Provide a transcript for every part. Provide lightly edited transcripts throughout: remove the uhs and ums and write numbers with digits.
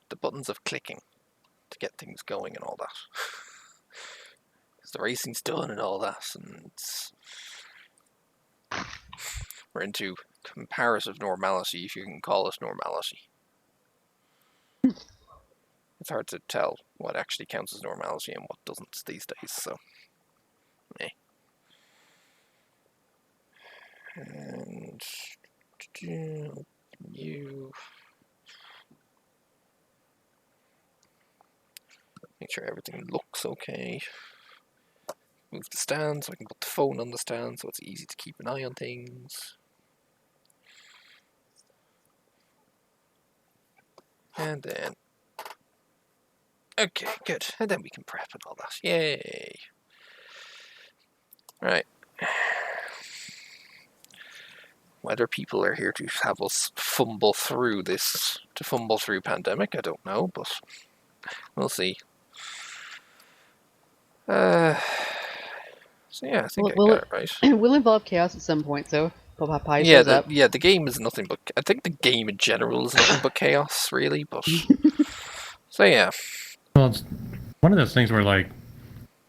the buttons of clicking to get things going and all that. Because the racing's done and all that, and we're into comparative normality, if you can call it normality. It's hard to tell what actually counts as normality and what doesn't these days, so And you make sure everything looks okay. Move the stand so I can put the phone on the stand so it's easy to keep an eye on things. And then, okay, good. And then we can prep and all that. Yay! Right. Whether people are here to have us fumble through pandemic, I don't know, but we'll see. So yeah, I think I got it right. It will involve chaos at some point, so yeah, the game is nothing but. I think the game in general is nothing but chaos, really. But so yeah. Well, it's one of those things where like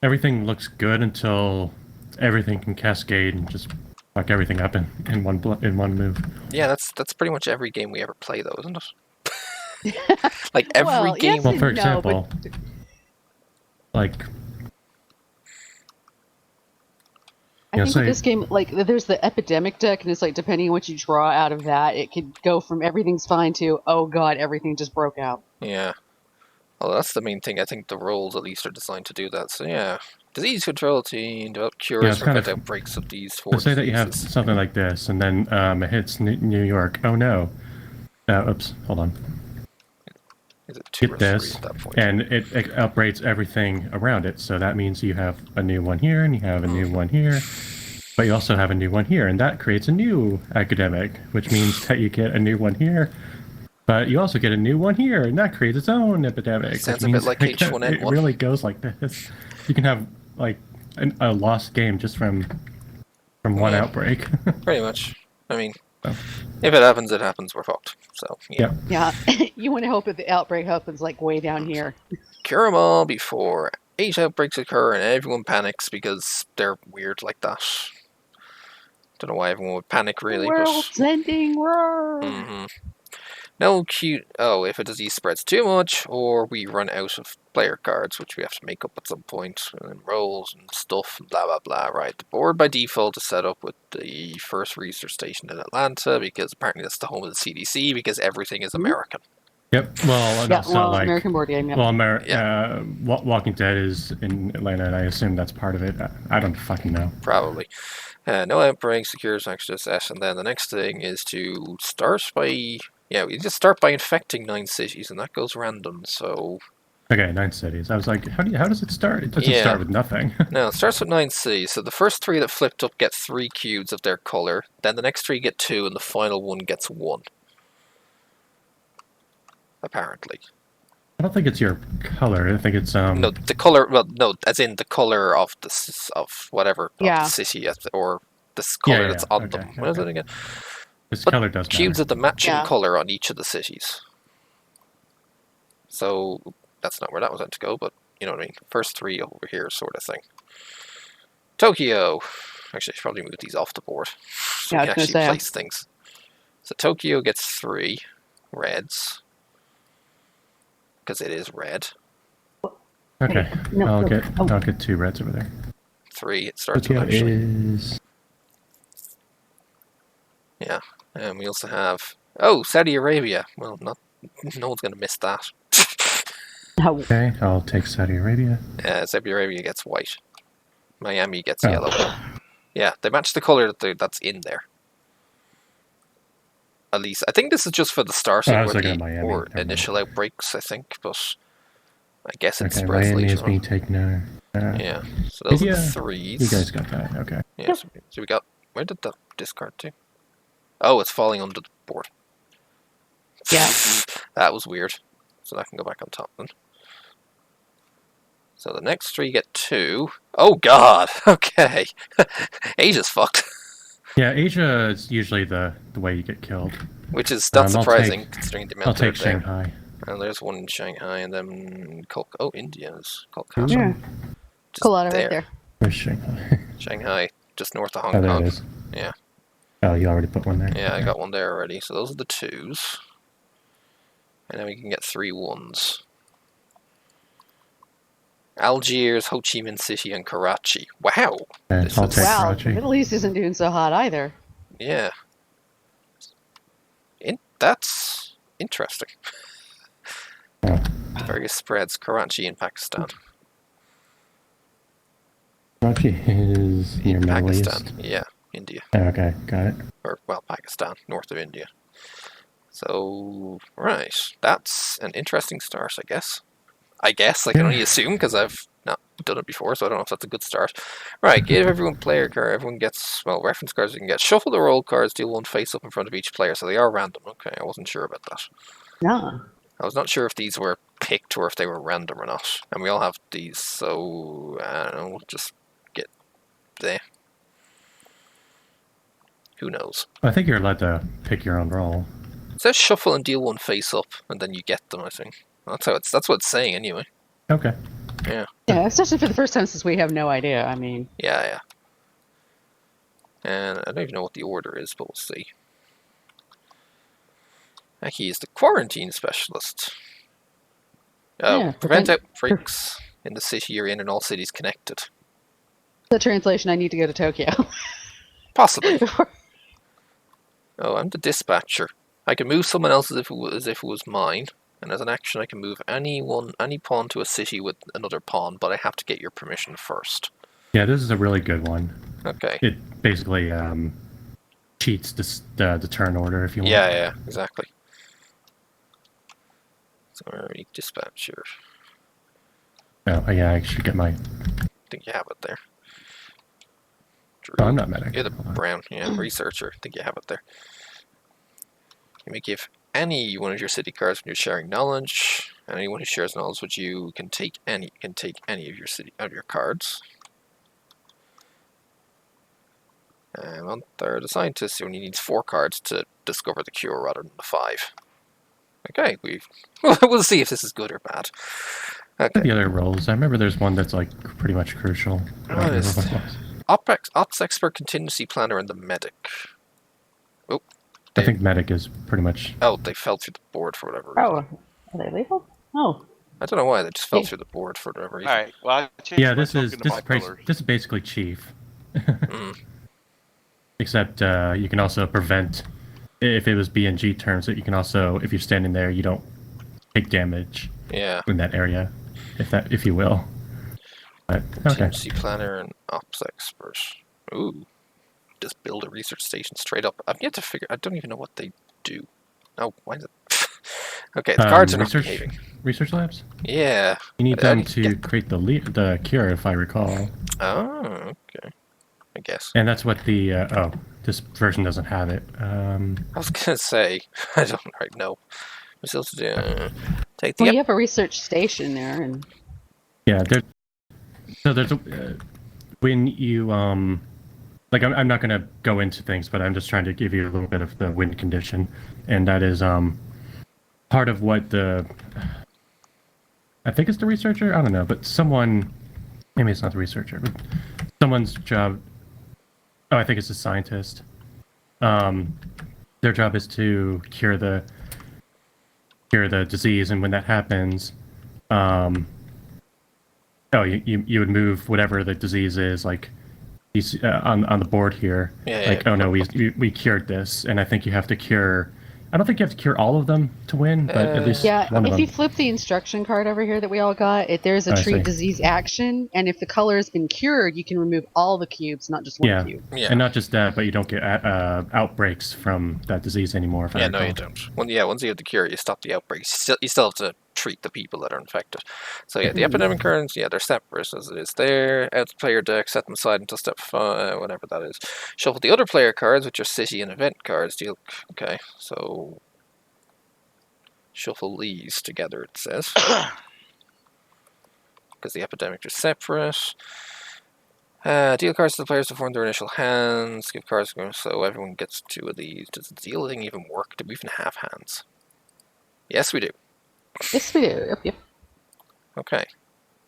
everything looks good until everything can cascade and just fuck everything up in one move. Yeah, that's pretty much every game we ever play, though, isn't it? Like every game. Yes well, for example, no, but... like. I think with this game, like, there's the epidemic deck, and it's like, depending on what you draw out of that, it could go from everything's fine to, oh god, everything just broke out. Yeah. Well, that's the main thing. I think the roles, at least, are designed to do that. So, yeah. Disease control team, develop cures for outbreaks of these four Let's say that you have something like this, and then it hits New York. Oh, no. Oops, hold on. Is it 2 or 3 at that point? And it upgrades everything around it. So that means you have a new one here, and you have a new one here. But you also have a new one here, and that creates a new academic, which means that you get a new one here. But you also get a new one here, and that creates its own epidemic. Sounds a bit like H1N1. It really goes like this. You can have like a lost game just from one outbreak. Pretty much. I mean, if it happens, it happens. We're fucked. So yeah. Yeah. You want to hope that the outbreak happens like way down here. Cure them all before 8 outbreaks occur, and everyone panics because they're weird like that. Don't know why everyone would panic, really. World's ending. Mm-hmm. No cute. Oh, if a disease spreads too much, or we run out of player cards, which we have to make up at some point, and rolls and stuff, and blah blah blah. Right, the board by default is set up with the first research station in Atlanta because apparently that's the home of the CDC because everything is American. Yep. Well, and also like American board game. Yep. Well, Walking Dead is in Atlanta, and I assume that's part of it. I don't fucking know. Probably. No outbreaks, secures access, and then the next thing is to start by. Yeah, we just start by infecting 9 cities, and that goes random, so... Okay, 9 cities. I was like, how does it start? It doesn't start with nothing. No, it starts with 9 cities, so the first 3 that flipped up get 3 cubes of their colour, then the next 3 get 2, and the final one gets 1. Apparently. I don't think it's your colour, I think it's... No, the colour, well, no, as in the colour of whatever, of the city, or the colour that's on them. What is it again? This color does cubes of the matching colour on each of the cities. So, that's not where that was meant to go, but you know what I mean. First 3 over here sort of thing. Tokyo. Actually, I should probably move these off the board. So we can actually place things. So Tokyo gets 3 reds. Because it is red. Okay. I'll get 2 reds over there. 3, it starts Tokyo with actually. Is... Yeah. And we also have... Oh, Saudi Arabia. Well, no one's going to miss that. Okay, I'll take Saudi Arabia. Saudi Arabia gets white. Miami gets yellow. Yeah, they match the colour that's in there. At least, I think this is just for the start or initial outbreaks, I think, but I guess it spreads later. Miami is being taken out. Yeah, so those are the 3s. You guys got that, okay. Yeah, so we got... Where did that discard to? Oh, it's falling under the board. Yeah. That was weird. So that can go back on top then. So the next 3 get 2. Oh god! Okay. Asia's fucked. Yeah, Asia is usually the way you get killed. Which is not surprising considering the amount I'll take Shanghai. And there's one in Shanghai, and then India's Ooh. Kolkata. Yeah. Just Kolkata right there. Where's Shanghai? Shanghai, just north of Hong Oh, there Kong. it is. Yeah. Oh, you already put one there. Yeah, I Okay. got one there already. So those are the 2s. And then we can get 3 1s. Algiers, Ho Chi Minh City, and Karachi. Wow! Okay, I'll take Wow, the Karachi. Middle East isn't doing so hot either. Yeah. That's interesting. Oh. Various spreads. Karachi in Pakistan. Karachi is near In Middle Pakistan. East. Yeah, India. Oh, okay, got it. Or, well, Pakistan, north of India. So, right. That's an interesting start, I guess. I can only assume because I've not done it before, so I don't know if that's a good start. Right, give everyone player card. Everyone gets, well, reference cards you can get. Shuffle the roll cards, deal one face up in front of each player, so they are random. Okay, I wasn't sure about that. No. I was not sure if these were picked or if they were random or not. And we all have these, so I don't know, we'll just get there. Who knows? I think you're allowed to pick your own roll. It says shuffle and deal one face up, and then you get them, I think. That's what it's saying anyway. Okay. Yeah. Yeah, especially for the first time since we have no idea. I mean. Yeah. And I don't even know what the order is, but we'll see. Aki is the quarantine specialist. Oh, Yeah, prevent outbreaks in the city you're in and all cities connected. The translation, I need to go to Tokyo. Possibly. Oh, I'm the dispatcher. I can move someone else as if it was mine. And as an action, I can move any pawn to a city with another pawn, but I have to get your permission first. Yeah, this is a really good one. Okay. It basically cheats the turn order if you want. Yeah, exactly. So already dispatcher. Oh, yeah, I should get my... I think you have it there. Drew. Oh, I'm not medic. You're the brown, researcher. I think you have it there. You may give any one of your city cards when you're sharing knowledge. And anyone who shares knowledge with you can take any of your cards. And on third, the scientist only needs 4 cards to discover the cure rather than the 5. Okay, we'll see if this is good or bad. Okay. The other roles, I remember there's one that's like pretty much crucial. What is Ops Expert, Contingency Planner, and the Medic. Oh, I think Medic is pretty much... Oh, they fell through the board for whatever reason. Oh, are they labeled? Oh. I don't know why, they just fell through the board for whatever reason. Alright, well, this is basically Chief. Except you can also prevent, if it was BNG terms, that you can also, if you're standing there, you don't take damage in that area, if you will. But, Contingency Planner and Ops Expert. Ooh. Just build a research station straight up. I've yet to figure, I don't even know what they do. Oh, why is it? Okay, the cards are not behaving. Research labs? Yeah. You need them to create the cure, if I recall. Oh, okay. I guess. And that's what the this version doesn't have it. I was gonna say I don't right know. What's else to do? Take the. Well, you have a research station there, and yeah, there's when you like I'm not gonna go into things, but I'm just trying to give you a little bit of the win condition, and that is part of what I think it's the researcher. I don't know, but someone, maybe it's not the researcher, but someone's job. Oh, I think it's a scientist. Their job is to cure the disease, and when that happens, you would move whatever the disease is, like on the board here. Oh no, we cured this, and I think you have to cure. I don't think you have to cure all of them to win, but at least one of them. If you flip the instruction card over here that we all got, there's a treat disease action, and if the color has been cured, you can remove all the cubes, not just one cube. Yeah, and not just that, but you don't get outbreaks from that disease anymore. No, you don't. Once you have the cure, you stop the outbreaks. You still have to treat the people that are infected. So yeah, the epidemic cards, they're separate as it is there. Out the player deck, set them aside until step 5, whatever that is. Shuffle the other player cards, which are city and event cards. Okay, so shuffle these together, it says. Because the epidemic are separate. Deal cards to the players to form their initial hands. Give cards so everyone gets 2 of these. Does the deal thing even work? Do we even have hands? Yes, we do. Yes, we do. Yep. Okay.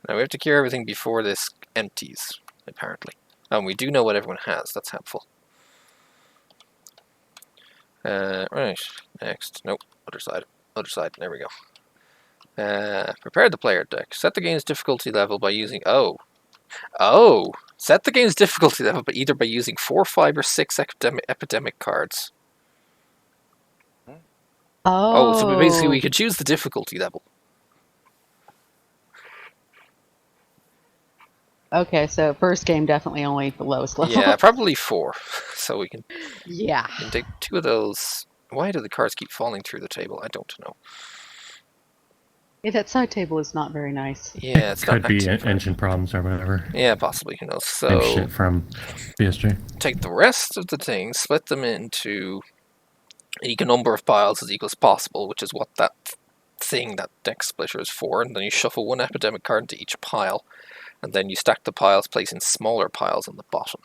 Now we have to cure everything before this empties, apparently. Oh, and we do know what everyone has. That's helpful. Right. Next. Nope. Other side. Other side. There we go. Prepare the player deck. Set the game's difficulty level by using... Oh! Set the game's difficulty level but either by using 4, 5, or 6 epidemic cards. Oh, so basically we could choose the difficulty level. Okay, so first game definitely only the lowest level. Yeah, probably 4. So we can... Yeah. We can take 2 of those. Why do the cards keep falling through the table? I don't know. Yeah, that side table is not very nice. Yeah, it's could not be engine problems or whatever. Yeah, possibly. Who knows? Same So shit from BSG. take the rest of the things, split them into an equal number of piles as equal as possible, which is what that thing, that deck splitter, is for. And then you shuffle 1 epidemic card into each pile, and then you stack the piles, placing smaller piles on the bottom.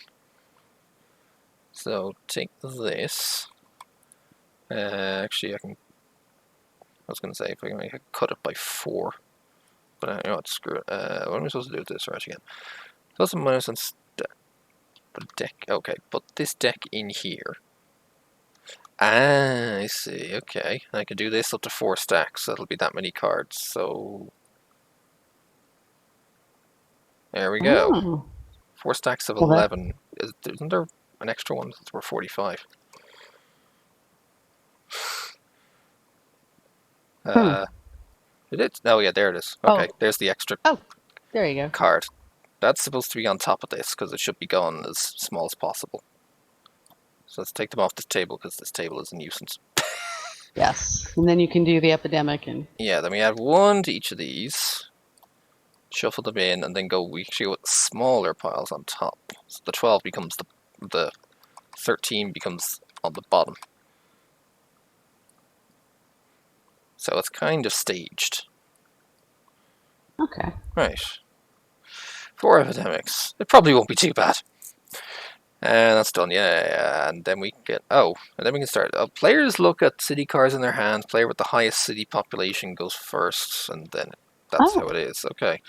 So take this. Actually, I was going to say if I could cut it by 4. But you know what, screw it. What am I supposed to do with this right again? Plus and minus and deck. Okay, put this deck in here. Ah, I see. Okay, I can do this up to 4 stacks. So that'll be that many cards. So there we go. Oh. 4 stacks of Well, 11. Isn't there an extra one? We're 45. Did it? Oh yeah, there it is. Okay, there's the extra There you go. card. That's supposed to be on top of this because it should be gone as small as possible. So let's take them off this table because this table is a nuisance. Yes, and then you can do the epidemic and... Yeah, then we add 1 to each of these. Shuffle them in and then we actually go with smaller piles on top. So the 12 becomes the 13 becomes on the bottom. So it's kind of staged. Okay. Right. 4 epidemics. It probably won't be too bad. And that's done, yeah. And then we get... Oh, and then we can start. Players look at city cards in their hands. Player with the highest city population goes first. And then that's how it is. Okay.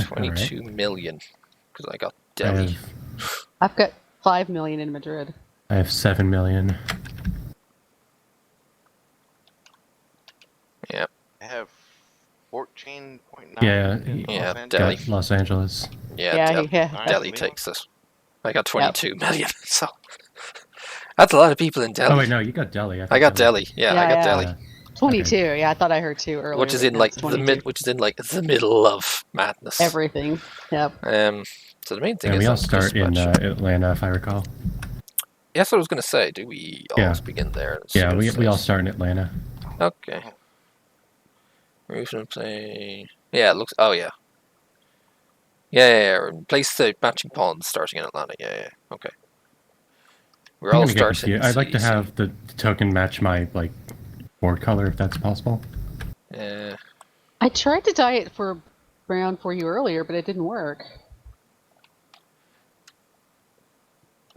22 million. Because I got Delhi. I've got 5 million in Madrid. I have 7 million. Yep. I have 14.9. Yeah, Delhi. Los Angeles. Yeah, Yeah. Delhi takes it. I got 22 million, so that's a lot of people in Delhi. Oh wait, no, you got Delhi. I got Delhi. Yeah, I got Delhi. 22. Okay. Yeah, I thought I heard 2 earlier. Which is in like the middle of madness. Everything. Yep. So the main thing is we all start in Atlanta, if I recall. Yeah, that's what I was going to say. Do we always begin there? Yeah, we all start in Atlanta. Okay. We're going to play. Yeah, it looks. Oh yeah. Yeah. Place the matching pawns starting in Atlanta. Yeah. Okay. We're all starting. I'd like to have the token match my board color if that's possible. Yeah. I tried to dye it for brown for you earlier, but it didn't work.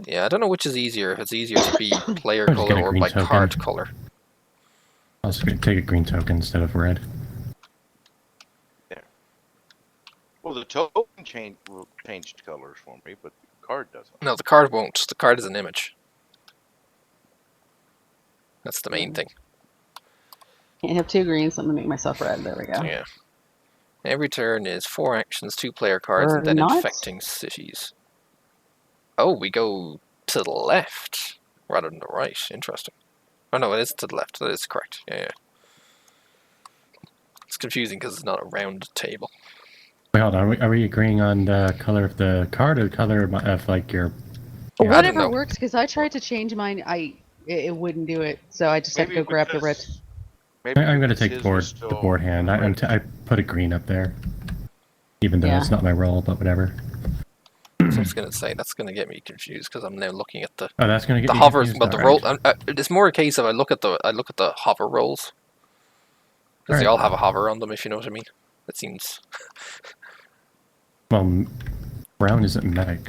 Yeah, I don't know which is easier. If it's easier to be player color or by card color. I'll just take a green token instead of red. Yeah. Well, the token changed colors for me, but the card doesn't. No, the card won't. The card is an image. That's the main thing. Can't have 2 greens, so I'm going to make myself red. There we go. Yeah. Every turn is 4 actions, 2 player cards, and then infecting cities. Oh, we go to the left rather than the right. Interesting. Oh no, it is to the left. That is correct. Yeah. It's confusing because it's not a round table. Wait, hold on. Are we agreeing on the color of the card or the color of your... Well, whatever works, because I tried to change mine. It wouldn't do it, so I just had to go grab the red. I'm going to take the board hand. I put a green up there. Even though it's not my role, but whatever. So I was going to say, that's going to get me confused because I'm now looking at the that's going to get the hovers, but the roll. It's more a case of I look at the hover rolls because they all have a hover on them. If you know what I mean, it seems. Well, brown isn't medic.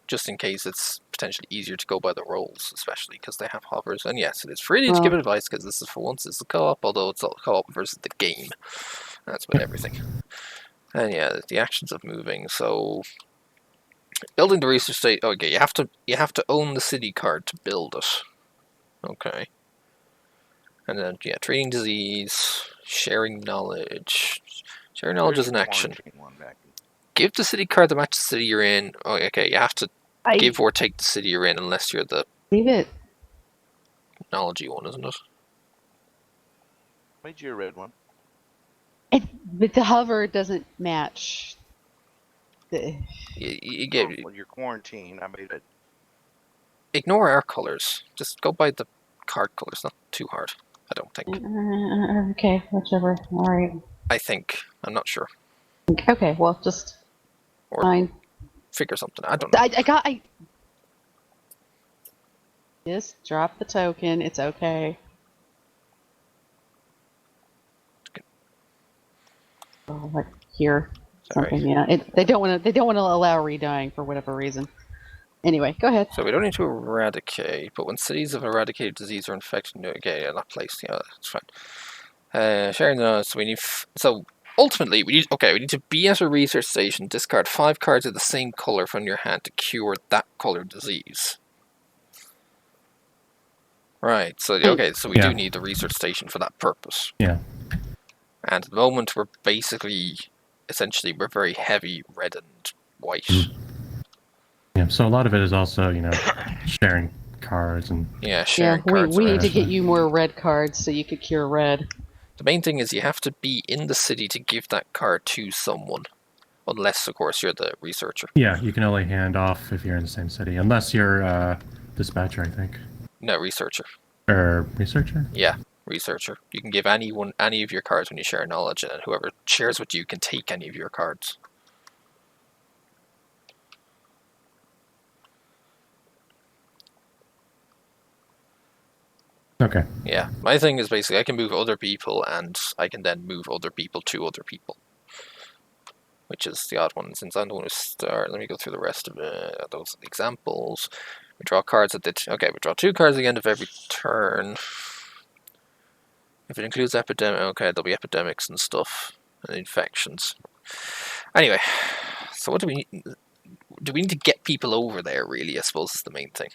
just in case it's potentially easier to go by the rolls, especially because they have hovers. And yes, it is freely to give advice because this is for once it's a co-op, although it's all co-op versus the game. That's with everything. And yeah, the actions of moving. So building the research state. Okay, you have to own the city card to build it. Okay. And then yeah, treating disease, sharing knowledge. Sharing knowledge is an action. Give the city card that matches the city you're in. Oh, okay, you have to give or take the city you're in unless you're the technology one, isn't it? Made you a red one. But the hover doesn't match. You get. Well, you're quarantined. I made it. Ignore our colors. Just go by the card colors. Not too hard. I don't think. Okay, whichever. All right. I think. I'm not sure. Okay, well, just fine. Figure something. I don't know. I just drop the token. It's okay. Oh, like here, something. Yeah. They don't want to allow redying for whatever reason. Anyway, go ahead. So we don't need to eradicate, but when cities of eradicated disease are infected, okay, yeah, not placed. Yeah, that's fine. Sharing the so we need. So ultimately, we need to be at a research station. Discard 5 cards of the same color from your hand to cure that color disease. Right. So okay. So we do need the research station for that purpose. Yeah. And at the moment, we're essentially, we're very heavy red and white. Yeah, so a lot of it is also, sharing cards and... Yeah, sharing cards. We need to get you more red cards so you could cure red. The main thing is you have to be in the city to give that card to someone. Unless, of course, you're the researcher. Yeah, you can only hand off if you're in the same city. Unless you're dispatcher, I think. No, researcher. Researcher? Yeah. Researcher. You can give anyone any of your cards when you share knowledge, and whoever shares with you can take any of your cards. Okay. Yeah, my thing is basically I can move other people, and I can then move other people to other people, which is the odd one. Since I'm the one who start, let me go through the rest of those examples. We draw cards at the we draw 2 cards at the end of every turn. If it includes epidemic, okay, there'll be epidemics and stuff, and infections. Anyway, so what do we need? Do we need to get people over there, really, I suppose is the main thing.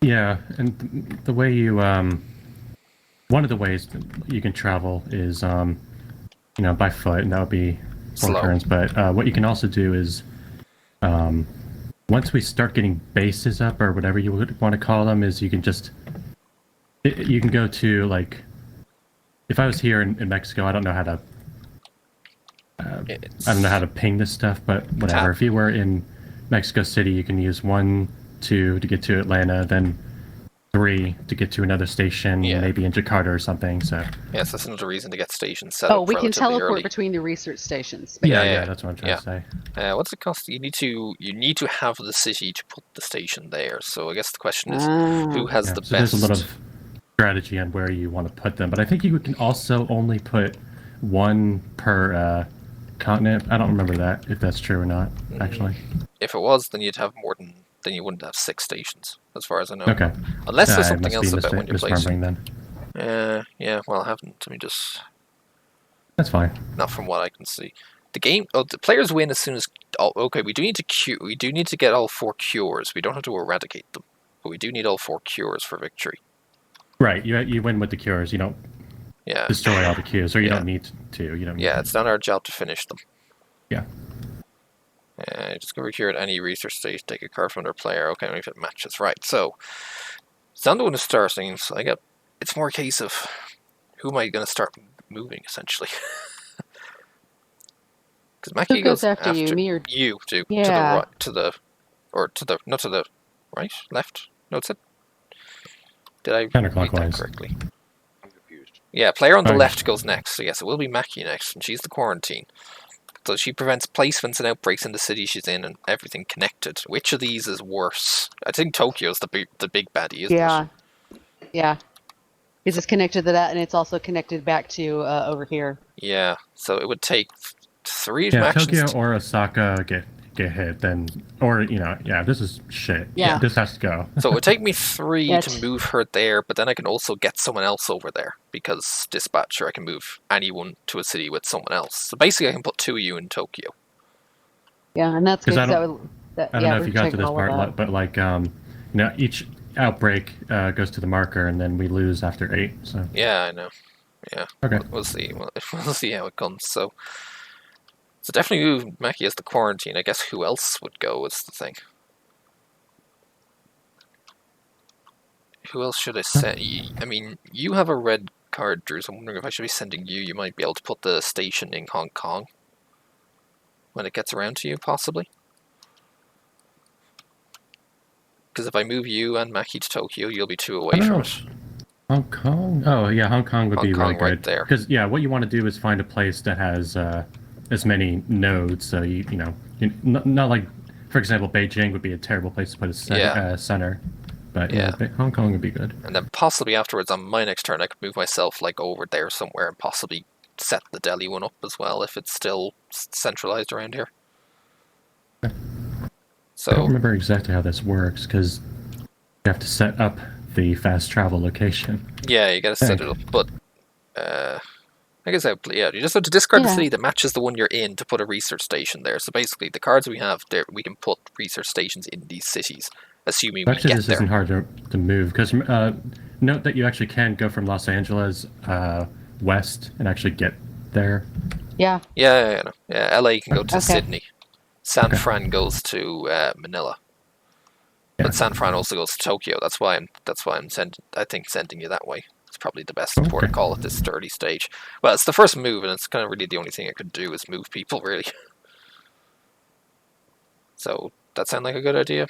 Yeah, and the way you, one of the ways that you can travel is, by foot, and that would be 4 turns, but what you can also do is, once we start getting bases up, or whatever you would want to call them, is you can just, you can go to, like, if I was here in Mexico, I don't know how to. I don't know how to ping this stuff, but whatever. If you were in Mexico City, you can use 1, 2 to get to Atlanta, then 3 to get to another station, maybe in Jakarta or something. So yes, that's another reason to get stations set up. Oh, we can teleport early. Between the research stations. Yeah, that's what I'm trying to say. What's it cost? You need to have the city to put the station there. So I guess the question is, who has the best? There's a lot of strategy on where you want to put them, but I think you can also only put 1 per continent. I don't remember that if that's true or not. Actually, if it was, then you'd have more than. Then you wouldn't have 6 stations, as far as I know. Okay. Unless there's something else about when you're placing. Then. Yeah. Well, I haven't. Let me just. That's fine. Not from what I can see. The game. Oh, the players win as soon as. Oh, okay. We do need to cure. We do need to get all 4 cures. We don't have to eradicate them, but we do need all 4 cures for victory. Right. You win with the cures. You don't. Yeah. Destroy all the cures, or you don't need to. You don't. Need it's not our job to finish them. Yeah. Discover cure at any research stage. Take a card from another player. Okay, if it matches. Right. So, it's not the one to start things. So it's more a case of who am I going to start moving, essentially. Because Mackie goes after you, me or you to the right, not to the right, left. No, it's it. Did I read that correctly? I'm confused. Yeah, player on the left goes next. So yes, it will be Mackie next, and she's the quarantine. So she prevents placements and outbreaks in the city she's in, and everything connected. Which of these is worse? I think Tokyo's the big baddie, isn't it? Yeah. Because it's connected to that, and it's also connected back to over here. Yeah, so it would take 3 actions. Tokyo or Osaka get hit, then, or, this is shit. Yeah. This has to go. So it would take me 3 Yeah, to move her there, but then I can also get someone else over there, because dispatcher, I can move anyone to a city with someone else. So basically I can put 2 of you in Tokyo. Yeah, and that's good. I don't know if you got to this part, but like, each outbreak goes to the marker, and then we lose after 8. So Yeah, I know. Yeah. Okay. We'll see. We'll see how it comes. So definitely move Mackie as the quarantine. I guess who else would go is the thing. Who else should I send? I mean, you have a red card, Drew, so I'm wondering if I should be sending you. You might be able to put the station in Hong Kong when it gets around to you, possibly. Because if I move you and Mackie to Tokyo, you'll be 2 away from it. Hong Kong? Oh, yeah, Hong Kong would be really good. Right there. Because, what you want to do is find a place that has as many nodes, so not like, for example, Beijing would be a terrible place to put a center. But Hong Kong would be good. And then possibly afterwards, on my next turn, I could move myself like over there somewhere and possibly set the Delhi one up as well if it's still centralized around here. So I don't remember exactly how this works because you have to set up the fast travel location. Yeah, you gotta set it up, but I guess you just have to discard the city that matches the one you're in to put a research station there. So basically, the cards we have there, we can put research stations in these cities, assuming we get there. This isn't hard to move because note that you actually can go from Los Angeles west and actually get there. Yeah. Yeah. LA can go to Sydney. San Fran goes to Manila. Yeah. But San Fran also goes to Tokyo. That's why I'm sending you that way. It's probably the best protocol at this early stage. Well, it's the first move, and it's kind of really the only thing I could do is move people, really. So, that sound like a good idea?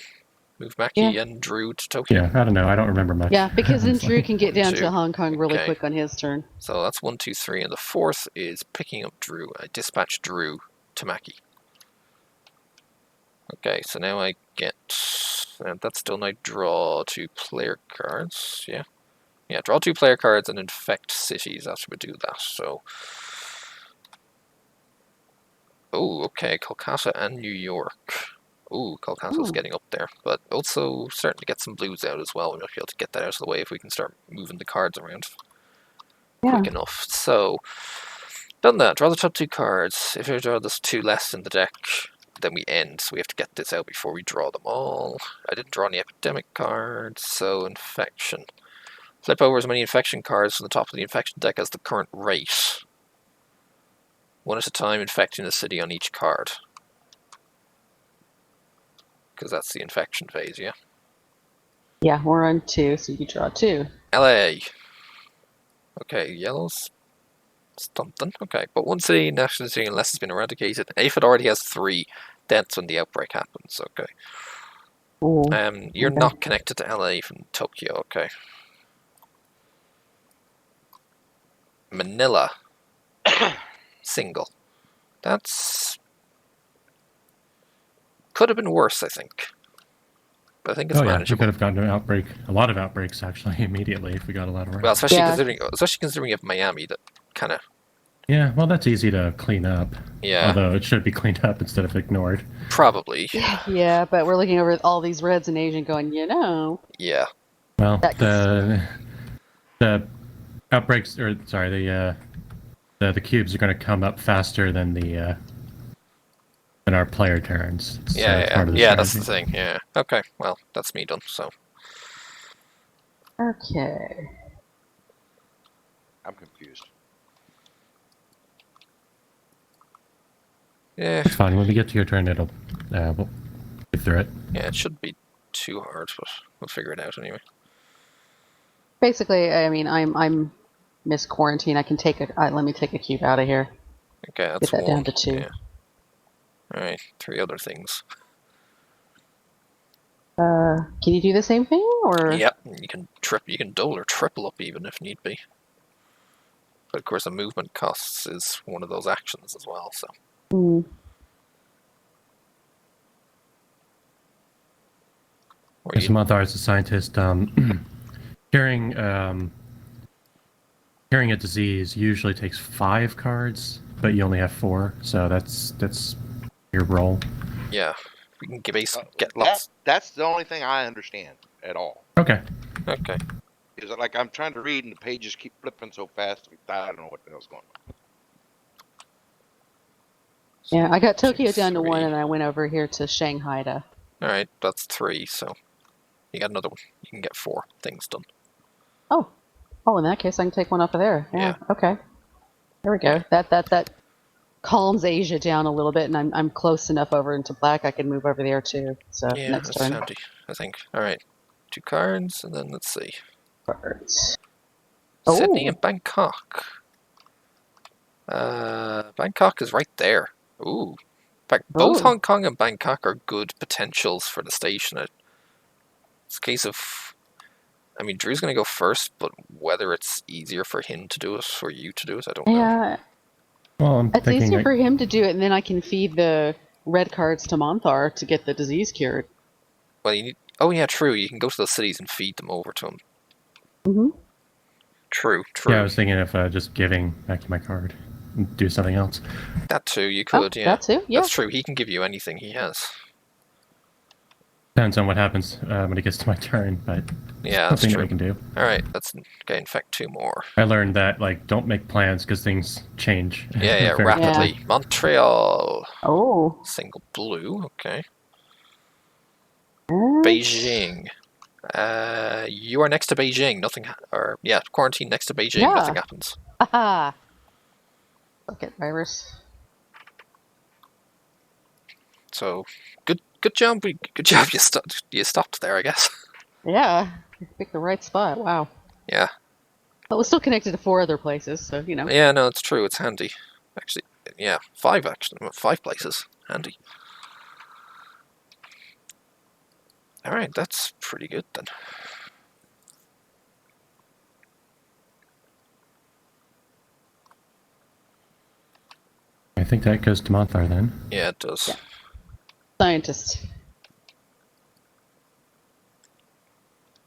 Move Mackie and Drew to Tokyo? Yeah, I don't know. I don't remember much. Yeah, because then Drew can get down to Hong Kong really quick on his turn. So that's 1, 2, 3, and the 4th is picking up Drew. I dispatch Drew to Mackie. Okay, so now I get... And that's done. I draw 2 player cards. Yeah, draw 2 player cards and infect cities after we do that. So... Oh, okay, Kolkata and New York. Ooh, Kolkata's getting up there, but also starting to get some blues out as well. We might be able to get that out of the way if we can start moving the cards around quick enough. So, done that. Draw the top 2 cards. If you draw those 2 less in the deck, then we end. So we have to get this out before we draw them all. I didn't draw any epidemic cards, so infection. Flip over as many infection cards from the top of the infection deck as the current rate. 1 at a time, infecting the city on each card. Because that's the infection phase, yeah? Yeah, we're on 2, so you draw 2. LA. Okay, yellow's something. Okay, but 1 city, national city, unless it's been eradicated. If it already has 3, that's when the outbreak happens, okay. Ooh, you're not connected to LA from Tokyo, okay. Manila. Single. That's... Could have been worse, I think. But I think it's manageable. We could have gotten an outbreak, a lot of outbreaks actually, immediately if we got a lot of rain. Well, especially considering you have Miami, that kind of... Yeah, well, that's easy to clean up. Yeah. Although it should be cleaned up instead of ignored. Probably. Yeah, but we're looking over all these reds in Asia and going, Yeah. Well, the outbreaks, or sorry, the cubes are going to come up faster than our player turns. Yeah, that's the thing. Yeah. Okay. Well, that's me done. So. Okay. I'm confused. Yeah. It's fine. When we get to your turn, we'll get through it. Yeah, it shouldn't be too hard, but we'll figure it out anyway. Basically, I mean, I'm Miss Quarantine. I can take it. Let me take a cube out of here. Okay, that's get that down to 2. Yeah. All right, 3 other things. Can you do the same thing, or? Yep, you can double or triple up even if need be. But of course, the movement costs is one of those actions as well. So. As Manthar is a scientist, curing a disease usually takes 5 cards, but you only have 4, so that's your roll. Yeah, we can get lots. That's the only thing I understand at all. Okay. Okay. Is it like I'm trying to read and the pages keep flipping so fast? I don't know what the hell's going on. Yeah, I got Two, Tokyo down to 1, 3. and I went over here to Shanghai to. All right, that's 3. So you got another one. You can get 4 things done. Oh, in that case, I can take one off of there. Yeah. Yeah. Okay. There we go. That calms Asia down a little bit, and I'm close enough over into black. I can move over there too. So Yeah, next that's turn. handy. I think. All right, 2 cards, and then let's see. Cards. Sydney Oh. and Bangkok. Bangkok is right there. Ooh. In fact, both Oh. Hong Kong and Bangkok are good potentials for the station. It's a case of, I mean, Drew's going to go first, but whether it's easier for him to do it or you to do it, I don't know. Yeah. Well, I'm It's thinking easier for him to do it, and then I can feed the red cards to Monthar to get the disease cured. Well, you need. Oh yeah, true. You can go to those cities and feed them over to him. Mm-hmm. True. Yeah, I was thinking of just giving back my card and do something else. That too, you could. Yeah. That too. Yeah. That's true. He can give you anything he has. Depends on what happens when it gets to my turn, but Yeah, that's something that true. we can do. All right, let's infect 2 more. I learned that don't make plans because things change. Yeah, very rapidly. quickly. Montreal. Oh. Single blue. Okay. Uh, Beijing. You are next to Beijing. Nothing. Quarantine next to Beijing. Yeah. Nothing happens. Aha. Look at virus. So good job. Good job. You stopped there, I guess. Yeah. You picked the right spot. Wow. Yeah. But we're still connected to 4 other places, so you know. Yeah. No, it's true. It's handy. Actually, yeah, 5 actually. 5 places. Handy. All right, that's pretty good then. I think that goes to Monthar then. Yeah, it does. Yeah. Scientist.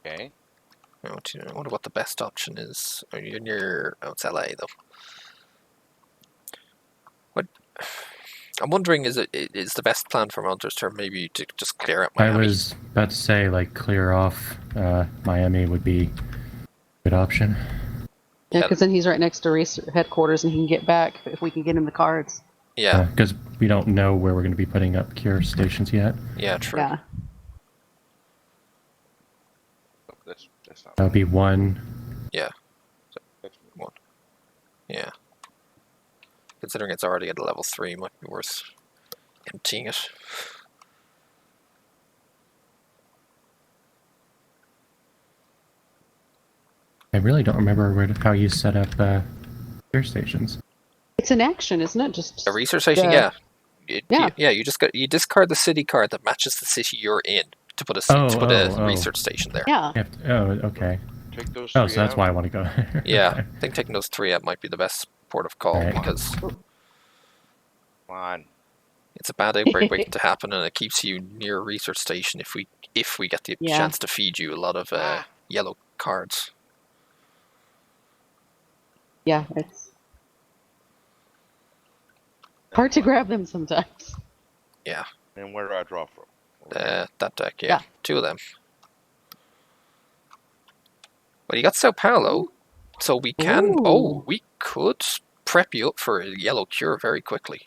Okay. I wonder what the best option is. Oh, you're near. Oh, it's LA though. What? I'm wondering, is the best plan for Monter's turn maybe to just clear out Miami? I was about to say clear off Miami would be a good option. Yeah, because then he's right next to headquarters, and he can get back if we can get him the cards. Yeah. Because we don't know where we're going to be putting up cure stations yet. Yeah, true. Yeah. That's not. That would be 1. Yeah. That's 1. Yeah. Considering it's already at a level 3, might be worth emptying it. I really don't remember how you set up cure stations. It's an action, isn't it? Just A research station, yeah. yeah. You discard the city card that matches the city you're in to put a research station there. Yeah. Okay. Take those Oh, 3 so that's out. why I want to go there. Yeah, Okay. I think taking those 3 out might be the best port of call Right. because Come on. it's a bad outbreak waiting to happen, and it keeps you near a research station if we get the Yeah. chance to feed you a lot of yellow cards. Yeah, it's hard to grab them sometimes. Yeah. And where do I draw from? That deck, yeah. Yeah. 2 of them. Well, you got Sao Paulo, so we can. Ooh. Oh, we could prep you up for a yellow cure very quickly.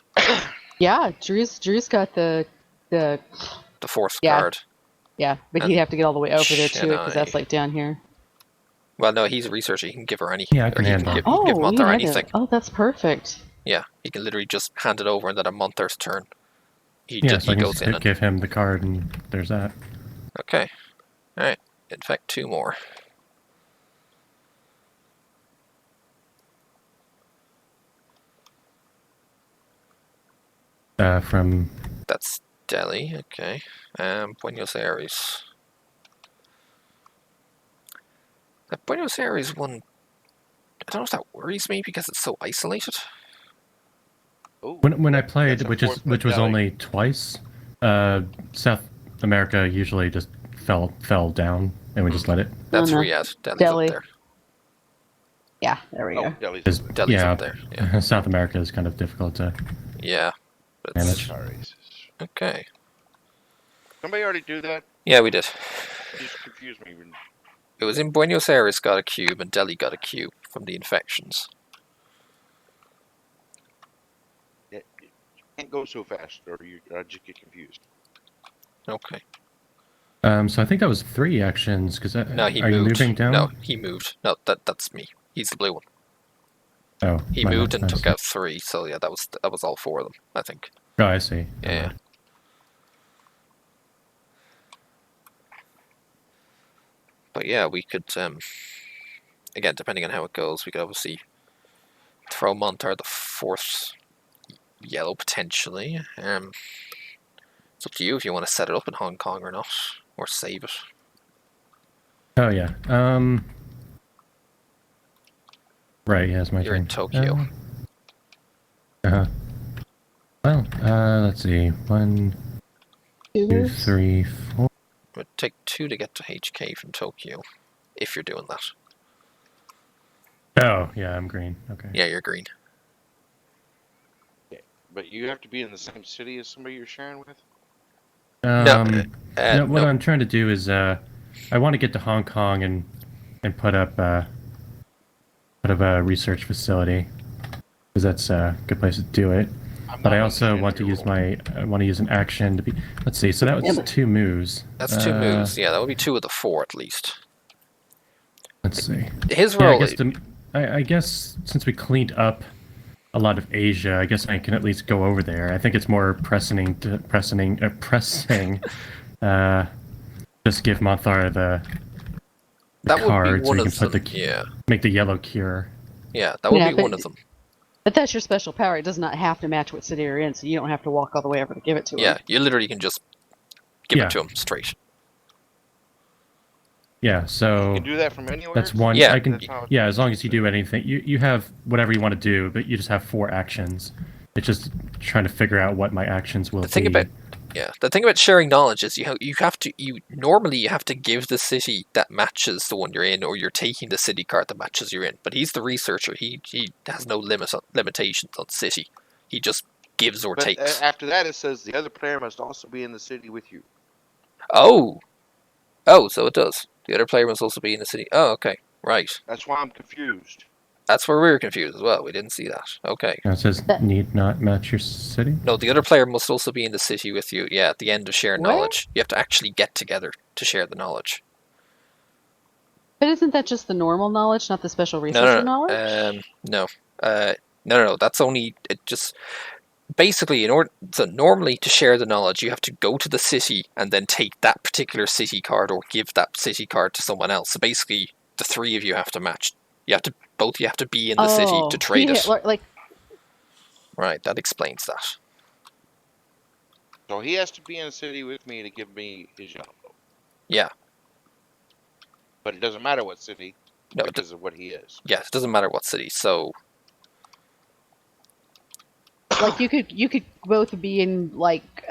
Yeah, Drew's got the The 4th Yeah. card. yeah, but And he'd have to get all the way over there to it because Chennai. that's like down here. Well, no, he's a researcher. He can give her any. Yeah, I or can he handle it. He can give you Monthar had anything. it. Oh, that's perfect. Yeah, he can literally just hand it over, and then on Monthar's turn, he Yeah, so I goes can in. And, give him the card, and there's that. okay, all right. Infect 2 more. From That's Delhi. Okay. Buenos Aires. That Buenos Aires one. I don't know if that worries me because it's so isolated. Ooh, when I that's played, a which 4th was Delhi. only twice, South America usually just fell down, and we just let it. That's no. Riyadh. Delhi's Delhi. up there. Yeah, there we Oh, go. Delhi's Is- up there. Delhi's yeah, up there. Yeah. South America is kind of difficult to Yeah. But manage. Sorry. okay. Somebody already do that? Yeah, we did. You just confused me. It was in Buenos Aires got a cube and Delhi got a cube from the infections. You can't go so fast, or I just get confused. Okay. So I think that was 3 actions. Because No, he are you moved. moving down? No, he moved. No, that's me. He's the blue one. Oh, He my moved bad. and I took see. out 3. So yeah, that was all 4 of them, I think. Oh, I see. Yeah. But yeah, we could again, depending on how it goes, we could obviously throw Montar the 4th yellow potentially. It's up to you if you want to set it up in Hong Kong or not, or save it. Oh yeah. Right. Yeah, it's my You're turn. in Tokyo. Uh-huh. Well, let's see. 1, 2, 3, 4. It would take 2 to get to HK from Tokyo, if you're doing that. Oh, yeah, I'm green. Okay. Yeah, you're green. But you have to be in the same city as somebody you're sharing with? No, what no. I'm trying to do is, I want to get to Hong Kong and put up a research facility, because that's a good place to do it. But I also want to use an action to be. Let's see. So that was 2 moves. That's 2 moves. Yeah, that would be 2 of the 4 at least. Let's see. His Yeah, role. I guess since we cleaned up a lot of Asia, I guess I can at least go over there. I think it's more pressing. Just give Monthar the card so you can put make the yellow cure. Yeah, that would be one of them. But that's your special power. It does not have to match what city you're in, so you don't have to walk all the way over to give it to him. Yeah, you literally can just give it to him straight. Yeah, so you can do that from anywhere. That's one. Yeah, I can. Yeah, as long as you do anything, you have whatever you want to do, but you just have 4 actions. It's just trying to figure out what my actions will be. The thing about sharing knowledge is you normally have to give the city that matches the one you're in, or you're taking the city card that matches you're in. But he's the researcher. He has no limitations on city. He just gives or takes. After that, it says the other player must also be in the city with you. Oh, so it does. The other player must also be in the city. Oh, okay, right. That's why I'm confused. That's where we were confused as well. We didn't see that. Okay. Now it says need not match your city. No, the other player must also be in the city with you. Yeah, at the end of shared knowledge, you have to actually get together to share the knowledge. But isn't that just the normal knowledge, not the special researcher knowledge? No. No. That's only basically so normally to share the knowledge, you have to go to the city and then take that particular city card or give that city card to someone else. So basically, the 3 of you have to match. You have to be in the city to trade it. Right, that explains that. So he has to be in the city with me to give me his yellow. Yeah. But it doesn't matter what city because of what he is. Yeah, it doesn't matter what city. So like you could both be in like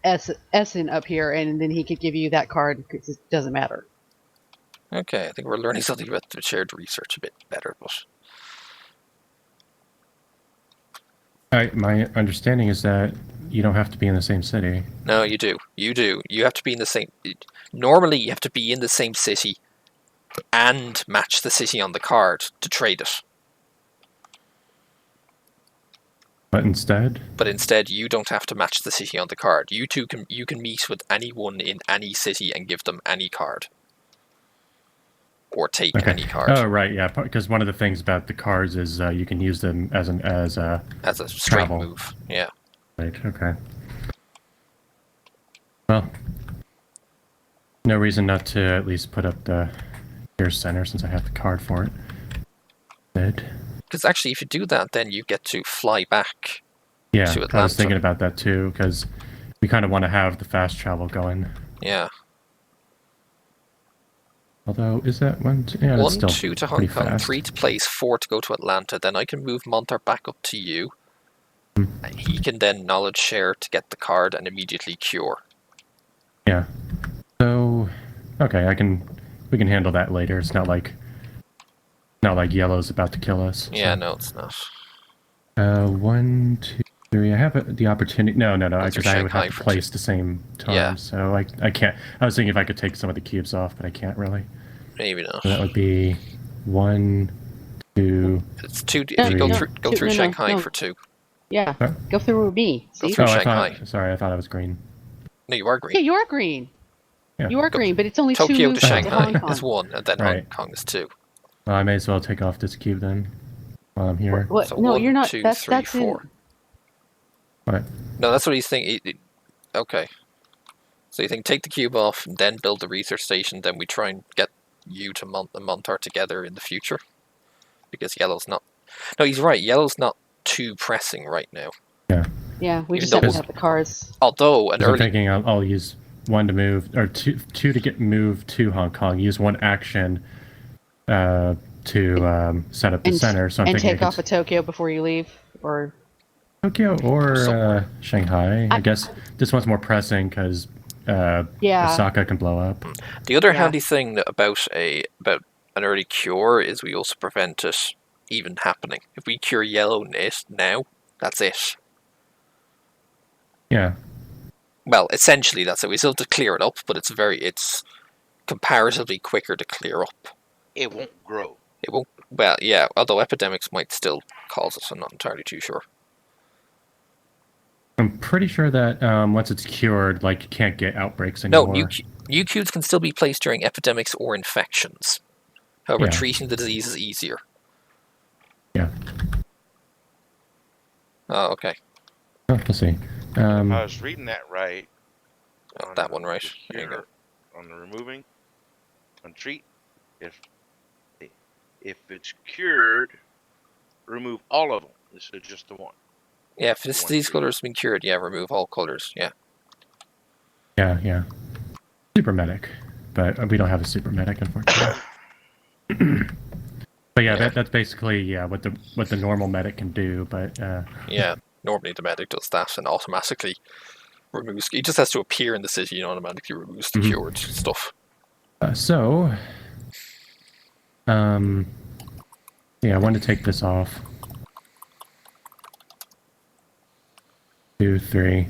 Essen up here, and then he could give you that card because it doesn't matter. Okay, I think we're learning something about the shared research a bit better, but My understanding is that you don't have to be in the same city. No, you do. You do. You have to be in the same. Normally, you have to be in the same city and match the city on the card to trade it. But instead, you don't have to match the city on the card. You can meet with anyone in any city and give them any card. Or take any card. Oh, right, yeah. Because one of the things about the cards is you can use them as a straight travel move. Yeah. Right. Okay. Well, no reason not to at least put up the Care Center since I have the card for it. Good. Because actually, if you do that, then you get to fly back. Yeah, to Atlanta. I was thinking about that too because we kind of want to have the fast travel going. Yeah. Although, is that 1, 2? Yeah, 1, 2 to Hong Kong, fast. 3 to place, 4 to go to Atlanta. Then I can move Montar back up to you. And he can then knowledge share to get the card and immediately cure. Yeah. So, okay, we can handle that later. It's not like yellow's about to kill us. Yeah, no, it's not. 1, 2, 3. I have the opportunity. No, Those are because I would have Shanghai to for place the same time. Yeah. So I can't. I was thinking if I could take some of the cubes off, but I can't really. Maybe not. So that would be 1, 2. It's 2. If you No, go through Shanghai no. for 2. Yeah, Sorry? go through with me. Go See? through Oh, Shanghai. Sorry, I thought I was green. No, you are green. Yeah, you are green. Yeah. You are green, but it's only 2 Tokyo to moves to Shanghai Hong Kong. is 1, and then Right. Hong Kong is 2. Well, I may as well take off this cube then while I'm here. What? So No, 1, you're not. 2, That's 3, 4. What? No, that's what he's thinking. Okay. So you think take the cube off, and then build the research station, then we try and get you to Montar together in the future? Because yellow's not... No, he's right. Yellow's not too pressing right now. Yeah. Yeah, we Even just though haven't we'll- have the cards. Although an I'm early... thinking I'll use 1 to move, or two to get moved to Hong Kong. Use 1 action to set up the center. So I'm and thinking take off a Tokyo before you leave, or Tokyo or Somewhere. Shanghai. I guess this one's more pressing because yeah. Osaka can blow up. The other Yeah. handy thing about an early cure is we also prevent it even happening. If we cure yellow now, that's it. Yeah. Well, essentially that's it. We still have to clear it up, but it's comparatively quicker to clear up. It won't grow. It won't. Well, yeah. Although epidemics might still cause it, I'm not entirely too sure. I'm pretty sure that once it's cured, like you can't get outbreaks No, anymore. new cubes can still be placed during epidemics or infections. However, Yeah. treating the disease is easier. Yeah. Oh, okay. Oh, let's see. If I was reading that right. Oh, on that the- one right. the There you go. cure, on the removing, on treat, if it's cured, remove all of them. This is just the one. Yeah, if this disease color has been cured, yeah, remove all colors. Yeah. Yeah. Super medic, but we don't have a super medic, unfortunately. But yeah, that's basically what the normal medic can do. But Yeah. Normally the medic does that and automatically removes. He just has to appear in the city and automatically removes the cured stuff. Yeah, I want to take this off. 2, 3. I'm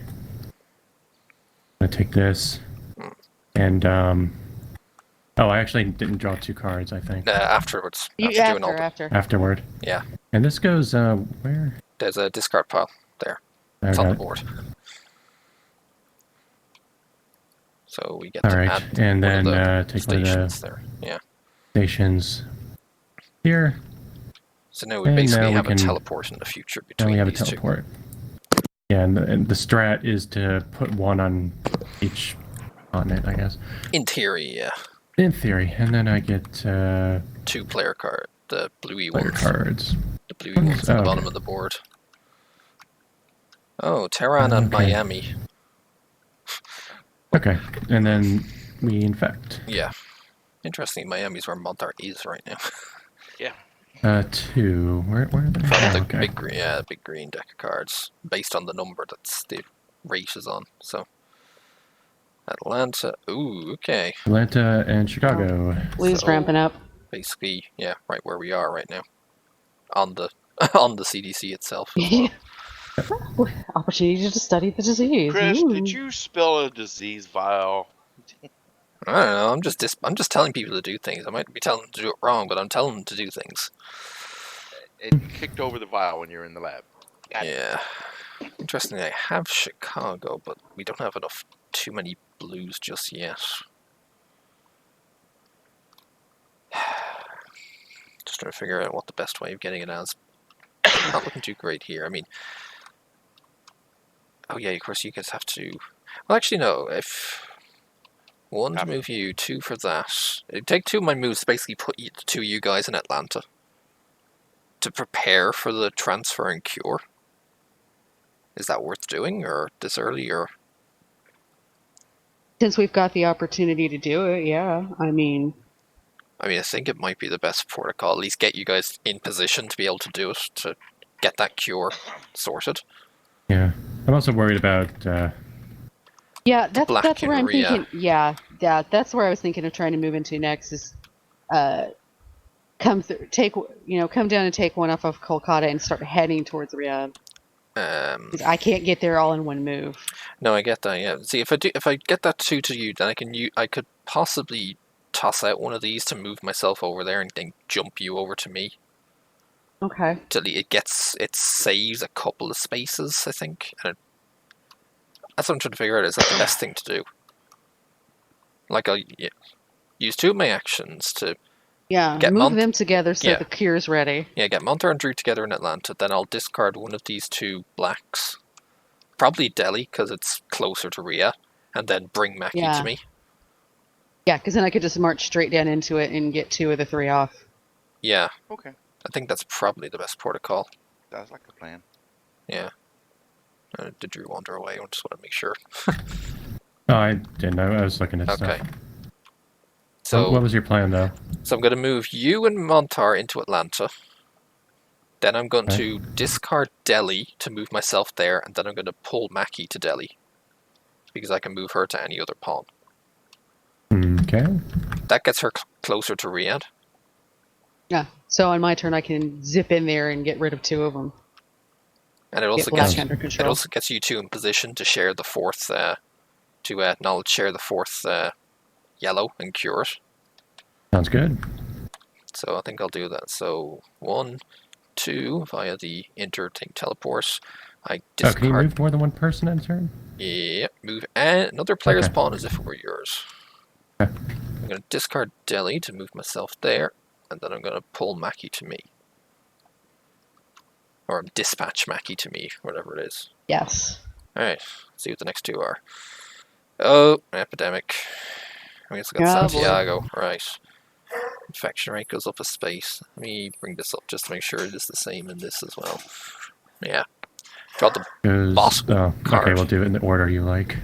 gonna take this, and I actually didn't draw 2 cards. I think Afterwards. After. afterward. Yeah. And this goes where? There's a discard pile there. There, It's on got the it. board. So we get All to right, add and one of then the take one of stations the there. Yeah. stations here. So now we And basically now we have a can- teleport in the future Now between we have a these two. teleport. Yeah, and the strat is to put 1 on each continent, I guess. In theory, yeah. In theory, and then I get 2 player card, the bluey player ones. cards. The bluey ones at the Oh, bottom okay. of the board. Oh, Tehran and Okay. Miami. Okay, and then we infect. Yeah. Interesting, Miami's where Montar is right now. Yeah. 2. Where are they? From Oh, the okay. big green deck of cards, based on the number that's the rate is on. So Atlanta. Ooh, okay. Atlanta and Chicago. Blue's So- ramping up. Basically, yeah, right where we are right now. On the on the CDC itself. As well. Opportunity to study the disease. Chris, Ooh. did you spill a disease vial? I don't know. I'm just telling people to do things. I might be telling them to do it wrong, but I'm telling them to do things. It kicked over the vial when you were in the lab. Got it. Yeah. Interestingly, I have Chicago, but we don't have too many blues just yet. Just trying to figure out what the best way of getting it is. Not looking too great here. I mean, oh yeah, of course you guys have to. Well, actually no. If 1 to move you, 2 for that. It'd take 2 of my moves to basically put the 2 of you guys in Atlanta to prepare for the transfer and cure. Is that worth doing, or this early, or? Since we've got the opportunity to do it, yeah. I mean, I think it might be the best protocol. At least get you guys in position to be able to do it, to get that cure sorted. Yeah, I'm also worried about. yeah, that's Black where I'm and Rhea. thinking. Yeah, that's where I was thinking of trying to move into next. Is come down and take 1 off of Kolkata and start heading towards Riyadh. 'Cause I can't get there all in one move. No, I get that. Yeah. See, if I get that 2 to you, then I could possibly toss out one of these to move myself over there and then jump you over to me. Okay. Till it saves a couple of spaces, I think. And that's what I'm trying to figure out. Is that the best thing to do? Like I'll use 2 of my actions to move them together so the cure's ready. Yeah, get Montar and Drew together in Atlanta. Then I'll discard one of these 2 blacks. Probably Delhi, because it's closer to Rhea. And then bring Mackie to me. Yeah, because then I could just march straight down into it and get 2 of the 3 off. Yeah. Okay. I think that's probably the best protocol. Sounds like a plan. Yeah. Did Drew wander away? I just want to make sure. No, I didn't know. I was looking at stuff. Okay. So what was your plan, though? So I'm going to move you and Montar into Atlanta. Then I'm going to discard Delhi to move myself there, and then I'm going to pull Mackie to Delhi. Because I can move her to any other pawn. Okay. That gets her closer to Riyadh. Yeah, so on my turn I can zip in there and get rid of 2 of them. And it also gets you 2 in position to share the 4th, knowledge share the 4th yellow and cure it. Sounds good. So I think I'll do that. So 1, 2 via the interting teleport. I discard. Can you move more than one person in a turn? Yep, move another player's pawn as if it were yours. Okay. I'm going to discard Delhi to move myself there, and then I'm going to pull Mackie to me. Or dispatch Mackie to me, whatever it is. Yes. Alright, see what the next 2 are. Oh, epidemic. I guess I got Santiago. Boy. Right. Infection rate goes up a space. Let me bring this up just to make sure it is the same in this as well. Yeah. Draw the bottom card. Okay, we'll do it in the order you like.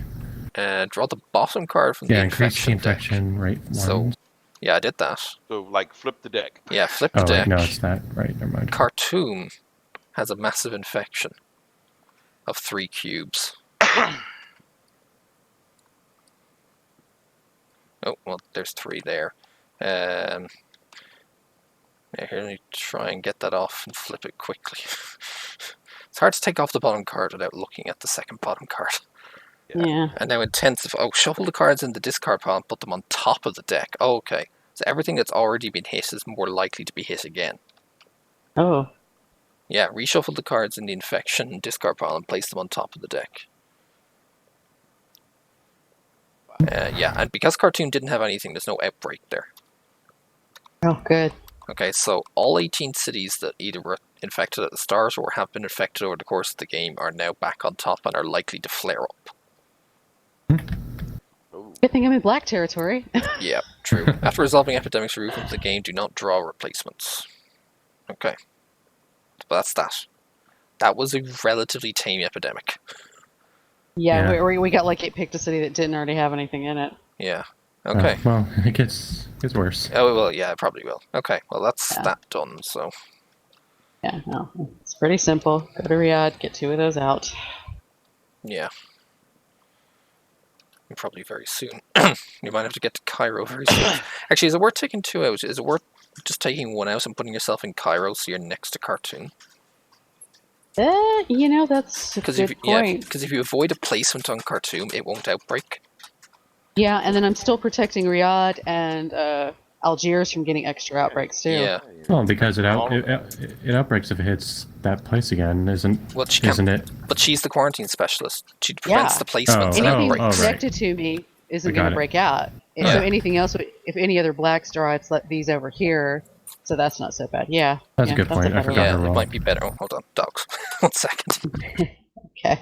Draw the bottom card from the infection deck. Rate 1. So, yeah, I did that. So, like, flip the deck. Yeah, flip the deck. No, it's that. Right, never mind. Khartoum has a massive infection of 3 cubes. Oh, well, there's 3 there. Here, let me try and get that off and flip it quickly. It's hard to take off the bottom card without looking at the second bottom card. Yeah. And now intensify. Oh, shuffle the cards in the discard pile and put them on top of the deck. Oh, okay. So everything that's already been hit is more likely to be hit again. Oh. Yeah, reshuffle the cards in the infection discard pile and place them on top of the deck. Yeah, and because Khartoum didn't have anything, there's no outbreak there. Oh, good. Okay, so all 18 cities that either were infected at the start or have been infected over the course of the game are now back on top and are likely to flare up. Good thing I'm in black territory. Yeah, true. After resolving epidemics removed from the game, do not draw replacements. Okay. But that's that. That was a relatively tame epidemic. Yeah. We got like it picked a city that didn't already have anything in it. Yeah. Okay. Well, it gets worse. Oh, well, yeah, it probably will. Okay, well, that's that done, so. Yeah, no, it's pretty simple. Go to Riyadh, get 2 of those out. Yeah. Probably very soon. You might have to get to Cairo very soon. Actually, is it worth taking 2 out? Is it worth just taking 1 out and putting yourself in Cairo so you're next to Khartoum? That's a good point. Yeah, because if you avoid a placement on Khartoum, it won't outbreak. Yeah, and then I'm still protecting Riyadh and Algiers from getting extra outbreaks too. Yeah. Well, because it outbreaks if it hits that place again, isn't it? But she's the quarantine specialist. She prevents the placements and anything outbreaks. connected to me isn't going to break out. And so anything else, if any other blacks draw, it's like these over here. So that's not so bad. Yeah. That's a good point. I forgot her role. It might be better. Oh, hold on, dogs. 1 second. Okay.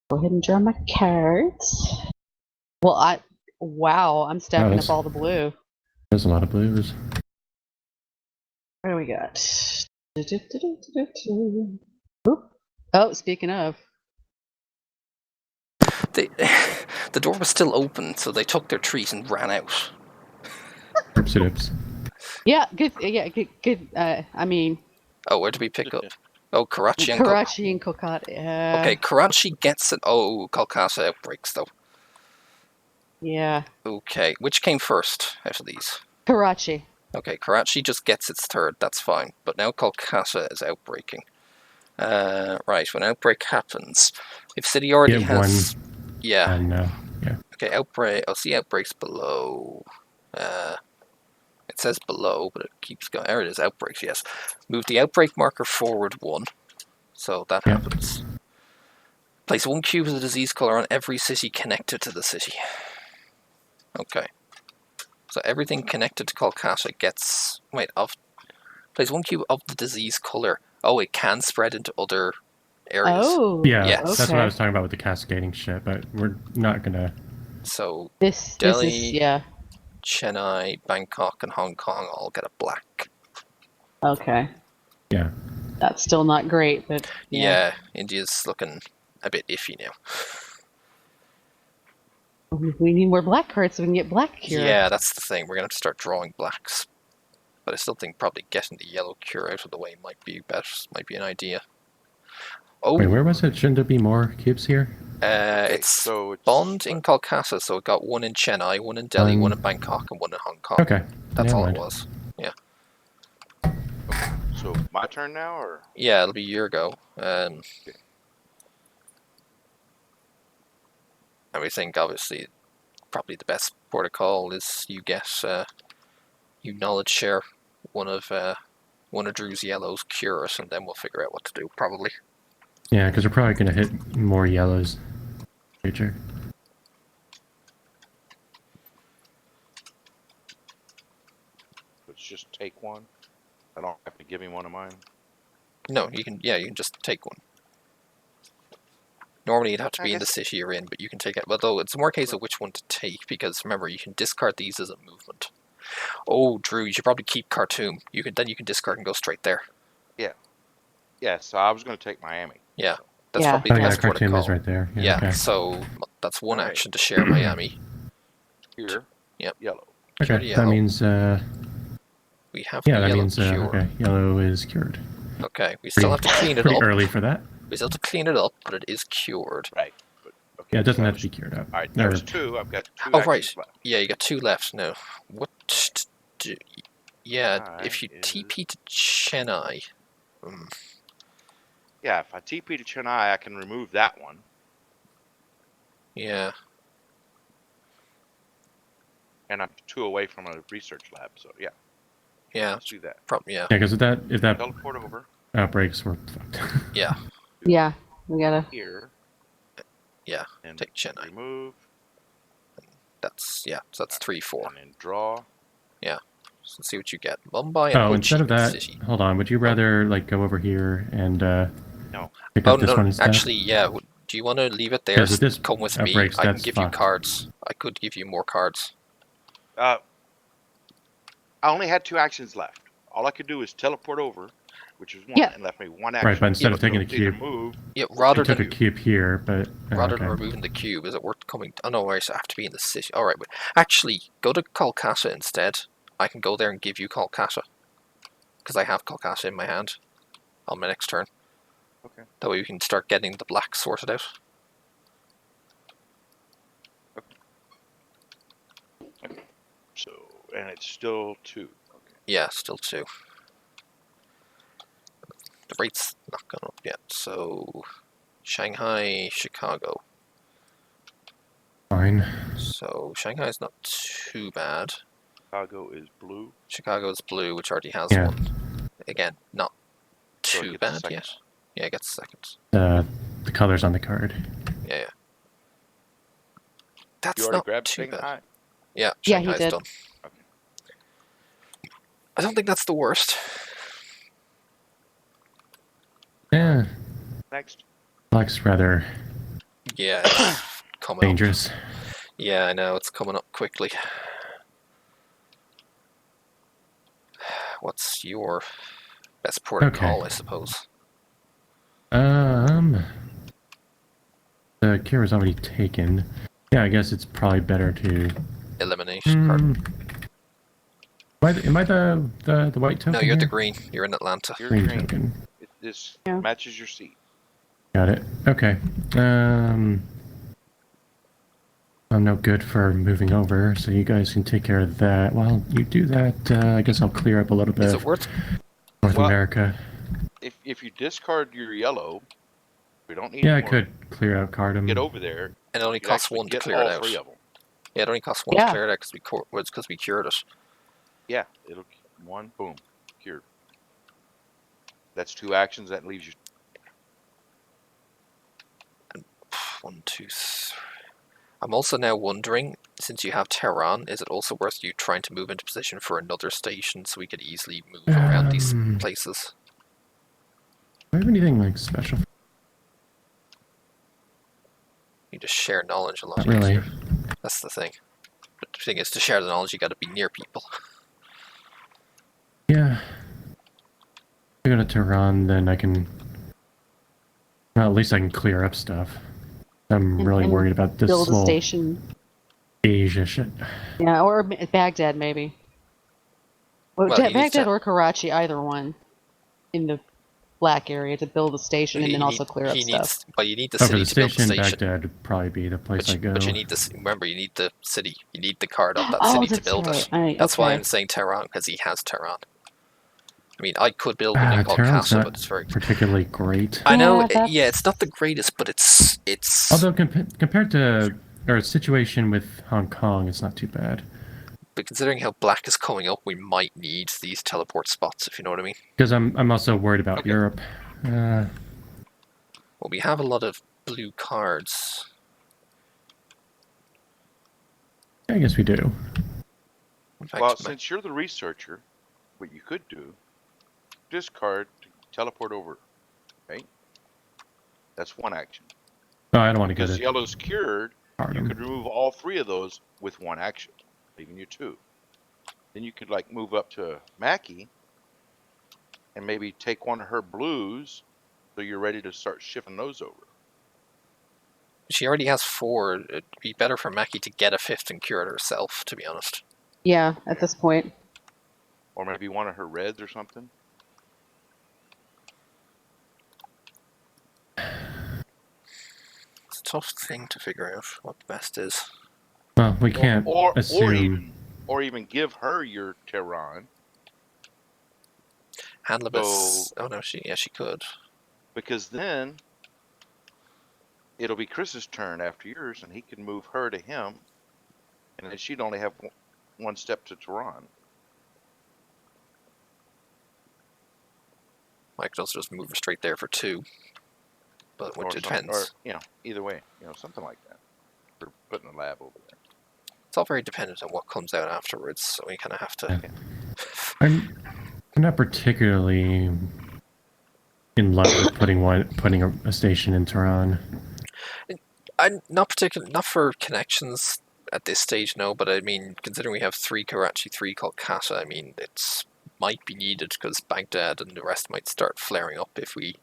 Go ahead and draw my cards. Well, I'm stacking up all the blue. There's a lot of blues. What do we got? Oh, speaking of. The door was still open, so they took their treat and ran out. Oops. Yeah, good. Yeah, good. I mean. Oh, where did we pick up? Oh, Karachi and Kolkata. Yeah. Okay, Karachi gets it. Oh, Kolkata outbreaks though. Yeah. Okay, which came first out of these? Karachi. Okay, Karachi just gets its 3rd. That's fine. But now Kolkata is outbreaking. Right, when outbreak happens, if city already Get has, one. yeah, And yeah. okay, outbreak. I'll see outbreaks below. It says below, but it keeps going. There it is, outbreaks. Yes, move the outbreak marker forward 1, so that Yeah. happens. Place 1 cube of the disease color on every city connected to the city. Okay, so everything connected to Kolkata gets. Wait, place 1 cube of the disease color. Oh, it can spread into other areas. Oh. Yeah, Yes. that's what I Okay. was talking about with the cascading shit, but we're not gonna. So This Delhi, is yeah. Chennai, Bangkok, and Hong Kong all get a black. Okay. Yeah. That's still not great, but Yeah, India's looking a bit iffy now. we need more black cards so we can get black cure. Yeah, that's the thing. We're gonna have to start drawing blacks. But I still think probably getting the yellow cure out of the way might be best. Might be an idea. Oh, Wait, where was it? Shouldn't there be more cubes here? it's so it's Bond in Kolkata, so it got 1 in Chennai, 1 in Delhi, 1 in Bangkok, and 1 in Hong Kong. Okay. That's never all mind. it was. So my turn now, or Yeah, it'll be your go. And we think obviously probably the best protocol is you get you knowledge share one of Drew's yellows, cure us, and then we'll figure out what to do. Probably. Yeah, because we're probably gonna hit more yellows in the future. let's just take one. I don't have to give him one of mine. No, you can. Yeah, you can just take one. Normally, you'd have to I be in the guess- city you're in, but you can take it. Although it's more a case of which one to take, because remember, you can discard these as a movement. Oh, Drew, you should probably keep Khartoum. You can discard and go straight there. Yeah, so I was going to take Miami. Yeah, that's Yeah. probably Oh the yeah, best Khartoum protocol. is right there. Yeah. Yeah, Okay. so that's one Alright. action to share Miami. Here. Yep. Yellow. Cure Okay. the That yellow. means We have yeah, the that yellow means cure. okay, yellow is cured. Okay, we still have to clean it Pretty up. early for that. We still have to clean it up, but it is cured. Right. But, okay, Yeah, it doesn't so have to be cured up. All right, Or- there's 2. I've got 2 Oh, actions right. left. Yeah, you got 2 left now. What to do? Yeah, if you Alright, TP to Chennai. Yeah, if I TP to Chennai, I can remove that one. Yeah. And I'm 2 away from a research lab, so yeah, Yeah. let's do that. Yeah. Yeah, because if that Teleport over outbreaks, we're fucked. Yeah. Yeah, we gotta. here. Yeah, And take Chennai. remove. So that's 3, 4. And then draw. So let's see what you get. Mumbai and Oh, Ho instead Chi of Minh that, City. hold on. Would you rather like go over here and No. pick Oh up this no, one instead? actually, yeah. Do you want to leave it there? Because if this Come with me. outbreaks, I can that's give you fucked. cards. I could give you more cards. I only had 2 actions left. All I could do is teleport over, which is 1, Yeah. and left me 1 action. Right, but instead of So taking a it's either cube, move. Yeah, I rather took a than cube here, but rather than okay. removing the cube, is it worth coming? Oh no, I have to be in the city. All right, but actually, go to Kolkata instead. I can go there and give you Kolkata because I have Kolkata in my hand on my next turn. Okay. That way we can start getting the black sorted out. So, and it's still 2. Okay. Yeah, still 2. The rate's not gone up yet, so Shanghai, Chicago. Fine. So Shanghai's not too bad. Chicago is blue. Chicago is blue, which already has Yeah. one. Again, not So it too gets a bad second. yet. Yeah, it gets seconds. The colors on the card. Yeah. That's You already not grabbed too bad. Shanghai? Yeah, Yeah, he Shanghai's did. done. Okay. I don't think that's the worst. Yeah, Next. black's rather Yeah, it's coming up. dangerous. Yeah, I know, it's coming up quickly. What's your best protocol, I suppose? The cure was already taken. Yeah, I guess it's probably better to. Elimination card. Am I the white token? No, you're the here? green. You're in Atlanta. You're Green green. token. This Yeah. matches your seat. Got it. Okay. I'm no good for moving over, so you guys can take care of that. While you do that, I guess I'll clear up a little bit Is of it worth? North well- America. if you discard your yellow, we don't need Yeah, I any more. could clear out Cardam. Get over there. And it only You could costs actually one to get clear all it out. three of them. Yeah, it only costs one Yeah. to clear it out because we cured it. Yeah, it'll one boom cured. That's 2 actions. That leaves you. 1, 2, 3. I'm also now wondering, since you have Tehran, is it also worth you trying to move into position for another station so we could easily move around these places? Do I have anything like special? You just share knowledge a lot Not really. easier. That's the thing. But the thing is, to share the knowledge, you got to be near people. Yeah. If I go to Tehran, then I can. Well, at least I can clear up stuff. I'm really and worried about this build a whole station. Asia shit. Yeah, or Baghdad maybe. Well, Well, you need Baghdad to- or Karachi, either one, in the black area to build a station and then also clear up stuff. But you need the For city the to build the station, station. Baghdad would probably be the place I go. But you need this. Remember, you need the city. You need the card of that Oh, city to that's build right. it. That's why okay. I'm saying Tehran, because he has Tehran. I mean, I could build one called Tehran's Casa, not but it's very. particularly great. I know. Yeah, that's- Yeah, it's not the greatest, but it's. Although compared to our situation with Hong Kong, it's not too bad. But considering how black is coming up, we might need these teleport spots, if you know what I mean. Because I'm also worried about Okay. Europe. Well, we have a lot of blue cards. I guess we do. In fact, Well, since you're the researcher, what you could do, discard to teleport over. Right. That's 1 action. Oh, I don't want to go Because to yellow's cured, you Cardam. could remove all 3 of those with 1 action, leaving you 2. Then you could like move up to Mackie and maybe take one of her blues, so you're ready to start shifting those over. she already has 4. It'd be better for Mackie to get a 5th and cure it herself, to be honest. Yeah, at this point. Or maybe one of her reds or something. It's a tough thing to figure out what the best is. Well, we can't Or assume. even give her your Tehran, Handlebus. Oh no, she could. because then it'll be Chris's turn after yours, and he can move her to him, and then she'd only have 1 step to Tehran. Mike could also just move her straight there for 2. But Or it something, depends. or either way, something like that. For putting a lab over there. It's all very dependent on what comes out afterwards, so we kind of have to. I'm not particularly in love with putting a station in Tehran. I'm not for connections at this stage, no. But I mean, considering we have 3 Karachi, 3 Kolkata, I mean, it's might be needed because Baghdad and the rest might start flaring up if we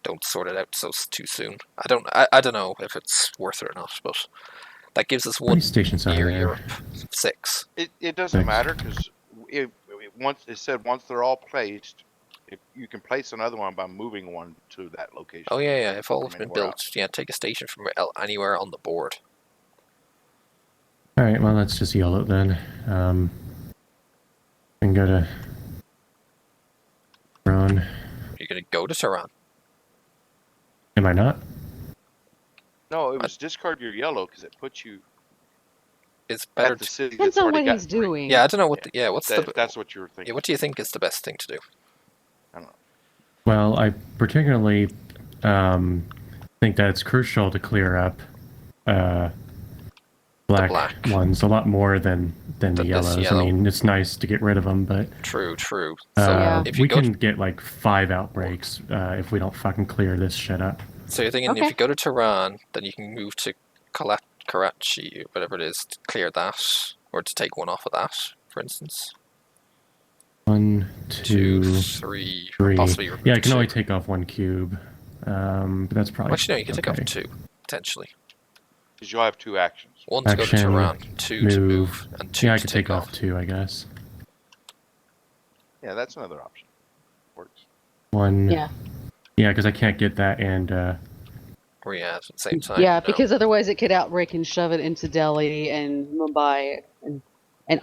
don't sort it out too soon. I don't know if it's worth it or not, but that gives us How many 1 stations are near there? Europe. 6. It doesn't Thanks. matter, because once they're all placed, if you can place another one by moving one to that location. Oh yeah. If all have From been anywhere built, yeah, take a station from anywhere on the board. All right, well, let's just yell it then. And go to Tehran. You're gonna go to Tehran. Am I not? No, it was discard your yellow because it puts you It's better. at the city Depends that's on already what got he's 3. doing. Yeah, I don't know what. What's That's what you were thinking. Yeah, what do you think is the best thing to do? I don't know. Well, I particularly think that it's crucial to clear up black ones a lot more than the yellows. yellow. I mean, it's nice to get rid of them, but True. So if you we go, can get like 5 outbreaks if we don't fucking clear this shit up. so you're thinking if Okay. you go to Tehran, then you can move to Karachi, whatever it is, to clear that, or to take one off of that, for instance. 1, 2, 2, 3, 3. possibly remove Yeah, I can 2. only take off 1 cube, but that's probably Actually, no, you can take off okay. 2 potentially. Because you'll have 2 actions. 1 to go to Action, Tehran, 2 to move, and 2 Yeah, I to could take take off 2, I guess. Yeah, that's another option. Works. 1. Yeah. Yeah, because I can't get that and Or yeah, at the same time. Yeah, no. because otherwise it could outbreak and shove it into Delhi and Mumbai, and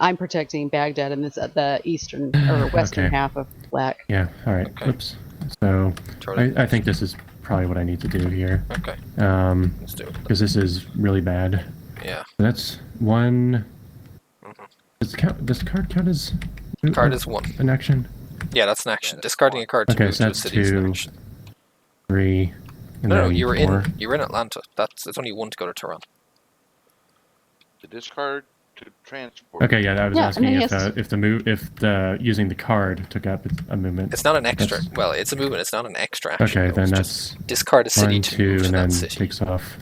I'm protecting Baghdad in the eastern or western Okay. half of black. yeah. All right. Okay. Oops. So Totally. I think this is probably what I need to do here. Okay. Let's do it. Because this is really bad. Yeah. That's one. Mm-hmm. Does the card count as Card is 1. an action? Yeah, that's an action. Yeah, that's Discarding 1. a card to Okay, move so to a that's city is an 2, action. 3, and No, then you were 4. in Atlanta. It's only 1 to go to Toronto. The discard to transport. Okay, yeah, I was asking and then if the using the card took up a movement. It's not an extra. That's- Well, it's a movement. It's not an extra action. Okay, though. then It's that's just discard a city 1, to 2, move to and that then city. takes off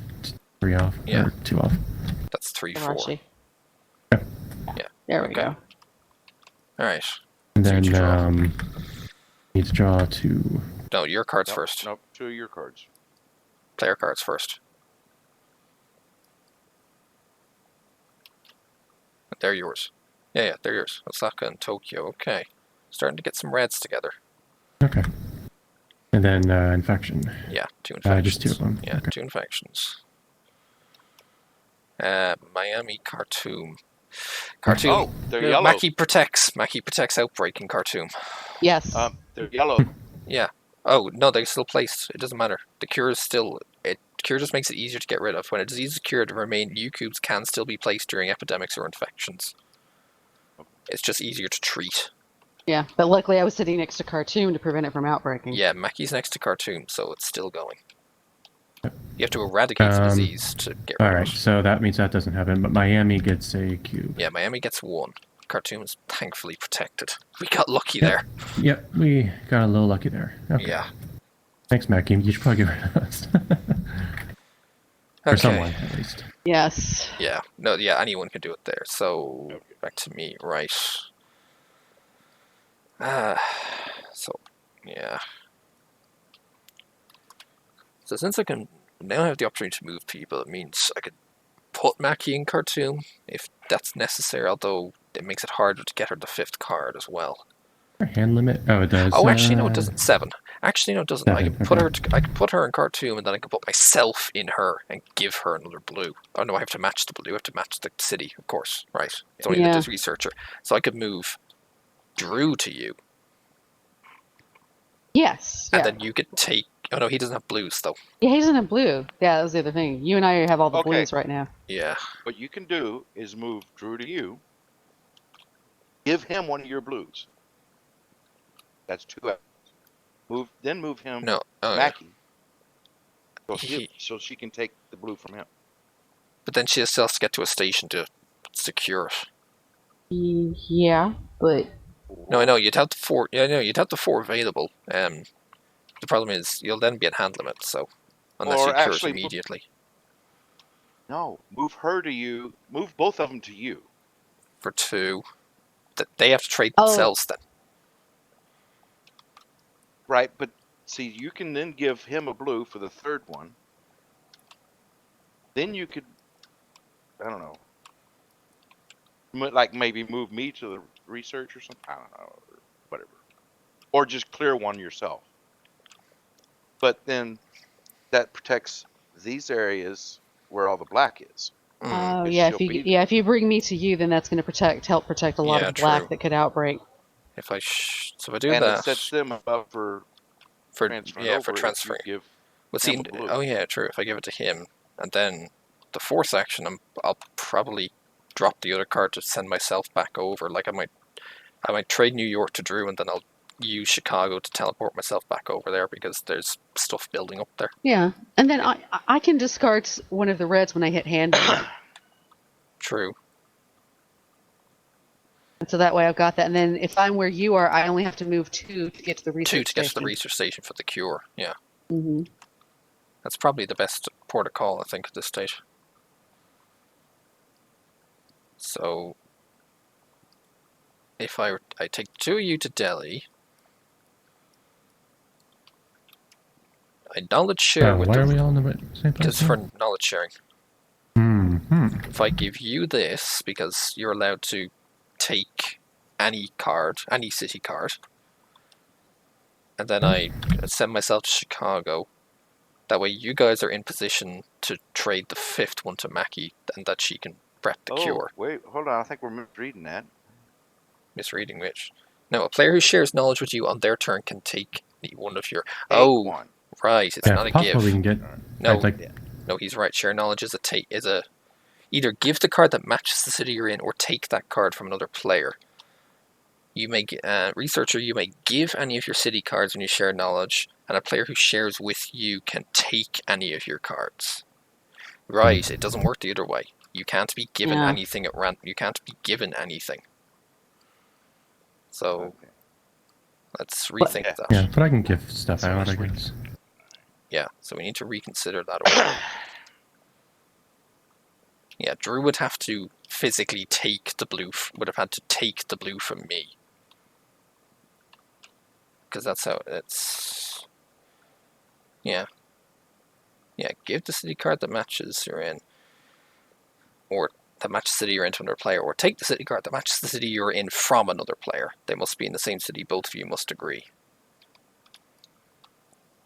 3 off, Yeah. or 2 off. That's 3, 4. Karachi. Yeah. Yeah. There we Okay. go. All right. And So you draw. then need to draw 2. No, your cards Nope, first. Nope, 2 of your cards. Player cards first. They're yours. Yeah, they're yours. Osaka and Tokyo. Okay. Starting to get some reds together. Okay. And then infection. Yeah, 2 infections. Just 2 of them. Yeah, Okay. 2 infections. Miami, Khartoum. Khartoum. Oh, they're yellow. Mackie protects outbreak in Khartoum. Yes. They're yellow. Yeah. Oh, no, they're still placed. It doesn't matter. The cure is still... Cure just makes it easier to get rid of. When a disease is cured, remain new cubes can still be placed during epidemics or infections. It's just easier to treat. Yeah, but luckily I was sitting next to Khartoum to prevent it from outbreaking. Yeah, Mackie's next to Khartoum, so it's still going. You have to eradicate the disease to get rid Alright, of it. so that means that doesn't happen, but Miami gets a cube. Yeah, Miami gets 1. Khartoum is thankfully protected. We got lucky there. Yep, we got a little lucky there. Okay. Yeah. Thanks, Mackie. You should probably get rid of us. Or Okay. someone, at least. Yes. Yeah. No, yeah, anyone can do it there. So, Okay. back to me. Right. So, yeah. So since I can now have the opportunity to move people, it means I could put Mackie in Khartoum if that's necessary, although it makes it harder to get her the 5th card as well. Hand limit? Oh, it does. Oh, actually, no, it doesn't. 7. Actually, no, it doesn't. I 7, can put okay. her. I can put her in Khartoum, and then I can put myself in her and give her another blue. Oh no, I have to match the blue. I have to match the city, of course. Right. It's only Yeah. the researcher. So I could move Drew to you, Yes. and Yeah. then you could take. Oh no, he doesn't have blues though. Yeah, he's in a blue. Yeah, that was the other thing. You and I have all the Okay. blues right now. Yeah. What you can do is move Drew to you. Give him one of your blues. That's 2 actions. Then move him No. Oh, yeah. Mackie. So, He- so she can take the blue from him. But then she still has to get to a station to secure it. Yeah, but No, I know you'd have the 4. Yeah, I know you'd have the 4 available. The problem is you'll then be at hand limit. So unless Or you cure it actually, immediately No, move her to you. Move both of them to you. for 2, they have to trade Oh. themselves then. Right, but see, you can then give him a blue for the 3rd one. Then you could, I don't know, like maybe move me to the research or something. I don't know, or whatever. Or just clear one yourself. But then that protects these areas where all the black is. Mm. oh Because yeah, she'll be if you bring me to you, then that's going to help protect a lot Yeah, of black true. that could outbreak. If I so if I do And that it sets them up for for transferring yeah over for if you transferring. give Well, see, him a blue. oh yeah, true. If I give it to him, and then the 4th action, I'll probably drop the other card to send myself back over. Like I might trade New York to Drew, and then I'll use Chicago to teleport myself back over there because there's stuff building up there. Yeah, and then I can discard one of the reds when I hit hand. True. So that way I've got that. And then if I'm where you are, I only have to move 2 to get to the 2 research to get to the station. research station for the cure. Yeah, Mm-hmm. that's probably the best port of call, I think, at this stage. So if I take 2 of you to Delhi, I knowledge share with why are the we all in the same place? just for knowledge sharing. Mm-hmm. If I give you this, because you're allowed to take any card, any city card, and then I send myself to Chicago, that way you guys are in position to trade the 5th one to Mackie, and that she can prep the cure. Wait, hold on. I think we're misreading that. Misreading which? No, a player who shares knowledge with you on their turn can take one of your... Take one. Right, it's Yeah, not if a possible, give. we can get. No, Like, no, he's right. Share knowledge is a either give the card that matches the city you're in, or take that card from another player. You may researcher. You may give any of your city cards when you share knowledge, and a player who shares with you can take any of your cards. Right, it doesn't work the other way. You can't be given anything at random. You can't be given anything. So let's rethink that. yeah, but I can give stuff So out, let's I guess. Yeah, so we need to reconsider that order. Yeah, Drew would have to physically take the blue. Would have had to take the blue from me, because that's how it's. Yeah. Yeah, give the city card that matches you're in, or that matches the city you're in to another player, or take the city card that matches the city you're in from another player. They must be in the same city. Both of you must agree.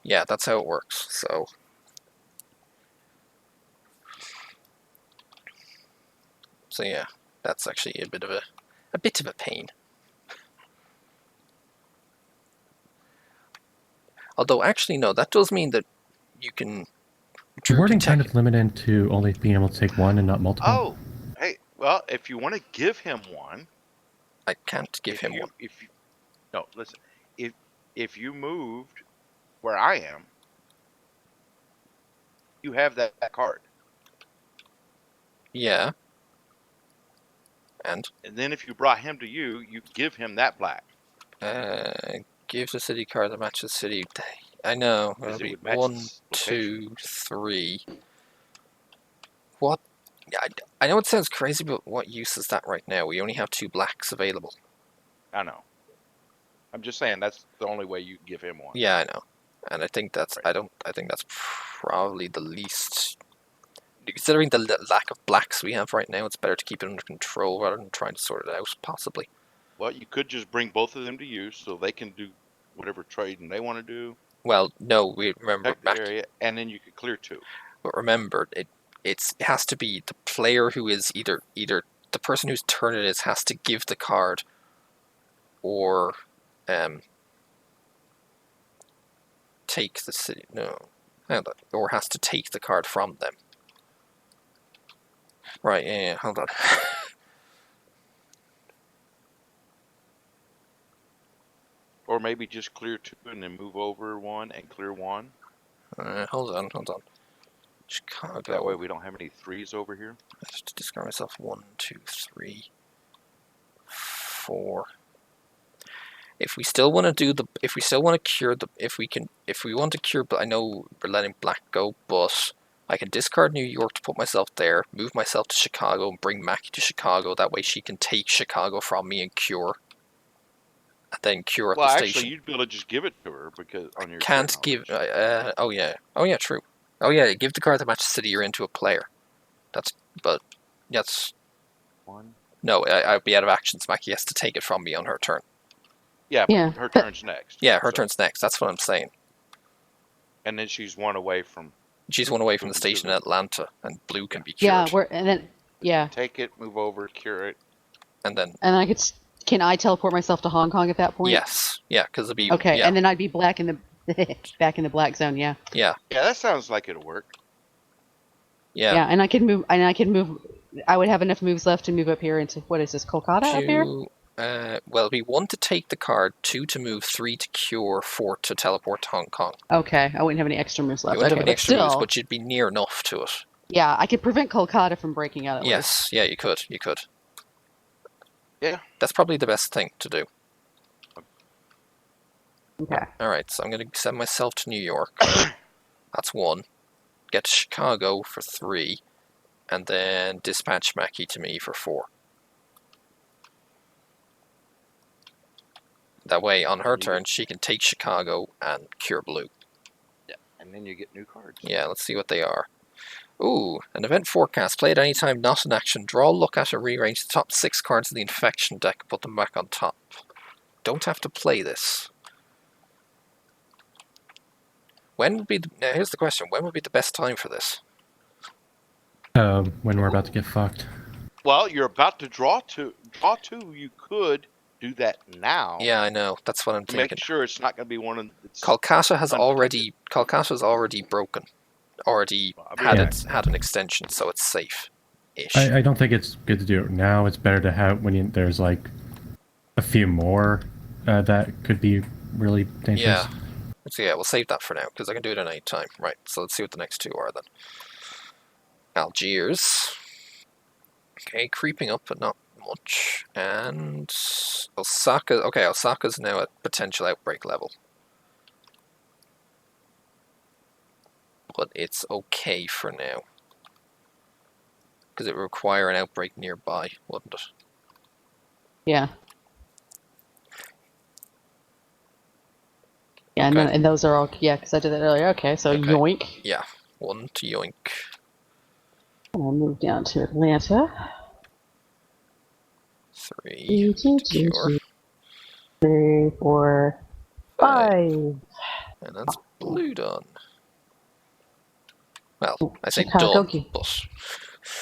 Yeah, that's how it works. So yeah, that's actually a bit of a pain. Although actually no, that does mean that you can. The wording kind of limited to only being able to take one and not multiple. Oh, hey, well, if you want to give him one, I can't give him one. No, listen. If you moved where I am, you have that card. Yeah. And then if you brought him to you, you give him that black. Give the city card that matches city. I know. It'll be 1, 2, 3. What? I know it sounds crazy, but what use is that right now? We only have 2 blacks available. I know. I'm just saying that's the only way you give him one. Yeah, I know. And I think that's I think that's probably the least. Considering the lack of blacks we have right now, it's better to keep it under control rather than trying to sort it out, possibly. Well, you could just bring both of them to you so they can do whatever trading they want to do. Well, no, we remember back the area, and then you could clear 2. But remember, it has to be the player who is either the person whose turn it is has to give the card, or take the city. No, or has to take the card from them. Right, yeah, hold on. Or maybe just clear 2 and then move over 1 and clear 1. Hold on. Chicago. That way we don't have any 3s over here. I have to discard myself. 1, 2, 3, 4. If we still want to cure but I know we're letting black go, but I can discard New York to put myself there, move myself to Chicago, and bring Mackie to Chicago. That way she can take Chicago from me and cure. And then cure at the station. Well, actually, you'd be able to just give it to her because on your can't give. Oh yeah, true. Oh yeah, give the card that matches the city you're into a player. That's 1. No, I'd be out of actions. Mackie has to take it from me on her turn. Yeah, her turn's next. Yeah, her turn's next. That's what I'm saying. And then she's 1 away from. She's 1 away from the station in Atlanta, and blue can be cured. Take it, move over, cure it, and then. And can I teleport myself to Hong Kong at that point? Yes. Yeah, because it'll be. Okay, yeah. and then I'd be back in the black zone. Yeah. Yeah. Yeah, that sounds like it'll work. Yeah. Yeah, and I can move. I would have enough moves left to move up here into what is this, Kolkata up here? Well, it'd be 1 to take the card, 2 to move, 3 to cure, 4 to teleport to Hong Kong. Okay, I wouldn't have any extra moves left. You wouldn't have any extra moves, but you'd be near enough to it. Yeah, I could prevent Kolkata from breaking out. Yes, yeah, you could. Yeah. That's probably the best thing to do. Okay. Alright, so I'm going to send myself to New York. That's 1. Get to Chicago for 3. And then dispatch Mackie to me for 4. That way, on her turn, she can take Chicago and cure blue. Yeah, and then you get new cards. Yeah, let's see what they are. Ooh, an event forecast. Play at any time not in action. Draw, look at, or rearrange the top 6 cards of the infection deck and put them back on top. Don't have to play this. When would be now here's the question. When would be the best time for this? When we're about to get fucked. Well, you're about to draw 2. You could do that now. Yeah, I know. That's what I'm To thinking. make sure it's not going to be one of that's Kolkata's undetected. already broken. Already I mean, had an extension, so it's safe-ish. I don't think it's good to do it now. It's better to have when there's like a few more that could be really dangerous. Yeah. So yeah, we'll save that for now, because I can do it at any time. Right, so let's see what the next two are then. Algiers. Okay, creeping up, but not much. And Osaka. Okay, Osaka's now at potential outbreak level. But it's okay for now. Because it would require an outbreak nearby, wouldn't it? Yeah. Yeah, Okay. and those are all, yeah, because I did that earlier. Okay, so Okay. yoink. Yeah, one to yoink. I'll move down to Atlanta. 3 to cure. 3, 4, 5. And that's blue done. Well, I say Chicago. done, but...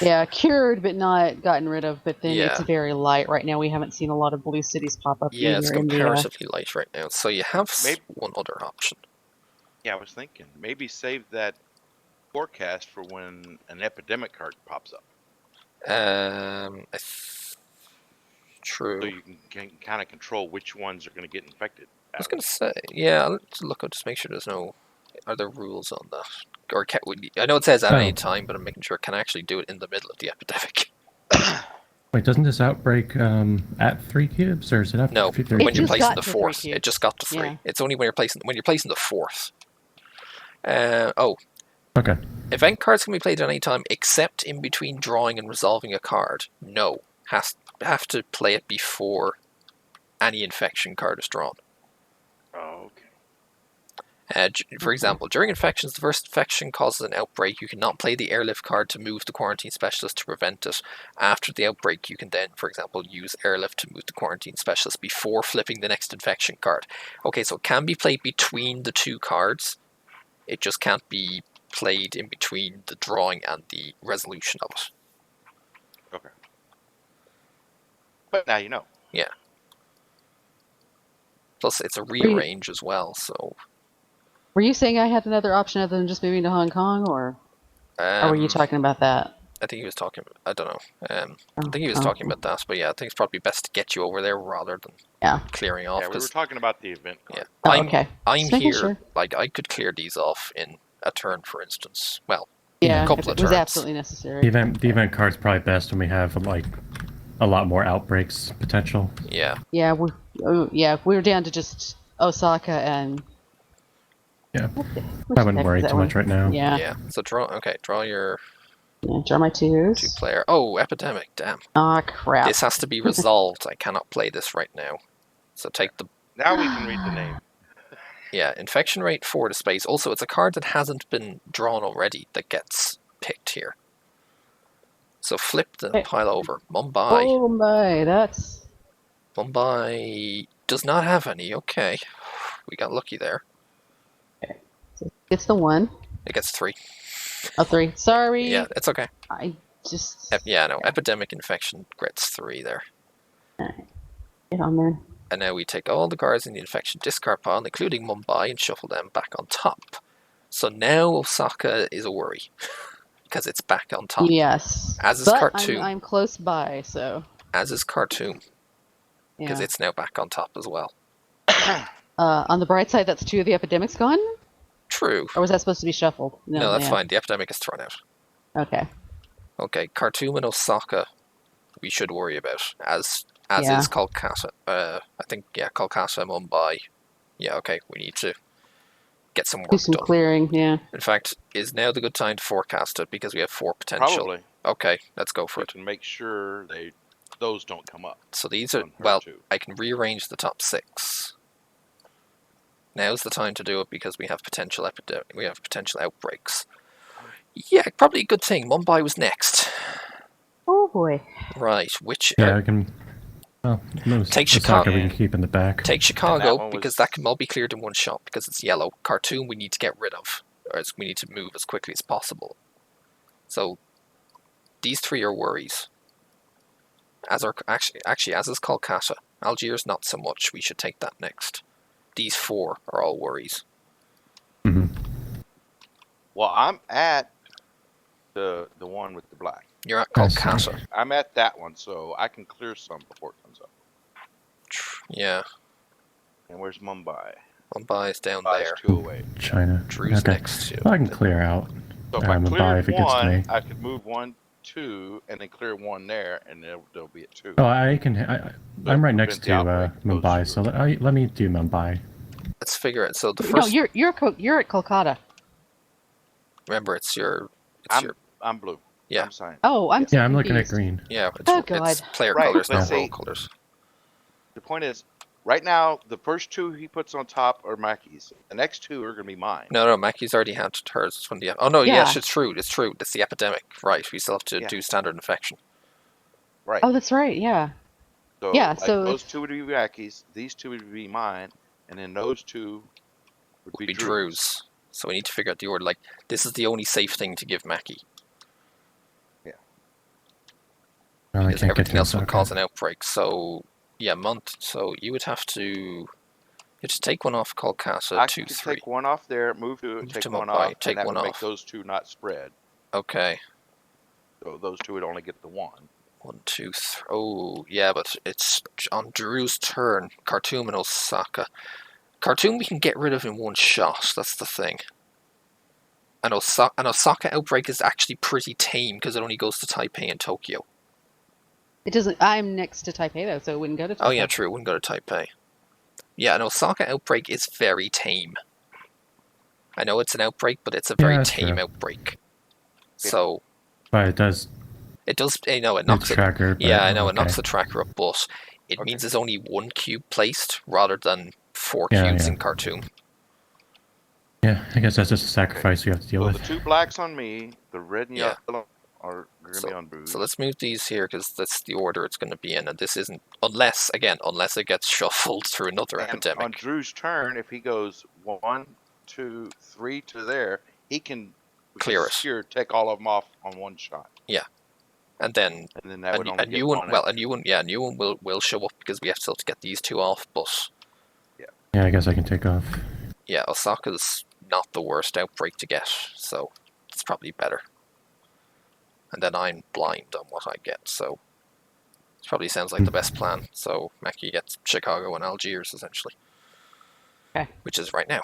Yeah, cured but not gotten rid of, but then Yeah. it's very light right now. We haven't seen a lot of blue cities pop up Yeah, either it's in the, comparatively light right now. So you have Maybe- one other option. Yeah, I was thinking maybe save that forecast for when an epidemic card pops up, True. so you can kind of control which ones are going to get infected. I was going to say, yeah, let's look, I'll just make sure there's no... Are there rules on that? Or I know it says at any time, but I'm making sure can I actually do it in the middle of the epidemic? Wait, doesn't this outbreak at 3 cubes, or is it up? No, 3? when you're just placing got the to 4th. 3 It just got to 3. Yeah. It's only when you're placing the 4th. Oh, Okay. event cards can be played at any time except in between drawing and resolving a card. No, have to play it before any infection card is drawn. Oh, okay. For example, during infections, the first infection causes an outbreak. You cannot play the airlift card to move the quarantine specialist to prevent it. After the outbreak, you can then, for example, use airlift to move the quarantine specialist before flipping the next infection card. Okay, so it can be played between the two cards. It just can't be played in between the drawing and the resolution of it. Okay. But now you know. Yeah. Plus, it's a rearrange as well, so... Were you saying I had another option other than just moving to Hong Kong, or were you talking about that? I think he was talking... I don't know. I think he was talking about that, but yeah, I think it's probably best to get you over there rather than clearing off. Yeah, we were talking about the event card. Yeah. Oh, okay. I'm Just making here. sure. Like, I could clear these off in a turn, for instance. Well, Yeah, a couple if of it was turns. absolutely necessary. The event card's probably best when we have like a lot more outbreaks potential. Yeah. Yeah, we're down to just Osaka and... Yeah. Which I wouldn't heck worry is that too much one? right now. Yeah. Yeah. So draw your Yeah, draw my 2s. 2-player. Oh, epidemic. Damn. Ah, crap. This has to be resolved. I cannot play this right now. So take the... Now we can read the name. Yeah, infection rate 4 to space. Also, it's a card that hasn't been drawn already that gets picked here. So flip the pile over. Mumbai. Oh my, that's... Mumbai does not have any. Okay. We got lucky there. It's the 1. It gets 3. Oh, 3. Sorry. Yeah, it's okay. I just... Epidemic infection gets 3 there. Get on there. And now we take all the cards in the infection discard pile, including Mumbai, and shuffle them back on top. So now Osaka is a worry. Because it's back on top. Yes. As is but Khartoum. I'm close by, so... As is Khartoum. Because Yeah. it's now back on top as well. On the bright side, that's 2 of the epidemics gone? True. Or was that supposed to be shuffled? No, that's yeah. fine. The epidemic is thrown out. Okay. Okay, Khartoum and Osaka we should worry about. As Yeah. is Kolkata. I think, Kolkata, Mumbai. Yeah, okay, we need to get some work Do some done. clearing, yeah. In fact, is now the good time to forecast it because we have 4 potential. Probably. Okay, let's go for We it. can make sure those don't come up. So these are, on her well, too. I can rearrange the top 6. Now's the time to do it because we have potential outbreaks. Yeah, probably a good thing. Mumbai was next. Oh boy. Right, which Yeah, I can. Well, Take Osaka Chicago. we can keep in the back. take And that Chicago one because was- that can all be cleared in one shot because it's yellow. Khartoum we need to get rid of, or we need to move as quickly as possible. So these 3 are worries. As are actually as is Kolkata. Algiers, not so much. We should take that next. These 4 are all worries. Hmm. Well, I'm at the one with the black. You're at I see. Kolkata. I'm at that one, so I can clear some before it comes up. Yeah, And where's Mumbai? Mumbai is down Mumbai's there. 2 away. China. Drew's Okay. next to. Well, I can clear out. So if I Mumbai cleared if it gets to me. one, I could move 1, 2, and then clear 1 there, and they'll be at 2. Oh, I can. I'm right next to outbreak goes Mumbai, so through. let me do Mumbai. Let's figure it. So the No, first. you're at Kolkata. Remember, it's your. I'm blue. Yeah. I'm signed. Oh, I'm Yeah, I'm looking at confused. green. Yeah, Oh, it's God. player Right, colors, but not see- world colors. The point is, right now, the first 2 he puts on top are Mackey's. The next 2 are going to be mine. No, Mackie's already had hers. It's from the. Oh no, Yeah. yes, it's true. It's true. It's the epidemic. Right. We still have to Yeah. do standard infection. Right. Oh, that's right. Yeah. So, yeah, like, so those it's- 2 would be Mackey's, these 2 would be mine, and then those 2 would Be be Drew's. So we need to figure out the order. Like, this is the only safe thing to give Mackie. Well, I Because can't get everything to else would Osaka. cause an outbreak. So, yeah, month. So you would have to. You just take one off Kolkata, I 2, could 3. take 1 off there, move to Move take to 1 Mumbai, off, take and that one would make off. those 2 not spread. Okay. So those 2 would only get the 1. 1, 2, 3. Oh, yeah, but it's on Drew's turn. Khartoum and Osaka. Khartoum we can get rid of in one shot. That's the thing. And Osaka outbreak is actually pretty tame because it only goes to Taipei and Tokyo. It doesn't. I'm next to Taipei though, so it wouldn't go to Taipei. Oh yeah, true. It wouldn't go to Taipei. Yeah, an Osaka outbreak is very tame. I know it's an outbreak, but it's a very that's tame true. outbreak. Yeah. So But it does. it does. I know it It's knocks it. tracker. But, Yeah, I know it okay. knocks the tracker up, but it Okay. means there's only 1 cube placed rather than 4 Yeah, cubes yeah. in Khartoum. Yeah, I guess that's just a sacrifice we have to deal So with. the 2 blacks on me, the red and Yeah. yellow are going to be on Bruce. So let's move these here because that's the order it's going to be in, and this isn't unless it gets shuffled through another And epidemic. on Drew's turn, if he goes 1, 2, 3 to there, he can Clear it. Secure, take all of them off on 1 shot, And then and then that would only a get new one. 1 Well, a new one will show up because we have still to get these 2 off. But Yeah, I guess I can take off. yeah, Osaka's not the worst outbreak to get, so it's probably better. And then I'm blind on what I get, so it probably sounds like the best plan. So Mackie gets Chicago and Algiers essentially, Okay. which is right now.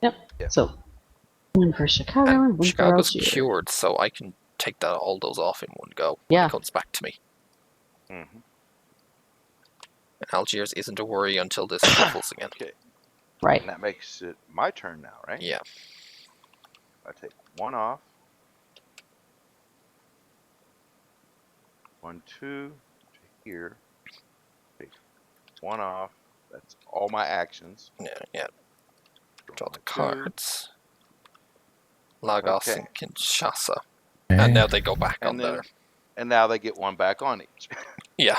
Yep. Yeah. So 1 for Chicago and 1 for Chicago's Algiers. cured, so I can take all those off in one go when Yeah. it comes back to me. Mm-hmm. And Algiers isn't a worry until this shuffles again. Okay, Right. and that makes it my turn now, right? Yeah. I take 1 off. 1, 2 to here. Take 1 off. That's all my actions. Yeah. Draw the 2. cards. Lagos Okay. and Kinshasa. Okay. And now they go back on And then, there. and now they get 1 back on each. Yeah.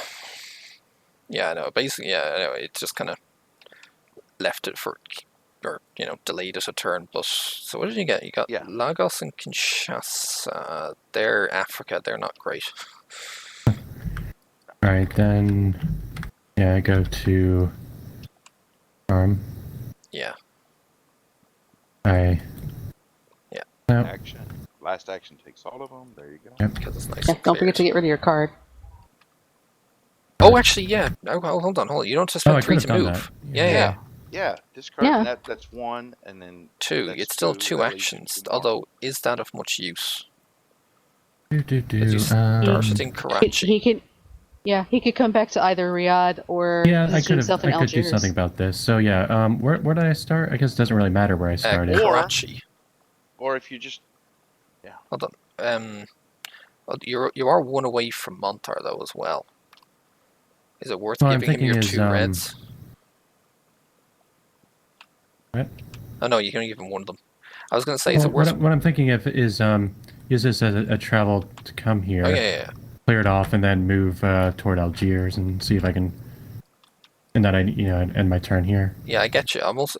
Yeah, I know. Basically, yeah, I know. It just kind of left it for, or, delayed it a turn. But, so what did you get? You got Yeah. Lagos and Kinshasa. They're Africa. They're not great. Alright, then. Yeah, I go to. Yeah. I. Yeah. Nope. Action. Last action takes all of them. There you go. Yep. Because it's nice Yeah, and don't forget to cleared. get rid of your card. Oh, actually, yeah. Oh, hold on. You don't just Oh, spend I 3 could to have done move. that. Yeah. Yeah, discard. Yeah. And that's 1, and then 2. that's It's still 2, 2 that leaves actions. 2 more. Although, is that of much use? Do. Because you started in He Karachi. could. Yeah, he could come back to either Riyadh or Yeah, I position could himself in do Algiers. something about this. So yeah, where did I start? I guess it doesn't really matter where I started. Or- Karachi. Or if you just Hold on. Well, you are 1 away from Montar though as well. Is it worth Well, I'm giving him your thinking 2 is, reds? What? Oh no, you can only give him 1 of them. I was going to say, is it Well, worth? what I'm thinking of is use this as a travel to come here, Oh yeah. clear it off, and then move toward Algiers and see if I can. And then I end my turn here. Yeah, I get you. I'm also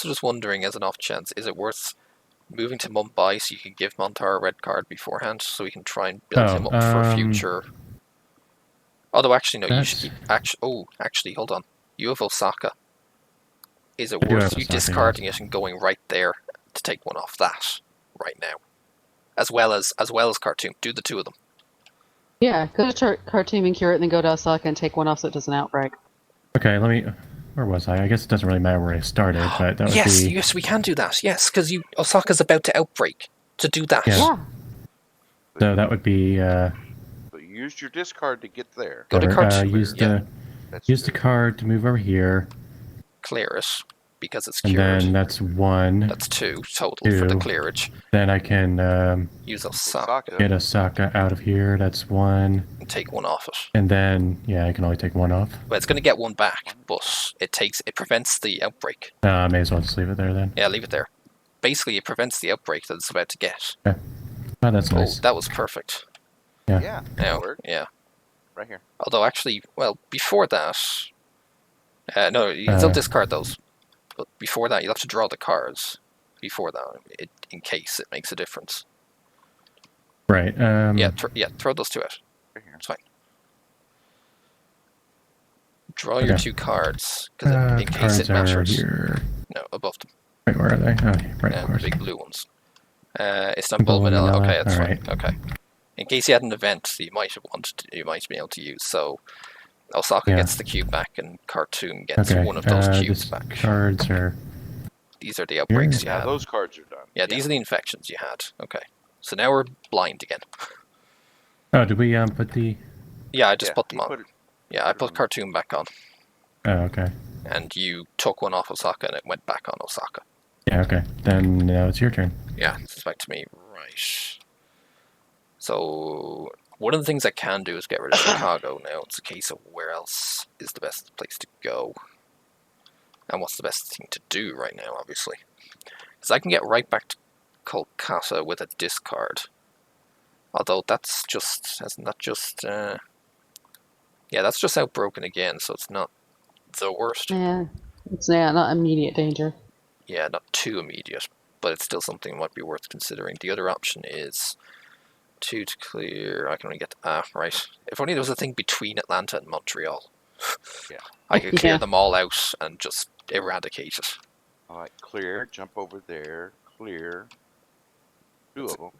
just wondering, as an off chance, is it worth moving to Mumbai so you can give Montar a red card beforehand, so we can try and build him up for future. Although, actually, no, you should That's- keep... Actually, hold on. You have Osaka. Is it I do worth have you Osaka, discarding yes. it and going right there to take one off that right now? As well as Khartoum. Do the two of them. Yeah, go to Khartoum and cure it, and then go to Osaka and take one off so it doesn't outbreak. Okay, let me... Where was I? I guess it doesn't really matter where I started, but that would Yes, be... yes, we can do that. Yes, because Osaka's about to outbreak. To do that. Yeah. Yeah. So that would be... But you used your discard to get there. Go to Khartoum. use Yeah. use the card to move over here, Clear it, because it's and cured. then that's 1. That's 2 total for the 2. clearage. Then I can Use Osaka get Osaka out of here. That's 1. and take one off it. And then, yeah, I can only take 1 off. Well, it's going to get one back, but it prevents the outbreak. I may as well just leave it there then. Yeah, leave it there. Basically, it prevents the outbreak that it's about to get. Oh, that's nice. Oh, that was perfect. Yeah, Now, that worked. yeah. Right here. Although, actually, well, before that... no, you can still discard those. But before that, you'll have to draw the cards. Before that, in case it makes a difference. Right. Yeah, throw those two out. Right here. It's fine. Draw your Okay. 2 cards, because in case cards it matters. are here. No, above them. Right, where are they? Okay, right, of The course. big blue ones. Istanbul, Manila, Manila. Okay, that's alright. fine. Okay. In case you had an event that you might be able to use. So Osaka Yeah. gets the cube back, and Khartoum gets Okay, one of those cubes these back. cards are... These are the outbreaks you Now had. those cards are done. Yeah, these are the infections you had. Okay. So now we're blind again. Oh, did we put the... Yeah, I just put them you on. put it- Yeah, I put it put on. Khartoum back on, Oh, okay. and you took one off Osaka, and it went back on Osaka. Yeah, okay. Then now it's your turn. Yeah, it's back to me. Right. So one of the things I can do is get rid of Chicago now. It's a case of where else is the best place to go. And what's the best thing to do right now, obviously. Because I can get right back to Kolkata with a discard. Although that's just... Isn't that just... yeah, that's just outbroken again, so it's not the worst. Yeah. It's not immediate danger. Yeah, not too immediate, but it's still something that might be worth considering. The other option is 2 to clear. I can only get... right. If only there was a thing between Atlanta and Montreal. Yeah. I could clear Yeah. them all out and just eradicate it. All right, clear. Jump over there. Clear. 2 of them.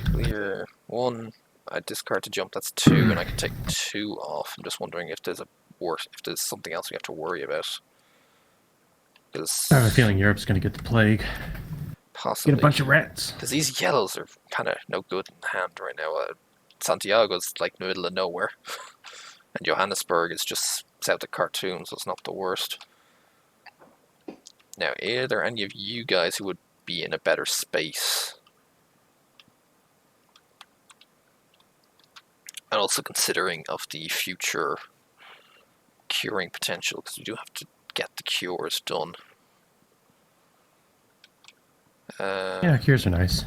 Clear 1. I discard to jump. That's 2, and I can take 2 off. I'm just wondering if there's if there's something else we have to worry about. Because I have a feeling Europe's going to get the plague. possibly Get a bunch of rats. because these yellows are kind of no good in hand right now. Santiago's like in the middle of nowhere, and Johannesburg is just south of Khartoum, so it's not the worst. Now, are there any of you guys who would be in a better space? And also considering of the future curing potential, because we do have to get the cures done. Yeah, cures are nice.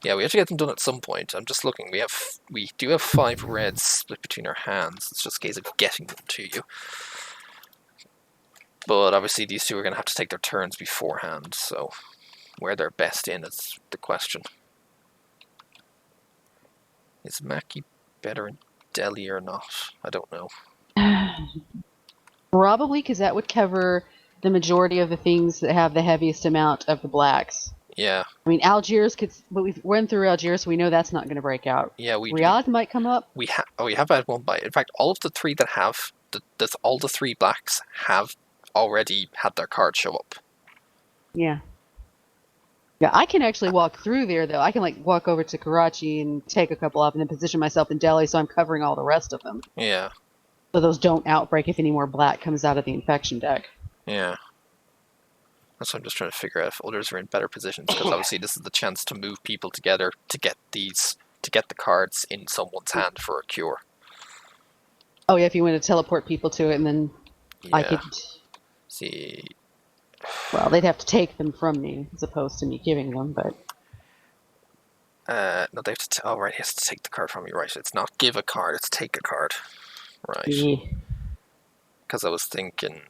Yeah, we have to get them done at some point. I'm just looking. We do have 5 reds split between our hands. It's just a case of getting them to you. But obviously these 2 are going to have to take their turns beforehand, so where they're best in is the question. Is Maki better in Delhi or not? I don't know. Probably, because that would cover the majority of the things that have the heaviest amount of the blacks. Yeah, I mean, Algiers could, but we've run through Algiers, so we know that's not going to break out. yeah, Riyadh might come up. we have had one bite. In fact, all of the 3 that have all the 3 blacks have already had their card show up. Yeah. Yeah, I can actually walk through there, though. I can, like, walk over to Karachi and take a couple off and then position myself in Delhi, so I'm covering all the rest of them. Yeah, So those don't outbreak if any more black comes out of the infection deck. yeah. That's what I'm just trying to figure out if others are in better positions, because obviously this is the chance to move people together to get the cards in someone's hand for a cure. Oh, yeah, if you want to teleport people to it, and then I Yeah. could... See, Well, they'd have to take them from me, as opposed to me giving them, but... no, they have to. Oh, right, he has to take the card from you. Right, it's not give a card; it's take a card. Right. Yeah. Because I was thinking,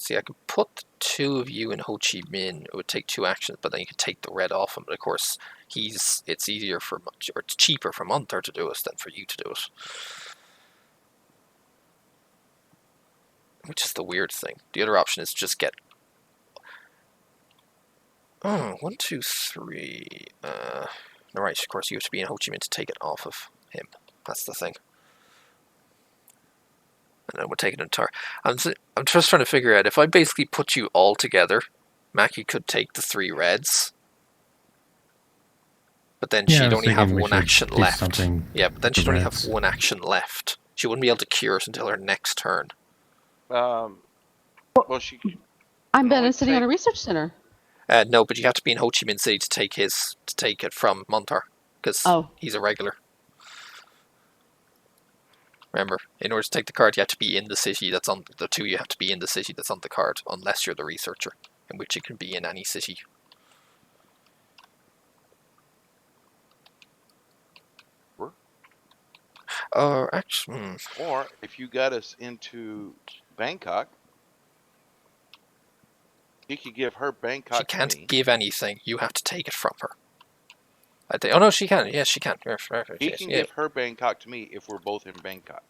See, I could put the two of you in Ho Chi Minh. It would take 2 actions, but then you could take the red off him. But of course, it's easier for or it's cheaper for Munther to do it than for you to do it. Which is the weird thing. The other option is just get. Oh, 1, 2, 3. Right, of course, you have to be in Ho Chi Minh to take it off of him. That's the thing. And then we'll take it entire. I'm just trying to figure out if I basically put you all together, Mackie could take the 3 reds, but then she'd only have 1 action left. Yeah, but then she'd only have 1 action left. She wouldn't be able to cure it until her next turn. Well, I'm Ben sitting on a research center. No, but you have to be in Ho Chi Minh City to take it from Munther, because he's a regular. Remember, in order to take the card, you have to be in the city that's on the 2. You have to be in the city that's on the card, unless you're the researcher, in which it can be in any city. Actually, or if you got us into Bangkok, he could give her Bangkok. She can't give anything. You have to take it from her. I think. Oh no, she can. Yes, she can. He can give her Bangkok to me if we're both in Bangkok.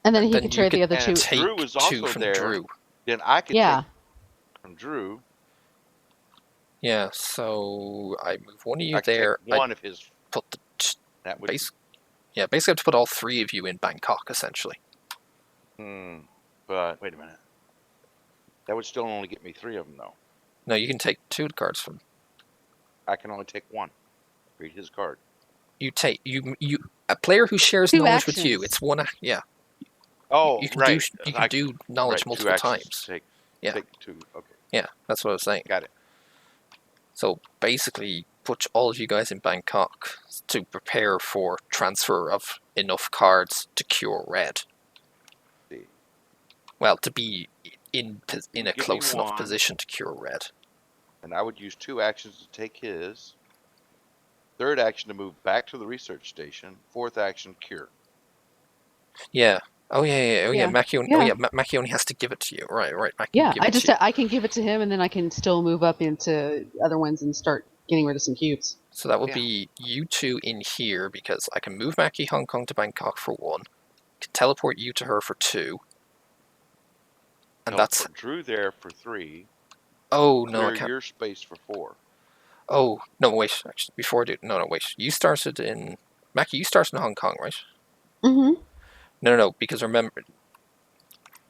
And then he can trade the other 2. Drew is also from there. Drew. Then I can take from Drew. Yeah. So I move one of you there. Take one of his. Put the. That would. Basically, I have to put all 3 of you in Bangkok essentially. But wait a minute. That would still only get me 3 of them, though. No, you can take 2 cards from. I can only take 1. Read his card. You take a player who shares 2 knowledge actions. with you. It's 1. Yeah. Oh, you can right. do knowledge multiple times. Take 2. Okay. Yeah, that's what I was saying. Got it. So basically, put all of you guys in Bangkok to prepare for transfer of enough cards to cure red. See. Well, to be in a close enough position to cure red. And I would use 2 actions to take his. 3rd action to move back to the research station. 4th action, cure. Yeah. Oh yeah. Mackie only has to give it to you. Right. Mackie I can give it to him, and then I can still move up into other ones and start getting rid of some cubes. So that would be you 2 in here, because I can move Mackie Hong Kong to Bangkok for 1. Can teleport you to her for 2. And that's Drew there for 3. Oh no, I can't. Your space for 4. Oh no, wait. Actually, before I do, no, wait. You started in Mackie. You started in Hong Kong, right? Mm-hmm. No, because remember,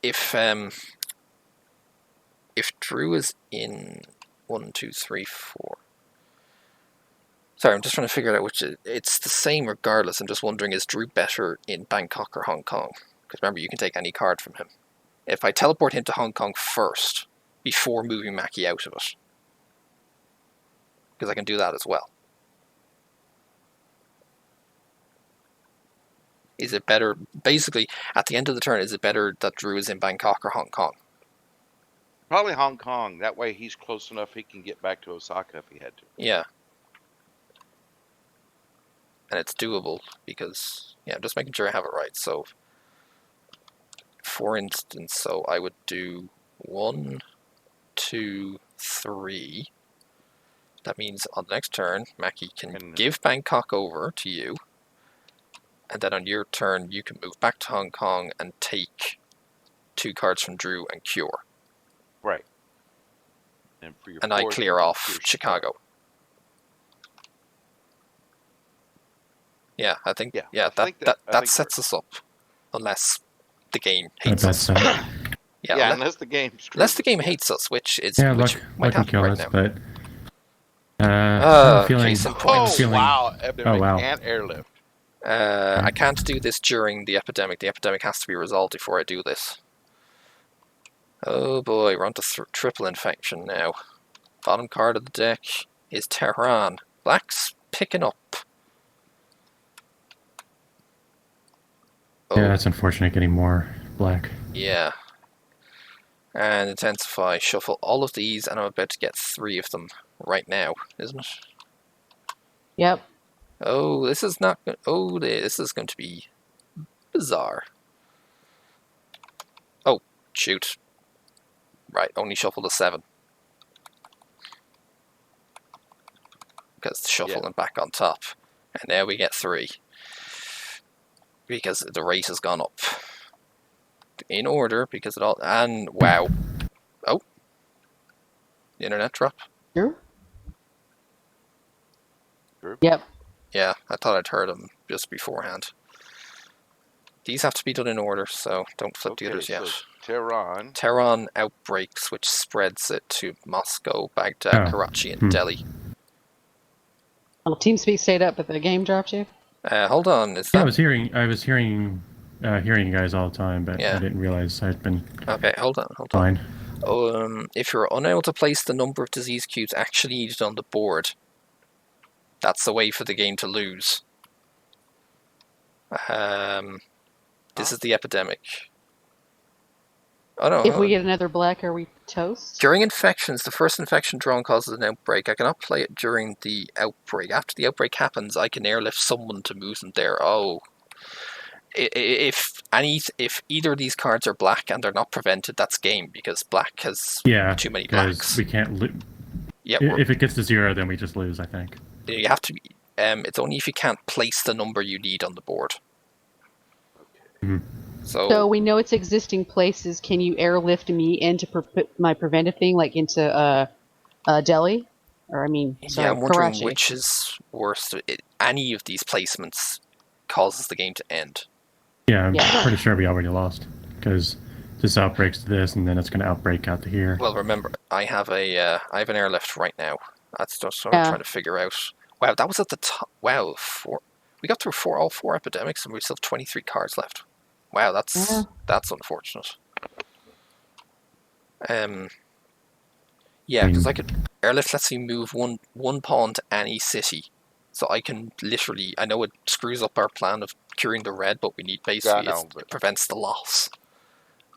if Drew is in 1, 2, 3, 4. Sorry, I'm just trying to figure out which. It's the same regardless. I'm just wondering, is Drew better in Bangkok or Hong Kong? Because remember, you can take any card from him. If I teleport him to Hong Kong first, before moving Mackie out of it, because I can do that as well. Is it better, basically, at the end of the turn, is it better that Drew is in Bangkok or Hong Kong? Probably Hong Kong. That way he's close enough he can get back to Osaka if he had to. Yeah. And it's doable because, I'm just making sure I have it right. So, for instance, so I would do 1, 2, 3. That means on the next turn, Mackie can give Bangkok over to you. And then on your turn, you can move back to Hong Kong and take 2 cards from Drew and cure. Right. And for your I clear off Chicago. Yeah, I think. Yeah, that sets us up, unless the game hates us. Unless the game. Unless the game hates us, which is luck might kill right us, now. but. I'm feeling. Wow! And airlift. I can't do this during the epidemic. The epidemic has to be resolved before I do this. Oh boy, we're on to triple infection now. Bottom card of the deck is Tehran. Black's picking up. Yeah, that's unfortunate, getting more black. Yeah. And intensify, shuffle all of these, and I'm about to get 3 of them right now, isn't it? Yep. Oh, this is not good. Oh, this is going to be bizarre. Oh, Shoot. Right, only shuffle the 7. Because the shuffle and back on top. And now we get 3. Because the rate has gone up. In order, because it all... And, wow. Oh. The internet drop? Sure. Sure. Yep. Yeah, I thought I'd heard them just beforehand. These have to be done in order, so don't flip the others yet. So Tehran. Tehran outbreaks, which spreads it to Moscow, Baghdad, Karachi, and Delhi. Well, TeamSpeak stayed up, but the game dropped you. Hold on, is that... Yeah, I was hearing you guys all the time, but I didn't realize I'd been. Okay, hold on. Fine. If you're unable to place the number of disease cubes actually needed on the board, that's the way for the game to lose. This is the epidemic. Oh no. If we get another black, are we toast? During infections, the first infection drawn causes an outbreak. I cannot play it during the outbreak. After the outbreak happens, I can airlift someone to move them there. Oh. If either of these cards are black and they're not prevented, that's game, because black has too many blacks. We can't if it gets to 0, then we just lose, I think. You have to be... it's only if you can't place the number you need on the board. Mm-hmm. So we know it's existing places. Can you airlift me into my preventive thing, like into Delhi? Or, I mean, sorry, I'm wondering Karachi. which is worse. Any of these placements causes the game to end. Yeah, I'm pretty sure we already lost, because this outbreaks to this, and then it's going to outbreak out to here. Well, remember, I have an airlift right now. That's just what I'm trying to figure out. Wow, that was at the top. Wow, we got through all four epidemics, and we still have 23 cards left. Wow, that's unfortunate. Yeah, because I could airlift lets me move one pawn to any city, so I can literally. I know it screws up our plan of curing the red, but we need basically it prevents the loss.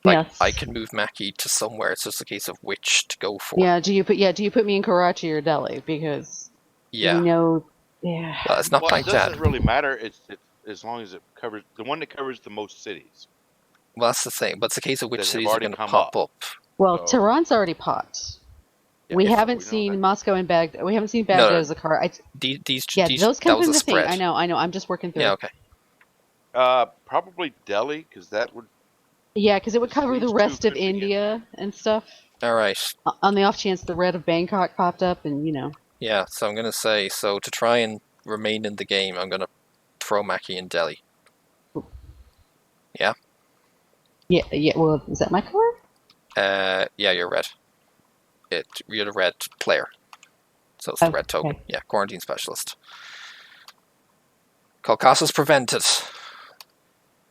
Like I can move Mackie to somewhere. It's just a case of which to go for. Yeah. Do you put me in Karachi or Delhi? Because we know. Yeah. Well, it's not like that. It doesn't really matter. It's as long as it covers the one that covers the most cities. Well, that's the thing. But it's a case of which cities are going to pop up. Well, Tehran's already popped. Yeah, we haven't seen Moscow and Baghdad. We haven't seen Baghdad as a card. Those come from the thing. I know. I'm just working through. Yeah. Okay. Probably Delhi, because that would. Yeah, because it would cover the rest of India and stuff. All right. On the off chance the red of Bangkok popped up, and Yeah, so I'm going to say, to try and remain in the game, I'm going to throw Mackie in Delhi. Yeah? Yeah, well, is that my color? Yeah, you're red. You're the red player. So it's the red token. Okay. Yeah, quarantine specialist. Kolkata's prevented.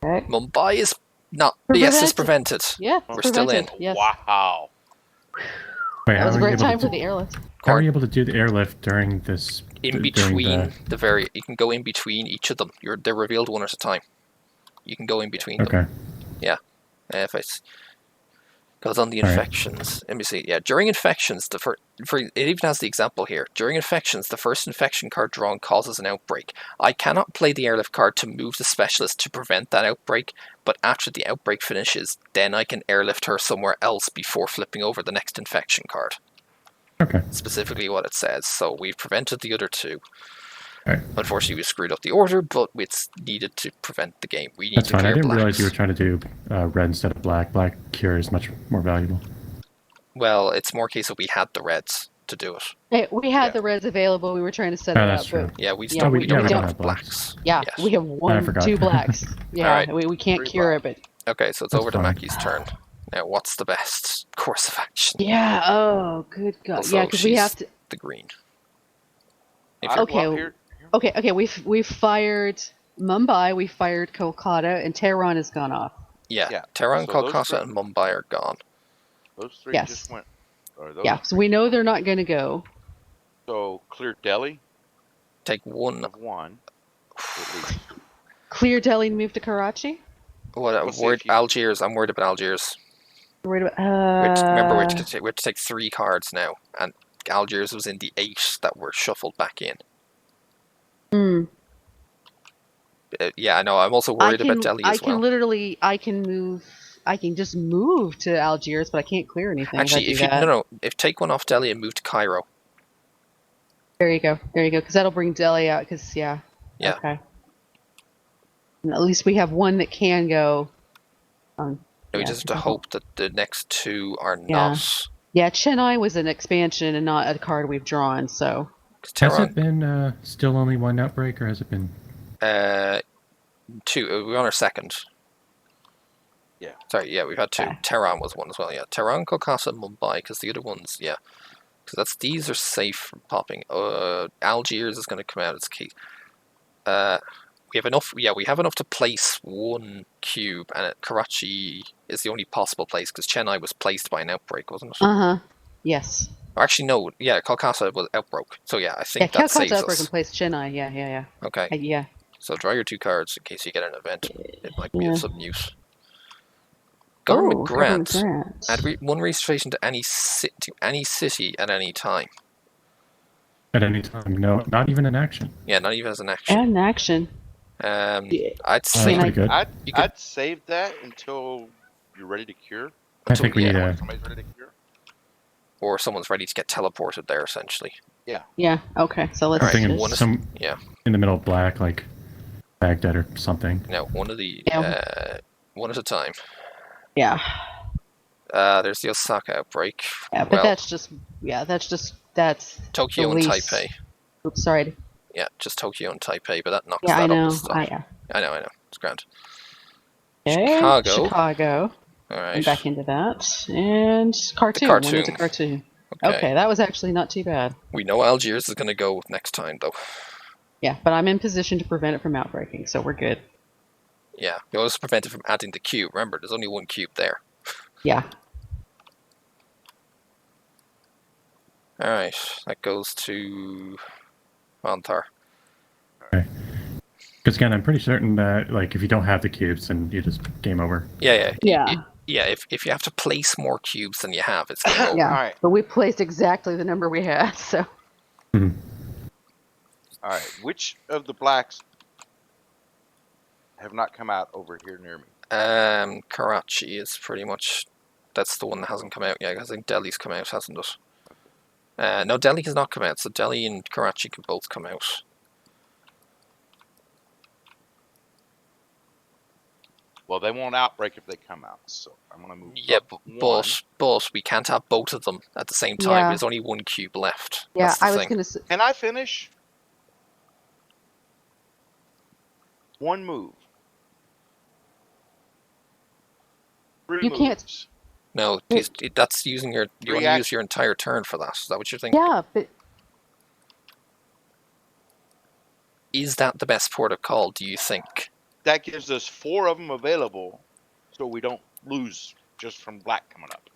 Okay. Mumbai is not. Yes, it's prevented. Yeah, we're still in. Yes. Wow. Wait, that was a great time for the airlift. How are you able to do the airlift during this? In between you can go in between each of them. They're revealed one at a time. You can go in between them. Okay. Yeah. If it goes on the infections. Let me see. Yeah, during infections, it even has the example here. During infections, the first infection card drawn causes an outbreak. I cannot play the airlift card to move the specialist to prevent that outbreak, but after the outbreak finishes, then I can airlift her somewhere else before flipping over the next infection card. Okay. Specifically what it says. So we've prevented the other two. Right. Unfortunately, we screwed up the order, but it's needed to prevent the game. We need That's to fine. I didn't blacks. realize you were trying to do red instead of black. Black cure is much more valuable. Well, it's more a case of we had the reds to do it. Hey, we had the reds available. We were trying to set it up. True. But yeah, we don't have blacks. Yeah, we have two blacks. Yeah, we can't cure it, but... Okay, so it's over to Mackie's turn. Now, what's the best course of action? Yeah, oh, good God. Also, yeah, because we have to... the green. Okay, we've fired Mumbai, we fired Kolkata, and Tehran has gone off. Yeah. Tehran, Kolkata, and Mumbai are gone. Those three just went. So we know they're not going to go. So clear Delhi. Take one. Of one. At least. Clear Delhi and move to Karachi. Algiers. I'm worried about Algiers. Worried about. Remember, we have to take 3 cards now, and Algiers was in the 8 that were shuffled back in. Yeah, I know. I'm also worried about Delhi as well. I can move I can just move to Algiers, but I can't clear anything. Actually, if I do that. no, if take one off Delhi and move to Cairo. There you go. Because that'll bring Delhi out. Because yeah. Okay. And at least we have one that can go. We just have to hope that the next two are not. Yeah, Chennai was an expansion and not a card we've drawn. So. Has it been still only one outbreak, or has it been? Two. We're on our second. Yeah. Sorry, yeah, we've had two. Okay. Tehran was one as well, yeah. Tehran, Kolkata, and Mumbai, because the other ones, yeah. Because these are safe from popping. Algiers is going to come out as key. We have enough. Yeah, we have enough to place one cube, and Karachi is the only possible place because Chennai was placed by an outbreak, wasn't it? Yes. Actually, no. Yeah, Kolkata was outbroke. So yeah, I think that saves us. Kolkata outbroke and placed Chennai. Yeah. Okay. Yeah. So draw your 2 cards in case you get an event. It might be of some use. Government grant. Add one registration to any city at any time. At any time, no, not even an action. Yeah, not even as an action. An action. I'd say I'd save that until you're ready to cure. I think we need somebody's ready to cure. Or someone's ready to get teleported there, essentially. Yeah. Yeah. Okay. So let's. I'm thinking in the middle of black, like Baghdad or something. No, one of the one at a time. Yeah. There's the Osaka outbreak. Yeah, but that's Tokyo and Taipei. Oops, sorry. Yeah, just Tokyo and Taipei, but that knocks that up the stuff. I know. It's grand. Okay, Chicago. All right. And back into that. And Khartoum. Went into Khartoum. Okay, that was actually not too bad. We know Algiers is going to go next time, though. Yeah, but I'm in position to prevent it from outbreaking, so we're good. Yeah, we also prevent it from adding the cube. Remember, there's only one cube there. Yeah. Alright, that goes to Montar. Okay. Because again, I'm pretty certain that if you don't have the cubes, then you just game over. Yeah. If you have to place more cubes than you have, it's game over. Yeah, right. But we placed exactly the number we had, so. Mm-hmm. All right, which of the blacks have not come out over here near me? Karachi is pretty much. That's the one that hasn't come out yet. I think Delhi's come out, hasn't it? No, Delhi has not come out, so Delhi and Karachi can both come out. Well, they won't outbreak if they come out, so I'm going to move. Yeah, but we can't have both of them at the same time. Yeah. There's only one cube left. Yeah, I was going to say. Can I finish? One move. 3 you moves. Can't. No, that's using your. You want to use your entire turn for that? Is that what you're thinking? Yeah, but. Is that the best port of call, do you think? That gives us 4 of them available, so we don't lose just from black coming up.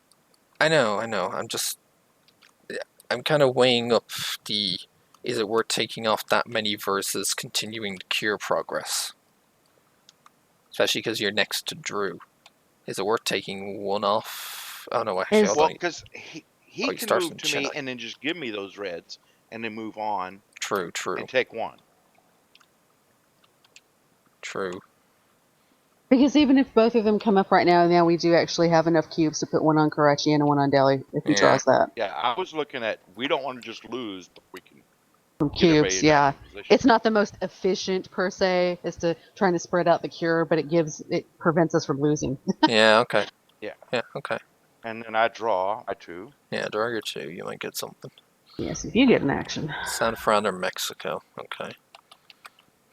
I know. I'm kind of weighing up is it worth taking off that many versus continuing to cure progress? Especially because you're next to Drew. Is it worth taking one off? Oh no, actually, well, because he can move to me and then just give me those reds and then move on. True. And take 1. True. Because even if both of them come up right now we do actually have enough cubes to put one on Karachi and one on Delhi if he draws that. Yeah, I was looking at, we don't want to just lose, but we can. From cubes, yeah. It's not the most efficient per se, as to trying to spread out the cure, but it prevents us from losing. Yeah, okay. Yeah, okay. And then I draw my 2. Yeah, draw your 2. You might get something. Yes, if you get an action. San Fran or Mexico. Okay.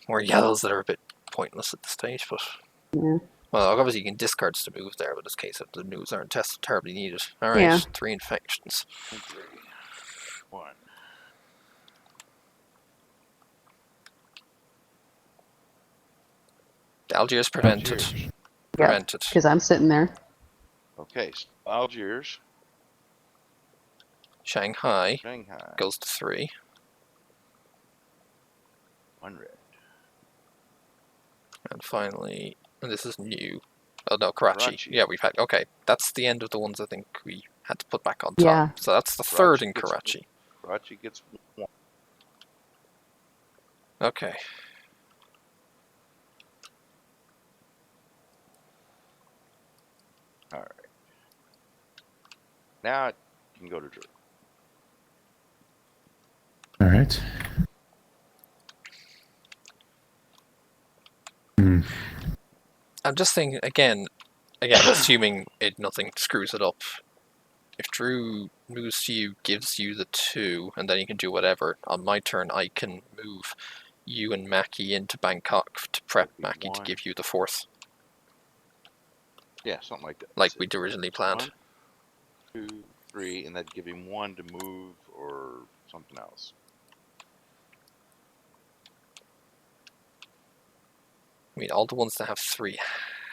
More yellows that are a bit pointless at this stage, but. Yeah. Well, obviously you can discard to move there, but in this case, if the moves aren't terribly needed. All right, 3 infections. 3, 1. Algiers prevented. Prevented. Because I'm sitting there. Okay, so Algiers. Shanghai goes to 3. 1 red. And finally, and this is new. Oh no, Karachi. Yeah, we've had. Okay, that's the end of the ones I think we had to put back on top. Yeah. So that's the third in Karachi. Karachi gets 1. Okay. Now it can go to Drew. All right. Hmm. I'm just thinking again, assuming nothing screws it up. If Drew moves to you, gives you the 2, and then you can do whatever. On my turn, I can move you and Mackie into Bangkok to prep Mackie to give you the 4th. Yeah, something like that. Like we'd originally planned. 1, 2, 3, and that'd give him 1 to move or something else. I mean, all the ones that have 3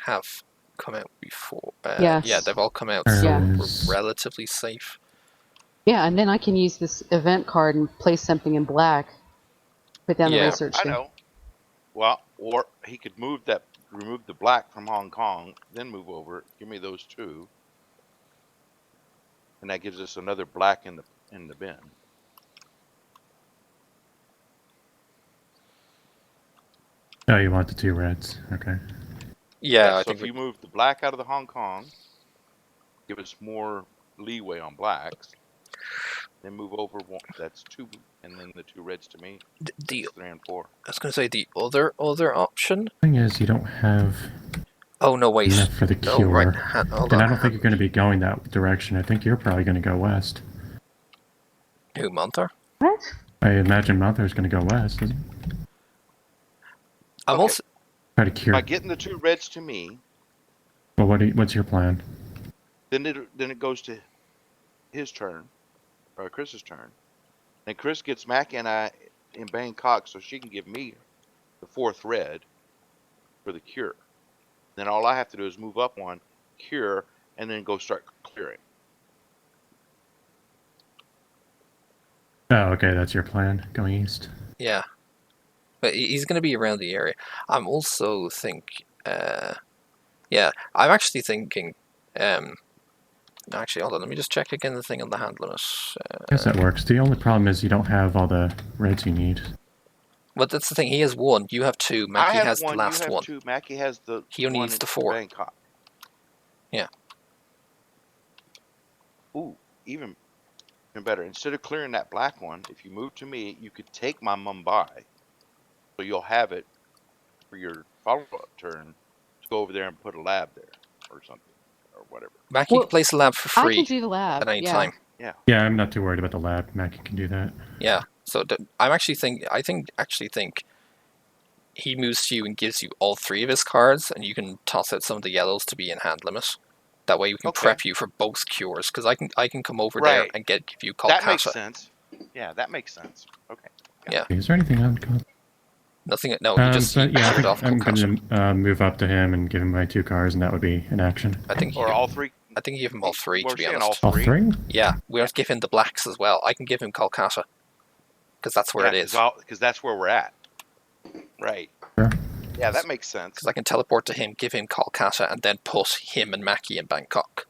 have come out before. Yes. Yeah, they've all come out, so Yeah. we're relatively safe. Yeah, and then I can use this event card and place something in black. Put down the research. I know. Well, or he could remove the black from Hong Kong, then move over. Give me those 2, and that gives us another black in the bin. Oh, you want the 2 reds? Okay. Yeah, I so think if you move the black out of the Hong Kong, give us more leeway on blacks. Then move over 1. That's 2, and then the 2 reds to me. The 3 and 4. I was going to say the other option. Thing is, you don't have Oh no, wait. enough for the No, cure. right. Hold And on. I don't think you're going to be going that direction. I think you're probably going to go west. Who, Monthor? What? I imagine Monther's going to go west, isn't it? I'm Okay. also. Try to cure. By getting the 2 reds to me, Well, what's your plan? then it goes to his turn, or Chris's turn, and Chris gets Mackie and I in Bangkok, so she can give me the 4th red for the cure. Then all I have to do is move up 1, cure, and then go start clearing. Oh, okay, that's your plan, going east. Yeah. But he's going to be around the area. I'm also yeah, I'm actually thinking. Actually, hold on. Let me just check again the thing on the hand limit. I guess that works. The only problem is you don't have all the reds you need. But that's the thing. He has 1. You have 2. Mackie I have has 1, the last you have one. 2. Mackie has the. He only needs the 4. Bangkok. Yeah. Ooh, even better. Instead of clearing that black one, if you move to me, you could take my Mumbai, so you'll have it for your follow-up turn to go over there and put a lab there or something or whatever. Mackie can place a lab for I free can do the lab at any yeah. time. Yeah, I'm not too worried about the lab. Mackie can do that. Yeah. So I'm actually think he moves to you and gives you all 3 of his cards, and you can toss out some of the yellows to be in hand limit. That way we can prep you for both cures, because I can come over there and give you Kolkata. That makes sense. Yeah, that makes sense. Okay. Yeah. Is there anything on Kolkata? Nothing. No, you just so, yeah, I think off I'm Kolkata. going to move up to him and give him my 2 cards, and that would be an action. I think Or all 3. I think you give him all 3, to be saying honest. All 3? Yeah, we have to give him the blacks as well. I can give him Kolkata, because that's where it is. Because that's where we're at. Right. Sure. Yeah, that makes sense. Because I can teleport to him, give him Kolkata, and then put him and Mackie in Bangkok.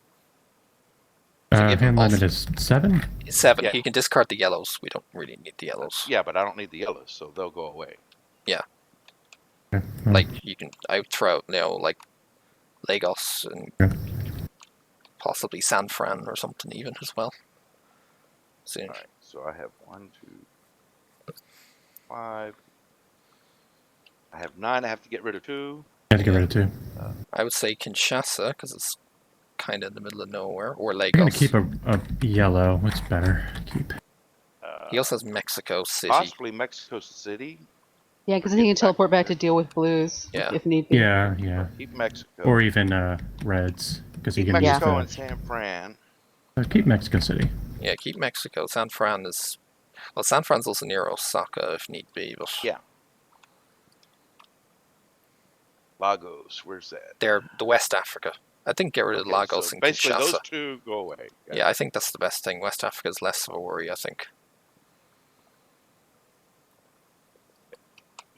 Hand limit is 7? 7. Yeah. He can discard the yellows. We don't really need the yellows. Yeah, but I don't need the yellows, so they'll go away. Yeah. Okay. Like, I would throw out, like, Lagos and possibly San Fran or something even as well. So, Alright, so I have 1, 2, 5. I have 9. I have to get rid of 2. You have to get rid of 2. I would say Kinshasa, because it's kind of in the middle of nowhere, or I'm going Lagos. to keep a yellow. What's better? Keep. He also has Mexico City. Possibly Mexico City. Yeah, because he can teleport back to deal with blues if need be. Yeah. Keep Mexico. Or even reds, because you keep can Mexico use and San Fran. keep Mexico City. Yeah, keep Mexico. San Fran is... Well, San Fran's also near Osaka if need be, but... Yeah. Lagos, where's that? They're the West Africa. I think get rid of Lagos so and basically Kinshasa. those 2 go away. Yeah, I think that's the best thing. West Africa is less of a worry, I think.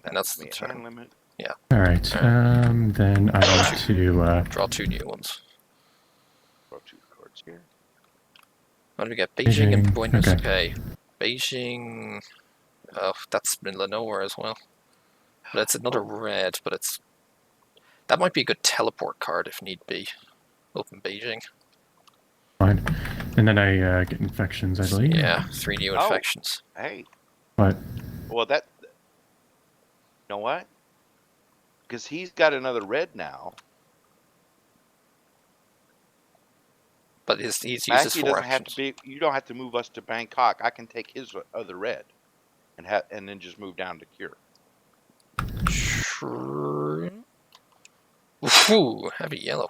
And that's the turn. Limit. Yeah. Alright, then I want to... Draw 2 new ones. Draw 2 cards here. What do we get? Beijing and Beijing, Buenos okay. Aires. Beijing... Oh, that's middle of nowhere as well. But it's another red, but it's... That might be a good teleport card if need be. Up in Beijing. Fine. And then I get infections, I believe. Yeah, 3 new infections. Hey. What? Well, you know what? Because he's got another red now. But he's uses Mackie 4 doesn't have actions. to be. You don't have to move us to Bangkok. I can take his other red, and then just move down to Cure. True. Ooh, heavy yellow.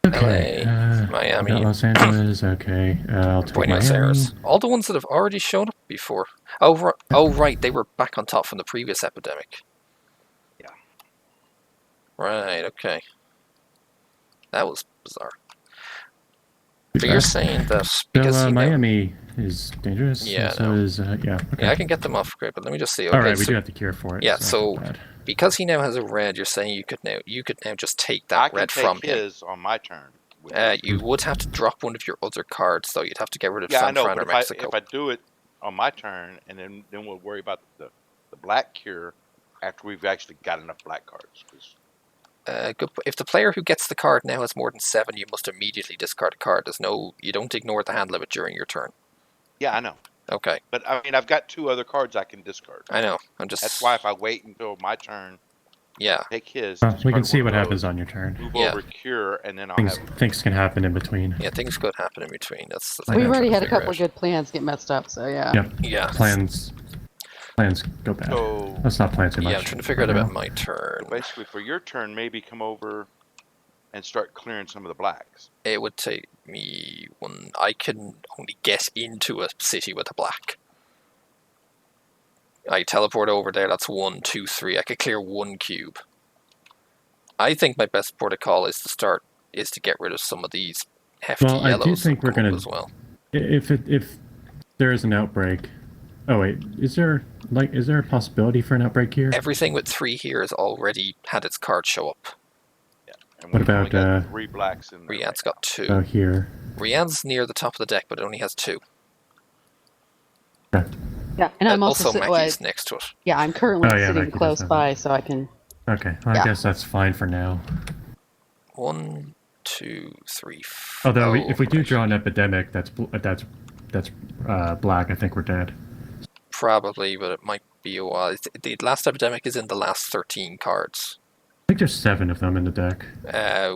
Okay. LA, Miami. Got Los Angeles. Okay. I'll take Buenos Miami. Aires. All the ones that have already shown up before. Oh, right. They were back on top from the previous epidemic. Yeah. Right, okay. That was bizarre. But you're saying that because So Miami is dangerous. Yeah, So no. is yeah. Okay. Yeah, I can get them off grid, but let me just see. Okay, All right, we so, do have to cure for it. Yeah, so so because he now has a red, you're saying you could now just take that red from him. I can take his on my turn. You would have to drop one of your other cards, though. You'd have to get rid of I San know, Fran but or Mexico. if I do it on my turn, and then we'll worry about the black cure after we've actually got enough black cards. If the player who gets the card now has more than 7, you must immediately discard a card. You don't ignore the hand limit during your turn. Yeah, I know. Okay. But I mean, I've got 2 other cards I can discard. I know. That's why if I wait until my turn, take his. We can see what happens on your turn. Move over cure, and then things can happen in between. Yeah, things could happen in between. That's the thing. We've already had a couple of good plans get messed up, so yeah. Yep. Yeah. Plans go bad. So, let's not plan too much. Yeah, I'm trying to figure out about my turn. Basically, for your turn, maybe come over and start clearing some of the blacks. It would take me one. I can only get into a city with a black. I teleport over there. That's 1, 2, 3. I could clear 1 cube. I think my best protocol is to get rid of some of these hefty yellows. I do think we're gonna as well. If there is an outbreak. Oh wait, is there a possibility for an outbreak here? Everything with 3 here has already had its card show up. Yeah. And what about got 3 blacks in there? Riyadh's got 2. Oh, here. Riyadh's near the top of the deck, but it only has 2. Okay. Yeah, and I'm also Mackie's next to it. Yeah, I'm currently sitting Mackie close by, so I can. Okay, well, I guess that's fine for now. 1, 2, 3. Although if we do draw an epidemic, that's black. I think we're dead. Probably, but it might be a while. The last epidemic is in the last 13 cards. I think there's 7 of them in the deck.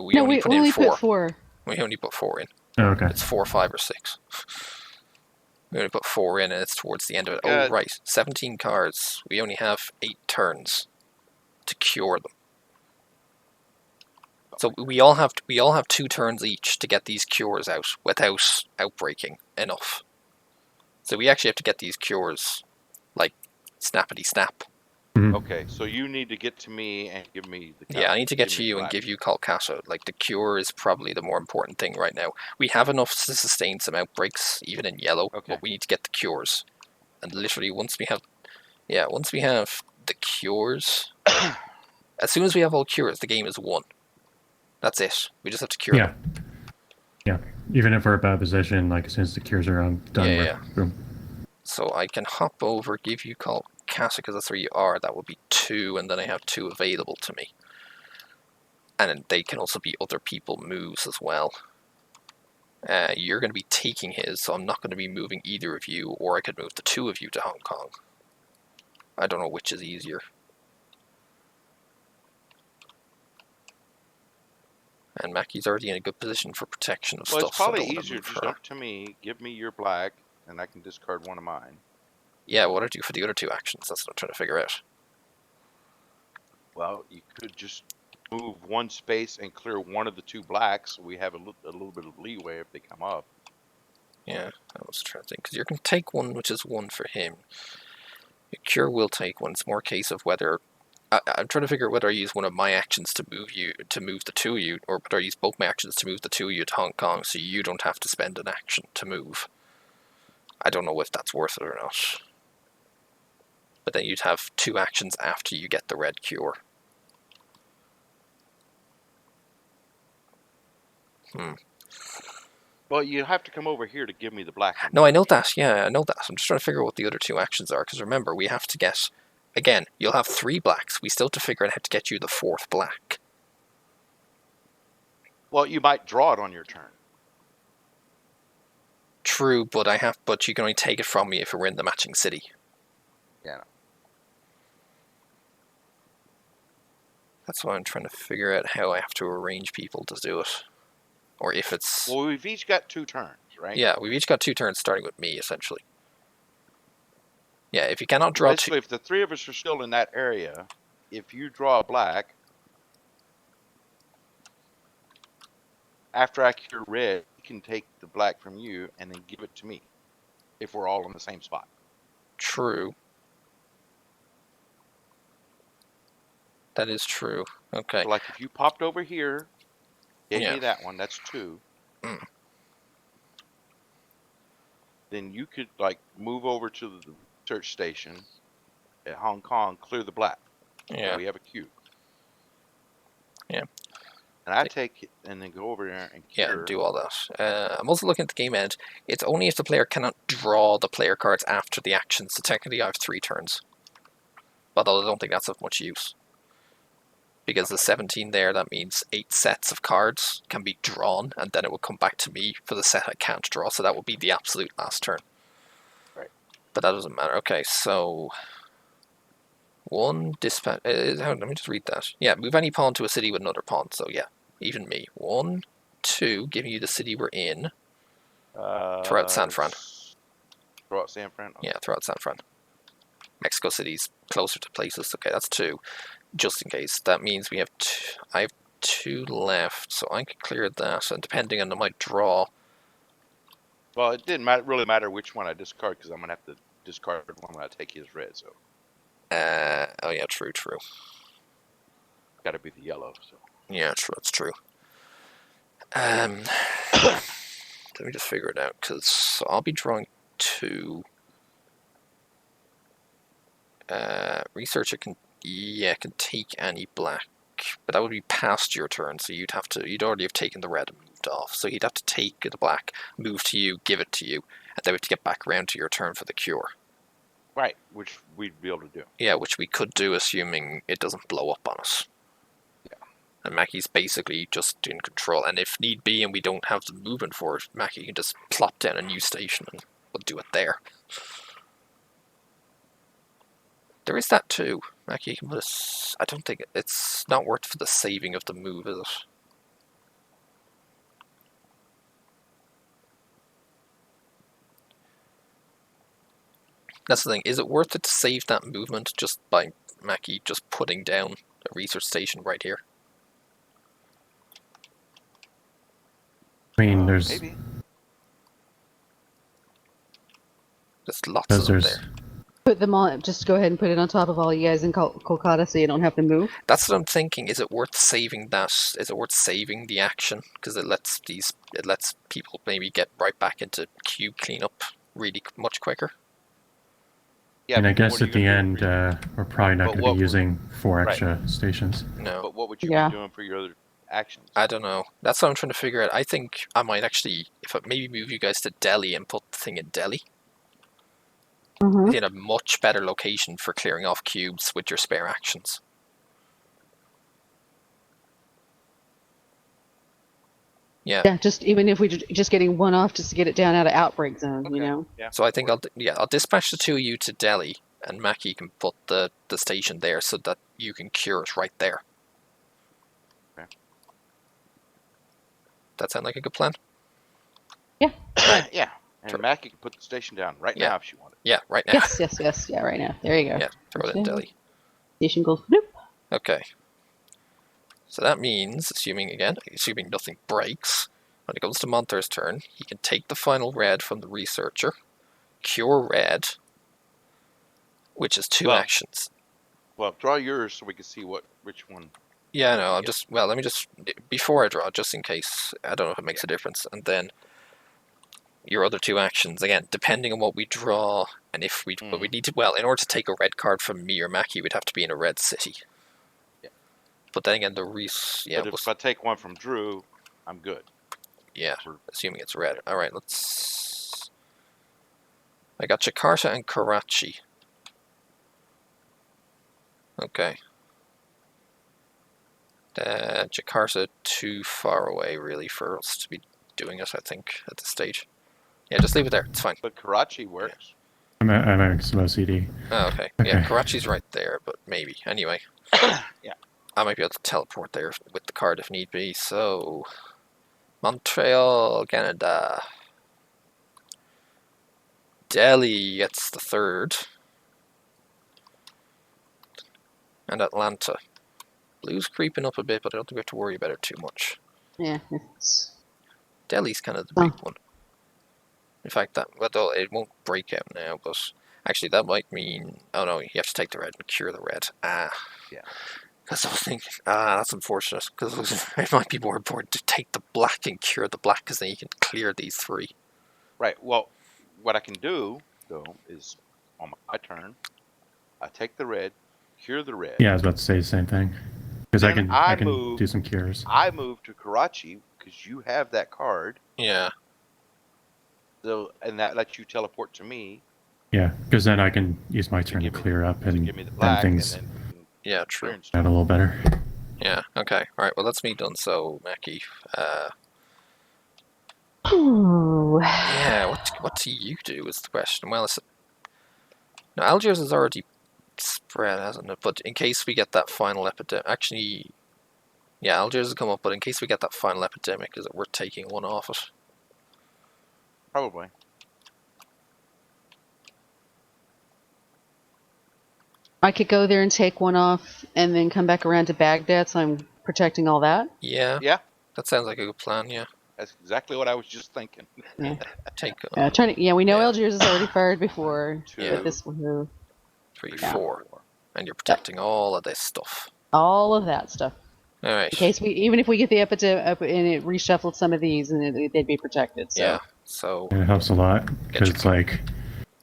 We only put 4. We only put 4 in. Oh, okay. It's 4, 5, or 6. We only put 4 in, and it's towards the end of it. Good. Oh, right. 17 cards. We only have 8 turns to cure them. So we all have 2 turns each to get these cures out without outbreaking enough. So we actually have to get these cures like snappity snap. Okay, so you need to get to me and give me the. Yeah, I need to get to you and give you Kolkata. Like, the cure is probably the more important thing right now. We have enough to sustain some outbreaks, even in yellow, but we need to get the cures. And literally, once we have the cures, as soon as we have all cures, the game is won. That's it. We just have to cure them. Yeah. Even if we're a bad position, like as soon as the cures are done, boom. So I can hop over, give you Kolkata, because that's where you are. That would be 2, and then I have 2 available to me. And then they can also be other people moves as well. You're going to be taking his, so I'm not going to be moving either of you, or I could move the 2 of you to Hong Kong. I don't know which is easier. And Mackie's already in a good position for protection of stuff. Well, it's probably so easier just up to me, give me your black, and I can discard one of mine. Yeah, what do I do for the other 2 actions? That's what I'm trying to figure out. Well, you could just move 1 space and clear one of the 2 blacks. So we have a little bit of leeway if they come up. Yeah, I was trying to think. Because you're going to take 1, which is 1 for him. Your cure will take 1. It's more a case of whether... I'm trying to figure out whether I use one of my actions to move the 2 of you, or whether I use both my actions to move the 2 of you to Hong Kong, so you don't have to spend an action to move. I don't know if that's worth it or not. But then you'd have 2 actions after you get the red cure. Well, you have to come over here to give me the black. No, I know that. Yeah, I know that. I'm just trying to figure out what the other 2 actions are, because remember, we have to get... Again, you'll have 3 blacks. We still have to figure out how to get you the 4th black. Well, you might draw it on your turn. True, but but you can only take it from me if we're in the matching city. Yeah. That's why I'm trying to figure out how I have to arrange people to do it. Or if it's... Well, we've each got 2 turns, right? Yeah, we've each got 2 turns starting with me, essentially. Yeah, if you cannot So draw basically, if the 3 of us are still in that area, if you draw a black, after I cure red, you can take the black from you and then give it to me. If we're all in the same spot. True. That is true. Okay. So, like, if you popped over here, gave Yeah. me that one, that's 2. Mm. Then you could, like, move over to the research station at Hong Kong, clear the black. Yeah. So we have a cube. Yeah. And I take it and then go over there and cure. Yeah, do all that. I'm also looking at the game end. It's only if the player cannot draw the player cards after the action, so technically I have 3 turns. But I don't think that's of much use. Because the 17 there, that means 8 sets of cards can be drawn, and then it will come back to me for the set I can't draw, so that will be the absolute last turn. Right. But that doesn't matter. Okay, so... 1 dispatch... let me just read that. Yeah, move any pawn to a city with another pawn, so yeah, even me. 1, 2, giving you the city we're in. Throw out San Fran. Throw out San Fran? Okay. Yeah, throw out San Fran. Mexico City's closer to places. Okay, that's 2. Just in case. That means we have I have 2 left, so I can clear that, and depending on my draw... Well, it didn't really matter which one I discard, because I'm going to have to discard one when I take his red, so... oh yeah, true. Got to be the yellow, so... Yeah, true, that's true. Let me just figure it out, because I'll be drawing 2. Researcher can take any black, but that would be past your turn, so you'd already have taken the red and moved off, so he'd have to take the black, move to you, give it to you, and then we have to get back around to your turn for the cure. Right, which we'd be able to do. Yeah, which we could do, assuming it doesn't blow up on us. Yeah. And Mackie's basically just in control, and if need be and we don't have the movement for it, Mackie can just plop down a new station and we'll do it there. There is that too. Mackie can put I don't think it's not worth for the saving of the move, is it? That's the thing. Is it worth it to save that movement just by Mackie just putting down a research station right here? I mean, there's... Maybe. There's lots of them there. Put them on. Just go ahead and put it on top of all you guys in Kolkata, so you don't have to move. That's what I'm thinking. Is it worth saving that? Is it worth saving the action? Because it lets people maybe get right back into cube cleanup really much quicker. Yeah, and I guess at the end, we're probably not going to be using 4 extra stations. No. But what would you be doing for your other actions? I don't know. That's what I'm trying to figure out. I think I might actually, maybe move you guys to Delhi and put the thing in Delhi. Mm-hmm. In a much better location for clearing off cubes with your spare actions. Yeah, just even if we just getting one off just to get it down out of outbreak zone, you know. Yeah. So I think I'll dispatch the 2 of you to Delhi, and Mackie can put the station there so that you can cure it right there. Okay. That sound like a good plan? Yeah. Yeah. And Mackie can put the station down right now if she wanted. Yeah, right now. Yes. Yeah, right now. There you go. Yeah, throw it in Delhi. Station goes bloop. Okay. So that means, assuming nothing breaks, when it comes to Monther's turn, he can take the final red from the researcher, cure red, which is 2 actions. Well, draw yours so we can see which one. Yeah, no, let me just, before I draw, just in case, I don't know if it makes a difference, and then your other 2 actions, again, depending on what we draw, and if we, but we need to, in order to take a red card from me or Mackie, we'd have to be in a red city. Yeah. But then again, but if I take one from Drew, I'm good. Yeah, assuming it's red. Alright, I got Jakarta and Karachi. Okay. Jakarta too far away, really, for us to be doing it, I think, at this stage. Yeah, just leave it there. It's fine. But Karachi works. I'm having some OCD. Oh, okay. Okay. Yeah, Karachi's right there, but maybe. Anyway. Yeah. I might be able to teleport there with the card if need be. So, Montreal, Canada. Delhi gets the third. And Atlanta. Blue's creeping up a bit, but I don't think we have to worry about it too much. Yeah. It's... Delhi's kind of the big one. In fact, well, it won't break out now, but actually that might mean... Oh no, you have to take the red and cure the red. Ah. Yeah. Because I was thinking, that's unfortunate, because it might be more important to take the black and cure the black, because then you can clear these three. Right. Well, what I can do, though, is on my turn, I take the red, cure the red. Yeah, I was about to say the same thing. Because I can move, do some cures. I move to Karachi because you have that card. Yeah. So, and that lets you teleport to me. Yeah, because then I can use my turn to clear up and give me the black, then things and then Yeah, true. out a little better. Yeah, okay. Alright, well that's me done, so, Mackie. Ooh. Yeah, what do you do is the question. Well, no, Algiers is already spread, hasn't it? But in case we get that final epidemic... Actually, yeah, Algiers has come up, but in case we get that final epidemic, is it worth taking one off it? Probably. I could go there and take one off and then come back around to Baghdad, so I'm protecting all that. Yeah. Yeah. That sounds like a good plan, yeah. That's exactly what I was just thinking. Yeah. Take we know yeah. Algiers is already fired before. Yeah. This one. 3, Yeah. 4. And you're protecting all of this stuff. All of that stuff. Alright. In case even if we get the epidemic and it reshuffled some of these, and they'd be protected. So. Yeah. So. It helps a lot because it's like,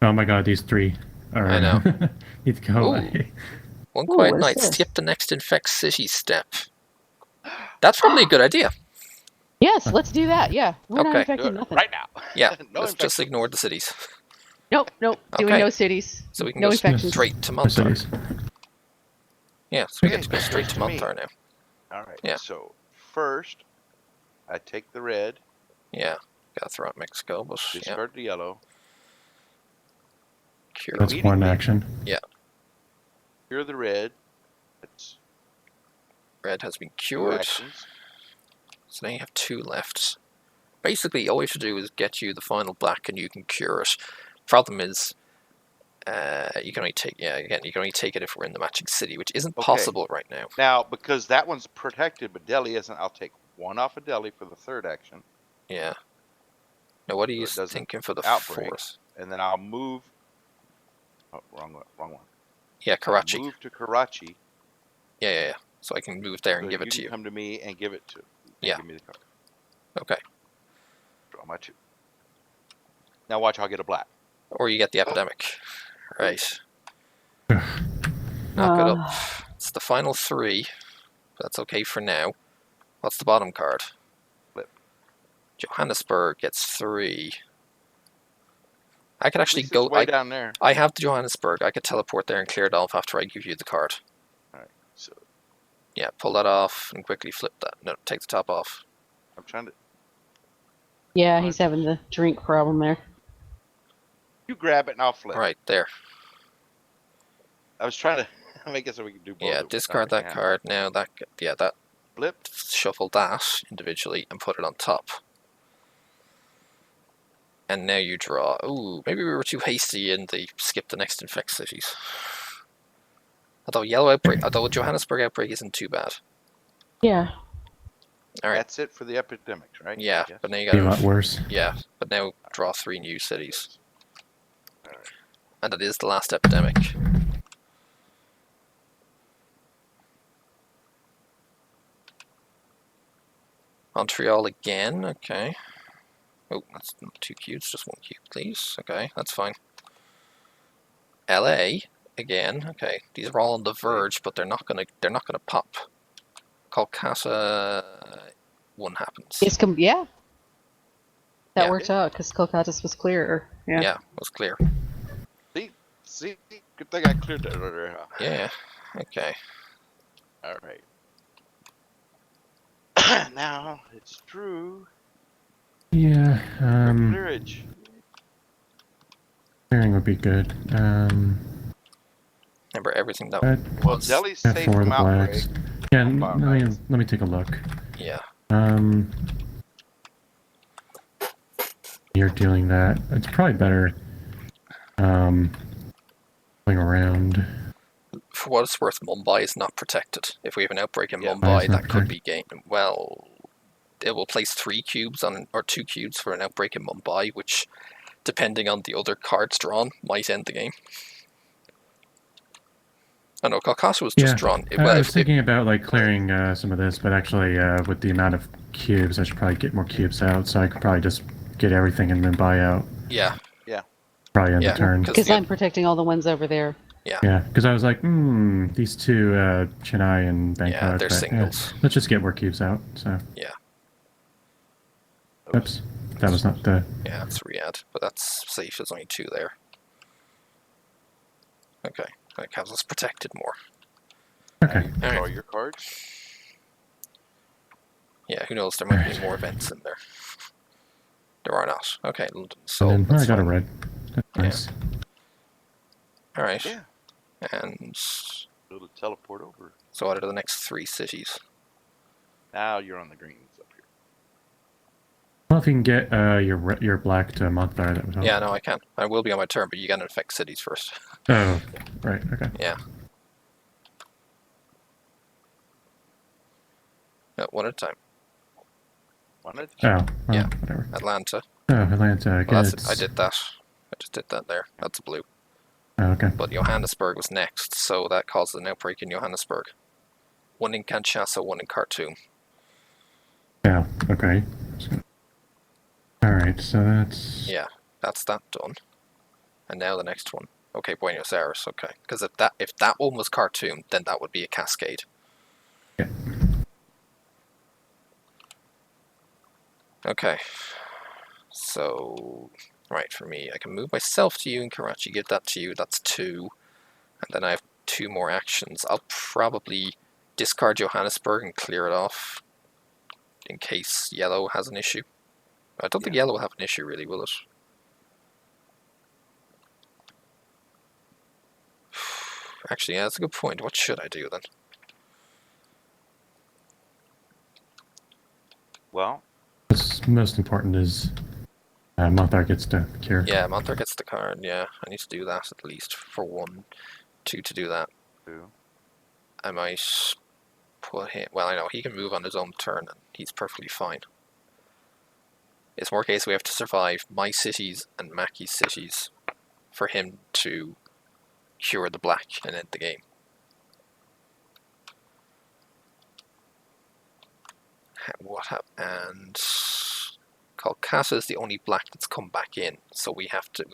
oh my god, these three are. I know. need to go away. One quiet what is night. this? Skip the next infect city step. That's probably a good idea. Yes, let's do that. Yeah, we're not Okay. infecting nothing. Right now. Yeah. No Let's just infection. ignore the cities. Nope. Doing Okay. no cities. So we can no go infections. straight to Or cities. Montar. Yeah, so we get to go straight to To me. Montar now. All right. Yeah. So first, I take the red, Yeah. Gotta throw out Mexico, but yeah. discard the yellow, Cure. That's one Immediately. action. cure the red. That's Red has been 2 cured. actions. So now you have 2 left. Basically, all you have to do is get you the final black and you can cure it. Problem is, you can only take, you can only take it if we're in the matching city, which isn't Okay. possible right now. Now, because that one's protected, but Delhi isn't, I'll take 1 off of Delhi for the 3rd action, Yeah. Now, what are you it doesn't thinking for the outbreak. 4th? and then I'll move. Oh, wrong one. Yeah, Karachi. I'll move to Karachi. Yeah. So I can move there and so give it to can you. Come to me and give it to. Yeah. Give me the card. Okay. Draw my 2. Now watch, I'll get a black. Or you get the epidemic. Right. Knock it up. It's the final 3. But that's okay for now. What's the bottom card? Flip. Johannesburg gets 3. I could actually At least go. it's way down there. I have the Johannesburg. I could teleport there and clear it off after I give you the card. All right. So Yeah, pull that off and quickly flip that. No, take the top off. I'm trying to. Yeah, he's having the drink problem there. You grab it and I'll flip. Right there. I was trying to make it so we can do both. Yeah, at one discard time. that card. Now that Flip. shuffle that individually and put it on top. And now you draw. Ooh, maybe we were too hasty and they skipped the next infect cities. Although Johannesburg outbreak isn't too bad. Yeah. All right. That's it for the epidemics, right? Yeah, Yes. but now you Be a lot gotta. worse. Yeah, but now draw 3 new cities, All right. and it is the last epidemic. Montreal again. Okay. Oh, that's not 2 cubes, just 1 cube, please. Okay, that's fine. LA again. Okay, these are all on the verge, but they're not gonna pop. Kolkata, 1 happens. Yeah. That Yeah. worked out because Kolkata's was clearer. Yeah. Yeah, it was clear. See, good thing I cleared that order. Yeah. Okay. All right. Now it's true. Yeah. Clearage. Clearing would be good. Remember everything that Well, was. Delhi's Yeah, safe for the from outbreak. blacks. Yeah, Wow, let me take a look. Yeah. You're dealing that. It's probably better. Going around. For what it's worth, Mumbai is not protected. If we have an outbreak in Yeah. Mumbai, It's not that could be gained. Well, it will place 3 cubes on, or 2 cubes for an outbreak in Mumbai, which, depending on the other cards drawn, might end the game. I know Calcutta was just drawn. I was thinking about like clearing some of this, but actually, with the amount of cubes, I should probably get more cubes out. So I could probably just get everything and then buy out. Yeah. Yeah. Probably end the turn. Because I'm protecting all the ones over there. Yeah. Yeah, because I was like, these two, Chennai and Bangkok. Yeah, they're singles. Let's just get more cubes out. So. Yeah. Oops, that was not the. Yeah, it's Riyadh, but that's safe. There's only 2 there. Okay, that has us protected more. Okay. Draw your cards. Yeah, who knows? There might be more events in there. There are not. Okay, London. So And then, I got a red. That's nice. All right. Yeah. And It'll teleport over. so what are the next 3 cities? Now you're on the greens up here. Well, if you can get your black to Monthar, that would help. Yeah, no, I can. I will be on my turn, but you gotta affect cities first. Oh, right. Okay. Yeah. One at a time. One at a time. Oh, well, Yeah. whatever. Atlanta. Oh, Atlanta. Well, Good. I did that. I just did that there. That's a blue. Oh, okay. But Johannesburg was next, so that caused an outbreak in Johannesburg. 1 in Kinshasa, 1 in Khartoum. Yeah. Okay. All right. So that's. Yeah, that's that done. And now the next one. Okay, Buenos Aires. Okay, because if that one was Khartoum, then that would be a cascade. Yeah. Okay. So, right, for me, I can move myself to you in Karachi, give that to you, that's 2. And then I have 2 more actions. I'll probably discard Johannesburg and clear it off in case yellow has an issue. I don't think yellow will have an issue, really, will it? Actually, yeah, that's a good point. What should I do then? Well, What's most important is Monthar gets to cure. Yeah, Monthar gets the card, yeah. I need to do that at least for 1, 2 to do that. 2. I might put him... Well, I know, he can move on his own turn and he's perfectly fine. It's more case we have to survive my cities and Mackie's cities for him to cure the black and end the game. What happened? And Kolkata is the only black that's come back in, so we have to.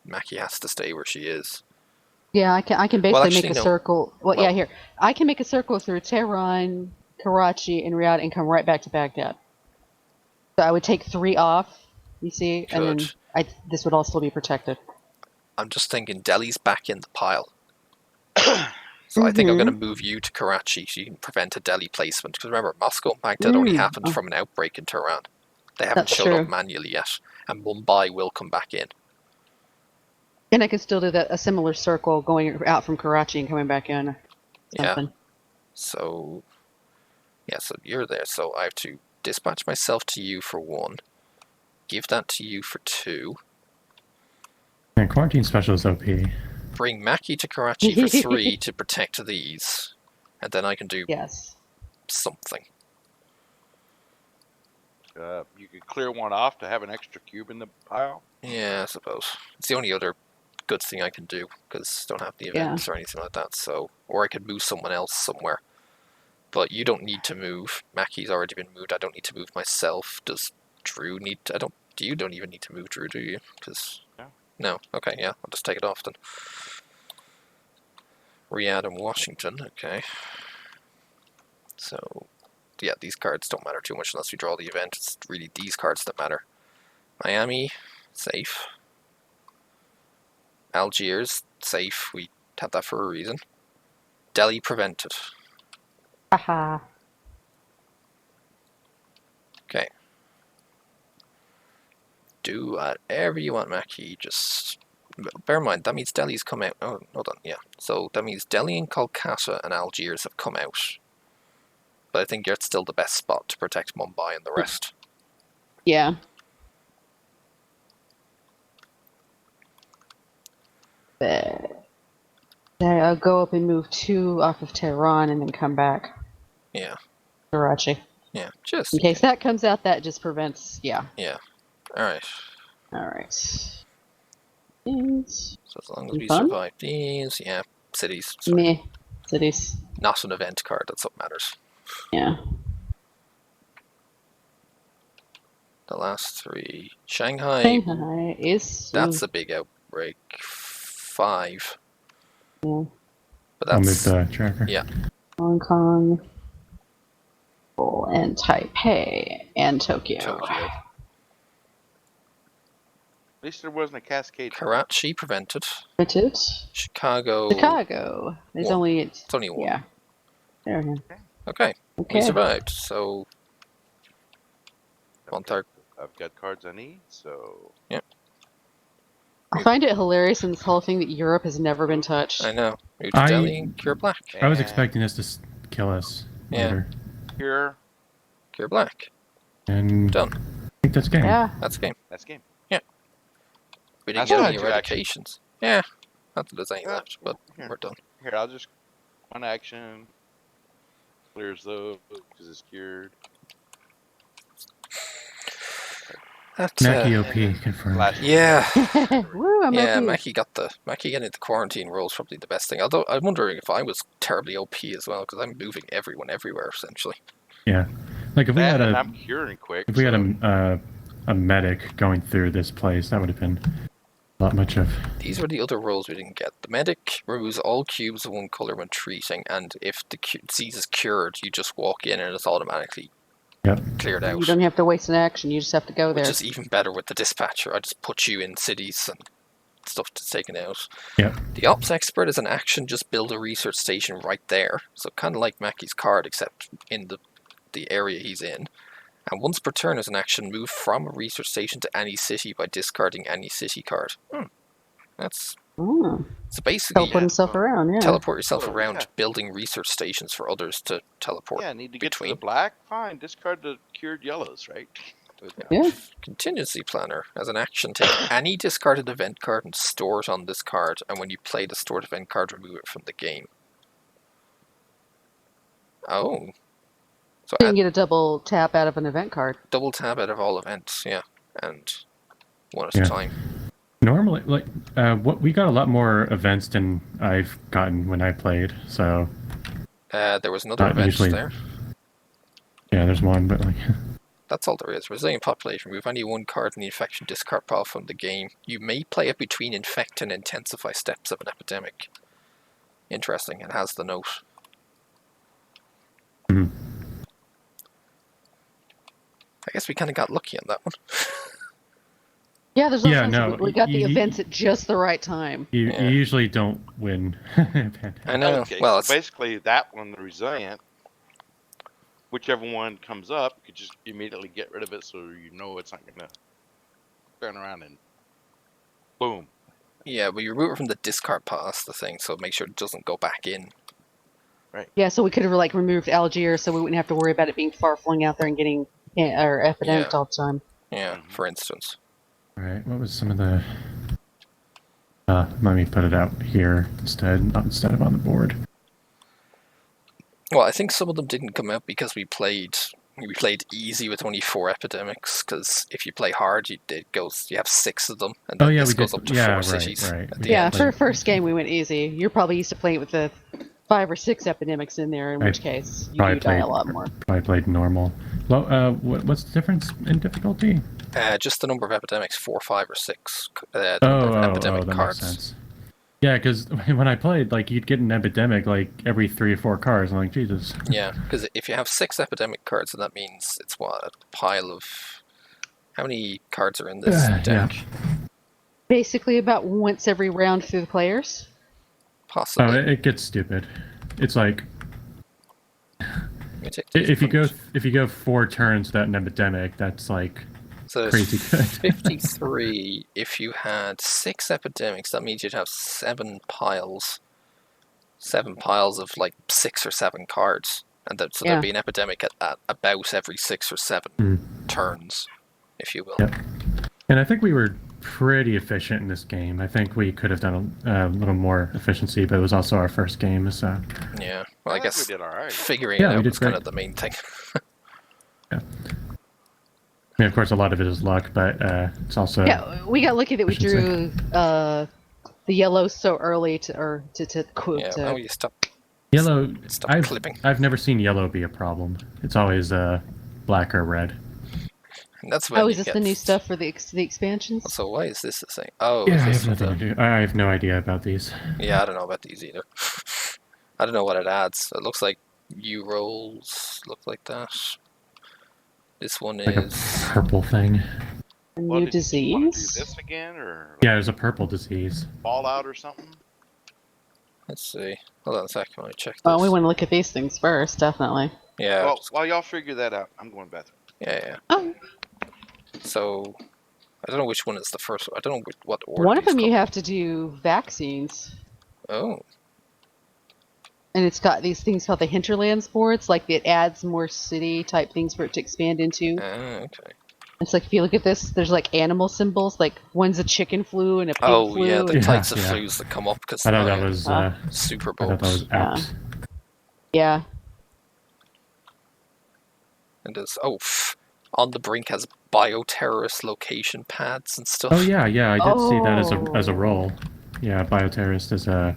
Mackie has to stay where she is. Yeah, I can basically actually, make a no. circle. Well, yeah, here I can make a circle through Tehran, Karachi, and Riyadh, and come right back to Baghdad. So I would take 3 off. You see, Good. and then this would all still be protected. I'm just thinking Delhi's back in the pile. So I think I'm going to move you to Karachi so you can prevent a Delhi placement. Because remember, Moscow and Baghdad only happened from an outbreak in Tehran. They haven't showed up manually yet. And Mumbai will come back in. And I can still do a similar circle going out from Karachi and coming back in. Something. Yeah. So, yeah, so you're there. So I have to dispatch myself to you for 1. Give that to you for 2. And quarantine special is OP. Bring Mackie to Karachi for 3 to protect these. And then I can do something. You could clear 1 off to have an extra cube in the pile. Yeah, I suppose. It's the only other good thing I can do, because I don't have the events or anything like that. So, or I could move someone else somewhere. But you don't need to move. Mackie's already been moved. I don't need to move myself. Does Drew need to... You don't even need to move Drew, do you? Because... No. Okay, yeah. I'll just take it off then. Riyadh and Washington. Okay. So... Yeah, these cards don't matter too much unless we draw the event. It's really these cards that matter. Miami, safe. Algiers, safe. We had that for a reason. Delhi, prevented. Haha. Okay. Do whatever you want, Mackie. Just bear in mind, that means Delhi's come out. Oh, hold on, yeah. So that means Delhi and Kolkata and Algiers have come out. But I think you're still the best spot to protect Mumbai and the rest. Yeah. I'll go up and move 2 off of Tehran and then come back. Yeah. Karachi. Yeah, just in case that comes out, that just prevents. Yeah. Yeah. Alright. Alright. So as long as we Fun? survive these, yeah, cities. Meh. Cities. Not an event card, that's what matters. Yeah. The last 3. Shanghai. Shanghai is. That's a big outbreak. 5. Yeah. But I'll move that's. the tracker. Yeah. Hong Kong. And Taipei. And Tokyo. Tokyo. At least there wasn't a cascade. Karachi prevented. Prevented. Chicago. There's 1. only. It's only 1. Yeah. There we go. Okay. Okay. We survived. So. 1/3. I've got cards I need, so. Yeah. I find it hilarious in this whole thing that Europe has never been touched. I know. Move to Delhi and cure black. I was And expecting this to kill us Yeah. later. Here, Cure black. And Done. I think that's game. Yeah. That's the game. that's game. We didn't That's get not any two actions. eradications. Yeah. Not that there's any Yeah. left, but Here. we're done. Here, I'll just one action clears those because it's cured. That's, Mackie OP confirmed. Last yeah. Woo, I'm Yeah, happy. Mackie getting the quarantine role is probably the best thing. Although I'm wondering if I was terribly OP as well, because I'm moving everyone everywhere essentially. Yeah, like if we had and a I'm curing quick. if we had so- a medic going through this place, that would have been a lot much of. These were the other roles we didn't get. The medic removes all cubes of one color when treating, and if the disease is cured, you just walk in and it's automatically Yep. cleared out. You don't have to waste an action. You just have to go there. Which is even better with the dispatcher. I just put you in cities and stuff to taken out. Yep. The ops expert is an action, just build a research station right there. So kind of like Mackie's card, except in the area he's in. And once per turn is an action, move from a research station to any city by discarding any city card. That's Mm. so basically Teleport himself around, yeah. teleport yourself Well, around, yeah. building research stations for others to teleport. Yeah, need to get to between. the black? Fine, discard the cured yellows, right? Yeah. Contingency planner. As an action, take any discarded event card and store it on this card, and when you play the stored event card, remove it from the game. Oh. So You add can get a double tap out of an event card. double tab out of all events, yeah. And one at Yeah. a time. Normally, like, what we got a lot more events than I've gotten when I played. So There was another Not event usually. there. yeah, there's one, but like, That's all there is. Resilient population. Remove any one card in the infection discard pile from the game. You may play it between infect and intensify steps of an epidemic. Interesting. It has the note. mhm. I guess we kind of got lucky on that one. Yeah, there's Yeah, also no, we got the you- events at just the right time. you Yeah. usually don't win. I know. Okay, Well, so it's basically that one, the resilient, whichever one comes up, you could just immediately get rid of it so you know it's not going to turn around and boom. yeah, but you remove it from the discard pile. That's the thing. So make sure it doesn't go back in. Yeah, so we could have like removed Algiers, so we wouldn't have to worry about it being far flung out there and getting or epidemic Yeah. all the time. Yeah, Mhm. for instance. All right, what was some of the? Let me put it out here instead, not instead of on the board. Well, I think some of them didn't come out because we played easy with only 4 epidemics. Because if you play hard, you have 6 of them, and Oh then yeah, this we goes did. up to Yeah, 4 right, cities. right. at We the Yeah, end. for first game we went easy. You're probably used to playing with the 5 or 6 epidemics in there, in I which case you probably do die a played- lot more. Probably played normal. Well, what's the difference in difficulty? Just the number of epidemics, 4, 5, or 6. The number of epidemic that cards. makes sense. Yeah, because when I played, like, you'd get an epidemic like every 3 or 4 cards. I'm like, Jesus. Yeah, because if you have 6 epidemic cards, then that means it's a pile of. How many cards are in this Yeah. deck? Basically, about once every round through the players. Oh, Possibly. it gets stupid. It's like Let me take these if you ones. go 4 turns without an epidemic, that's like So crazy good. 53. If you had 6 epidemics, that means you'd have 7 piles. 7 piles of like 6 or 7 cards. And so there'd be an epidemic at about every 6 or 7 turns, if you will. Yep. And I think we were pretty efficient in this game. I think we could have done a little more efficiency, but it was also our first game, so... Yeah, well, I guess we did all right. figuring it out was kind of the main thing. Yeah. I mean, of course, a lot of it is luck, but it's also... Yeah, we got lucky that we drew the yellow so early to you stop. Yellow, Stop clipping. I've never seen yellow be a problem. It's always black or red. And that's when is this the new stuff for the expansions? So why is this the same? Oh, yeah, I have nothing to do. I have no idea about these. Yeah, I don't know about these either. I don't know what it adds. It looks like U rolls look like that. This one like is a purple thing. A new disease? You want to do this again, or yeah, there's a purple disease. Fallout or something? Let's see. Hold on a second. Let me check this. Oh, we want to look at these things first, definitely. Yeah. Well, while y'all figure that out, I'm going bathroom. Yeah. Oh. So, I don't know which one is the first one. I don't know what order. One of them you have to do vaccines. Oh. And it's got these things called the hinterlands boards, like it adds more city type things for it to expand into. Okay. It's like if you look at this, there's like animal symbols, like one's a chicken flu and a pig flu. Oh yeah, the types of flus that come up because I thought that was super I thought that was apt. Yeah. And there's On the Brink has bioterrorist location pads and stuff. Oh yeah, I did see that as a role. Yeah, bioterrorist is I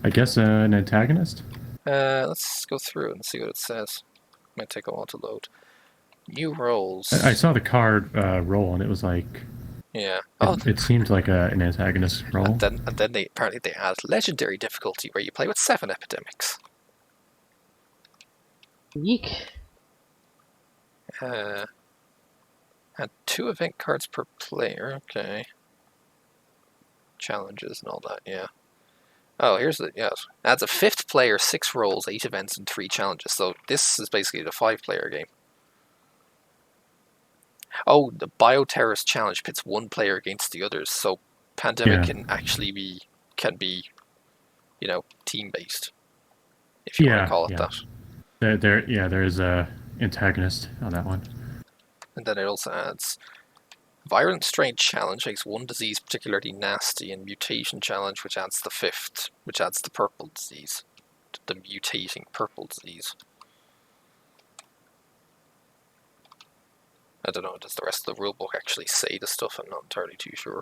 guess an antagonist. Let's go through and see what it says. Might take a while to load. New roles. I saw the card roll and it was like yeah. It seemed like an antagonist role. And then they apparently add legendary difficulty where you play with 7 epidemics. Yeek. And 2 event cards per player. Okay. Challenges and all that. Yeah. Oh, here's the adds a 5th player, 6 rolls, 8 events, and 3 challenges. So this is basically the 5-player game. Oh, the bioterrorist challenge pits one player against the others. So pandemic can actually be team based. If you want to call it that. There is a antagonist on that one. And then it also adds Virulent Strain Challenge makes one disease particularly nasty, and Mutation Challenge, which adds the 5th, which adds the purple disease. The mutating purple disease. I don't know, does the rest of the rulebook actually say the stuff? I'm not entirely too sure.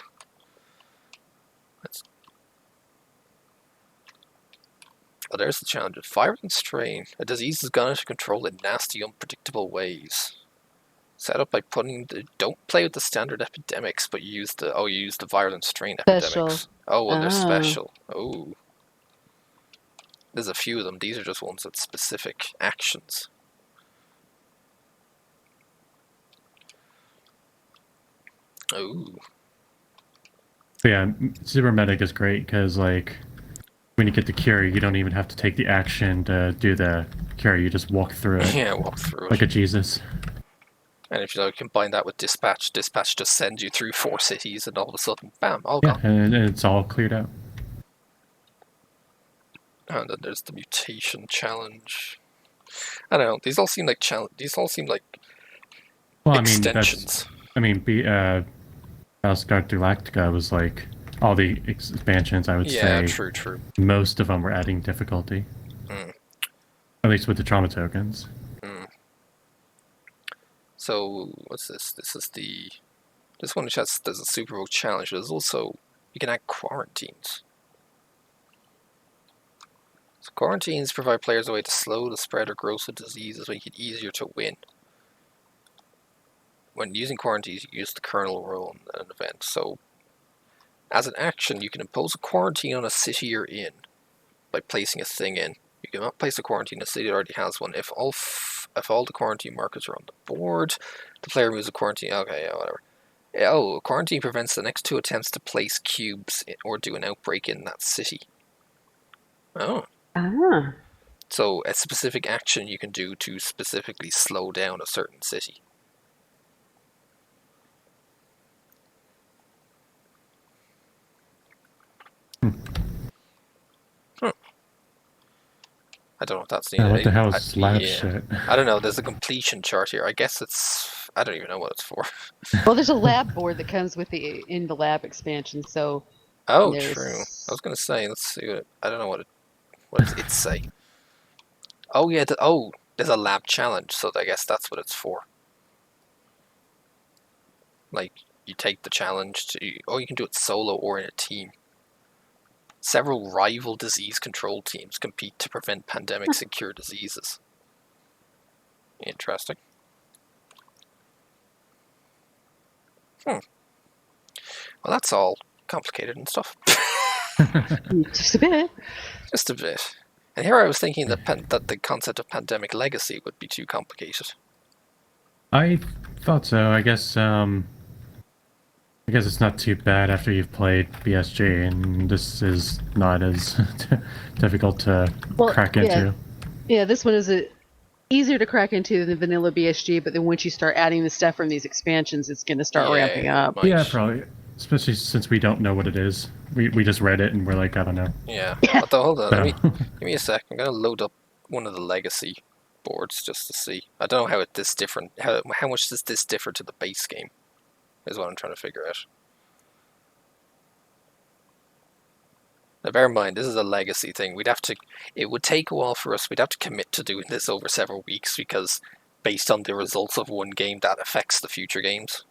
Oh, there's the challenge. Virulent Strain. A disease is gone out of control in nasty, unpredictable ways. Set up by don't play with the standard epidemics, but you use the Virulent Strain epidemics. Oh, well, they're special. Oh. There's a few of them. These are just ones with specific actions. Oh. Yeah, Super Medic is great because, like, when you get the cure, you don't even have to take the action to do the cure. You just walk through it. Yeah, walk through it. Like a Jesus. And if you combine that with Dispatch just sends you through 4 cities, and all of a sudden, bam, all gone. Yeah, and it's all cleared out. And then there's the Mutation Challenge. I don't know. These all seem like extensions. Battlestar Galactica was like all the expansions. I would say. Yeah, true. Most of them were adding difficulty. At least with the trauma tokens. So what's this? This one which there's a Super Bowl challenge. There's also you can add quarantines. So quarantines provide players a way to slow the spread or growth of diseases, make it easier to win. When using quarantines, you use the kernel rule in an event. So, as an action, you can impose a quarantine on a city you're in by placing a thing in. You cannot place a quarantine in a city that already has one. If all the quarantine markers are on the board, the player moves a quarantine. Okay, yeah, whatever. Oh, a quarantine prevents the next 2 attempts to place cubes or do an outbreak in that city. Oh. So, a specific action you can do to specifically slow down a certain city. I don't know if that's Yeah, needed. what the hell is lab yeah. shit? I don't know. There's a completion chart here. I guess it's. I don't even know what it's for. Well, there's a lab board that comes with the in the lab expansion, so Oh, true. I was there's gonna say. Let's see what. I don't know what does it say. Oh yeah. There's a lab challenge, so I guess that's what it's for. Like you take the challenge to. Oh, you can do it solo or in a team. Several rival disease control teams compete to prevent pandemics and cure diseases. Interesting. Well, that's all complicated and stuff. just a bit. Just a bit. And here I was thinking that the concept of pandemic legacy would be too complicated. I thought so. I guess it's not too bad after you've played BSG, and this is not as difficult to crack into. Yeah, this one is easier to crack into than vanilla BSG, but then once you start adding the stuff from these expansions, it's going to start ramping up. Yeah, probably. Especially since we don't know what it is. We just read it and we're like, I don't know. Yeah. Although, hold on, give me a sec. I'm going to load up one of the legacy boards just to see. I don't know how this different. How much does this differ to the base game? Is what I'm trying to figure out. Now, bear in mind, this is a legacy thing. It would take a while for us. We'd have to commit to doing this over several weeks because, based on the results of one game, that affects the future games.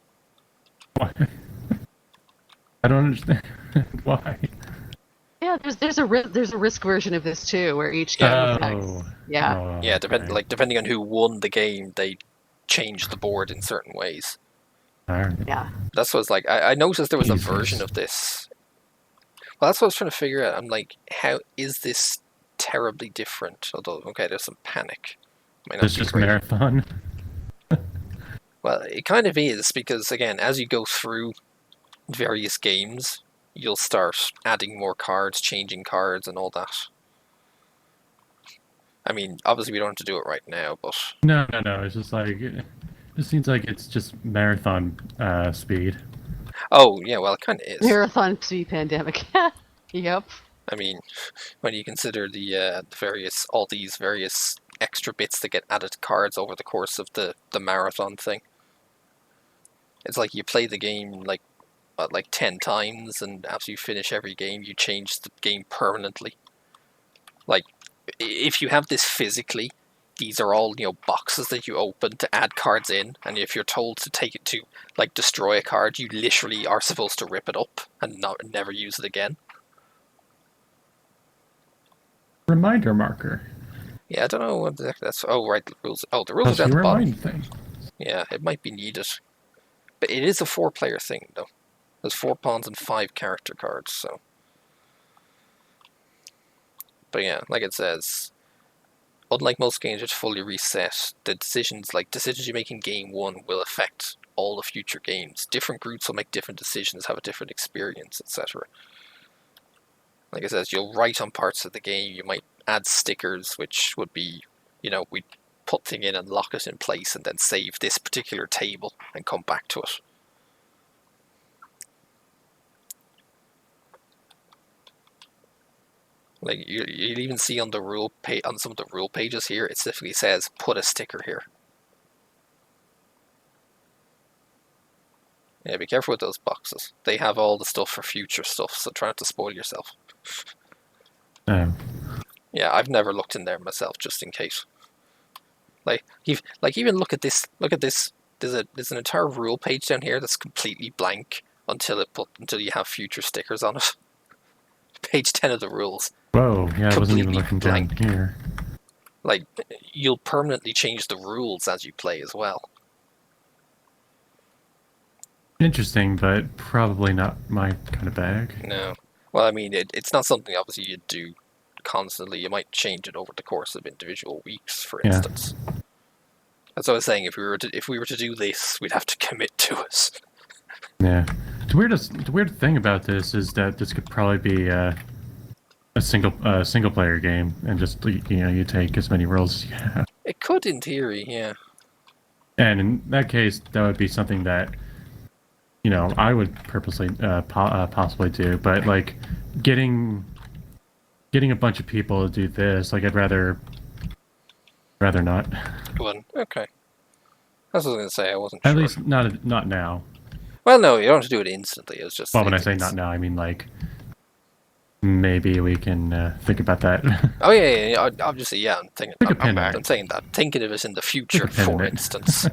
What? I don't understand why. Yeah, there's a risk version of this too, where each game affects. Yeah. Yeah, depending on who won the game, they change the board in certain ways. Yeah. That's what it's like. I noticed there was a version of this. Well, that's what I was trying to figure out. I'm like, how is this terribly different? Although, okay, there's some panic. It's just marathon. Well, it kind of is, because, again, as you go through various games, you'll start adding more cards, changing cards, and all that. I mean, obviously we don't have to do it right now, but... No. It's just like... It seems like it's just marathon speed. Oh, yeah, well, it kind of is. Marathon speed pandemic. Yep. I mean, when you consider all these various extra bits that get added to cards over the course of the marathon thing. It's like you play the game like 10 times, and after you finish every game, you change the game permanently. Like, if you have this physically, these are all, boxes that you open to add cards in, and if you're told to take it to, destroy a card, you literally are supposed to rip it up and never use it again. Reminder marker. Yeah, I don't know what that's... Oh, right, the rules. Oh, the rules are down the bottom. Thing. Yeah, it might be needed. But it is a 4-player thing, though. There's 4 pawns and 5 character cards, so... But yeah, like it says, unlike most games which fully reset, the decisions you make in game 1 will affect all the future games. Different groups will make different decisions, have a different experience, etc. Like it says, you'll write on parts of the game, you might add stickers, which would be, we'd put thing in and lock it in place and then save this particular table and come back to it. Like you'll even see on the on some of the rule pages here, it specifically says put a sticker here. Yeah, be careful with those boxes. They have all the stuff for future stuff, so try not to spoil yourself. Oh. Yeah, I've never looked in there myself, just in case. Even look at this. Look at this. There's an entire rule page down here that's completely blank until you have future stickers on it. Page 10 of the rules. Whoa, yeah, I wasn't even looking down here. Like, you'll permanently change the rules as you play as well. Interesting, but probably not my kind of bag. No. Well, I mean, it's not something obviously you do constantly. You might change it over the course of individual weeks, for instance. That's what I was saying. If we were to do this, we'd have to commit to it. Yeah. The weird thing about this is that this could probably be a single player game, and just you take as many rolls as you have. It could, in theory, yeah. And in that case, that would be something that I would purposely possibly do. But like getting a bunch of people to do this, like I'd rather rather not. You wouldn't? Okay. That's what I was going to say. I wasn't At sure. least not now. Well, no, you don't have to do it instantly. It's just. Well, when I say not now, I mean like maybe we can think about that. Oh yeah. Obviously, yeah. I'm thinking. Stick a pin in I'm it. saying that. Thinking of it in the future, Stick a pin in for it. instance,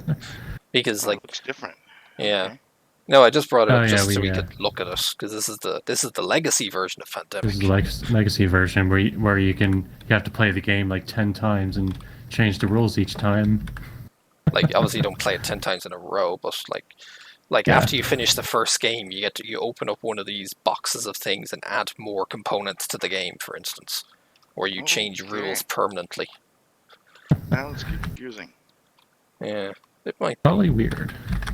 because Well, like, it looks different. yeah. Okay. No, I just brought it Oh, up yeah, just so we, we could look at it because this is the legacy version of Pandemic. This is the legacy version where you have to play the game like 10 times and change the rules each time. Like, obviously, you don't play it 10 times in a row, but like Yeah. after you finish the first game, you open up one of these boxes of things and add more components to the game, for instance, or you change Okay. rules permanently. Sounds confusing. Yeah, it might be. Probably weird.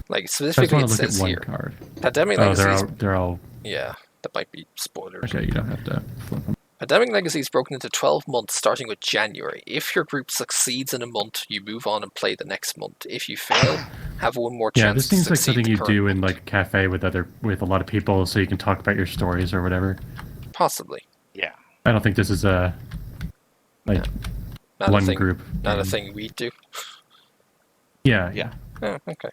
Like I just specifically, want it to look at says one here, card. Pandemic Oh, Legacy. they're all. Yeah, that might be spoilers. Okay, you don't have to flip them. Pandemic Legacy is broken into 12 months, starting with January. If your group succeeds in a month, you move on and play the next month. If you fail, have one more chance. Yeah, this seems to like succeed something you the do current in like a cafe with a lot of people, so you can talk about your stories or whatever. Possibly. Yeah. I don't think this is a like Not one a thing, group. Not a game. thing we do. Yeah, Yeah. Oh, okay.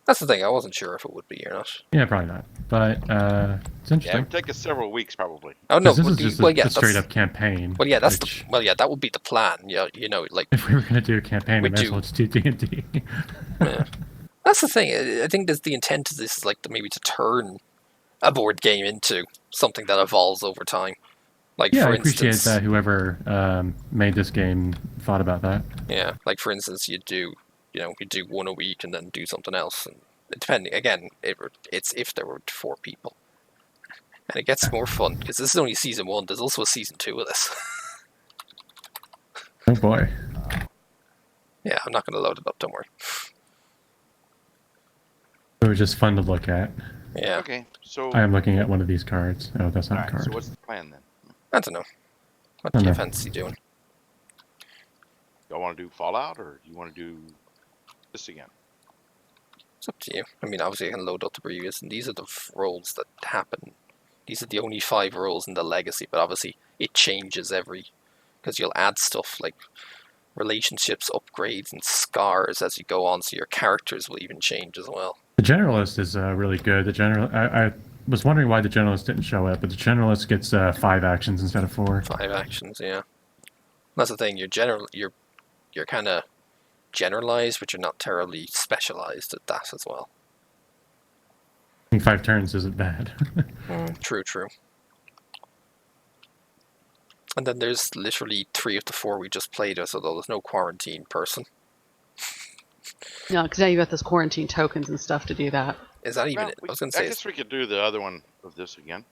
That's the thing. I wasn't sure if it would be or not. yeah, probably not. But it's Yeah, it interesting. would take us several weeks probably. Oh no! 'Cause this Well, is just well, yeah, a straight that's, up campaign. well, yeah, that's which, that would be the plan. Yeah, like if we were gonna do a campaign, we We might as do. well just do D&D. yeah. That's the thing. I think that's the intent of this is like maybe to turn a board game into something that evolves over time. Like Yeah, for I appreciate instance, that whoever made this game thought about that. yeah, like for instance, you do one a week and then do something else, and depending again, it's if there were 4 people, and it gets more fun because this is only season 1. There's also a season 2 of this. Oh boy. Yeah, I'm not going to load it up. Don't worry. It was just fun to look at. Yeah, Okay. So I am looking at one of these cards. Oh, that's not a alright, card. so what's the plan then? I don't know. What I do you know. fancy doing? Y'all want to do Fallout or do you want to do this again? It's up to you. I mean, obviously I can load up the previous, and these are the roles that happen. These are the only 5 roles in the legacy, but obviously it changes because you'll add stuff like relationships, upgrades, and scars as you go on, so your characters will even change as well. The generalist is really good. I was wondering why the generalist didn't show up, but the generalist gets 5 actions instead of 4. 5 actions, yeah. That's the thing. You're kind of generalized, but you're not terribly specialized at that as well. I think 5 turns isn't bad. True. And then there's literally 3 of the 4 we just played, so there's no quarantine person. No, because now you got those quarantine tokens and stuff to do that. Is that even Well, it? I was going to say, I guess we could do the other one of this again.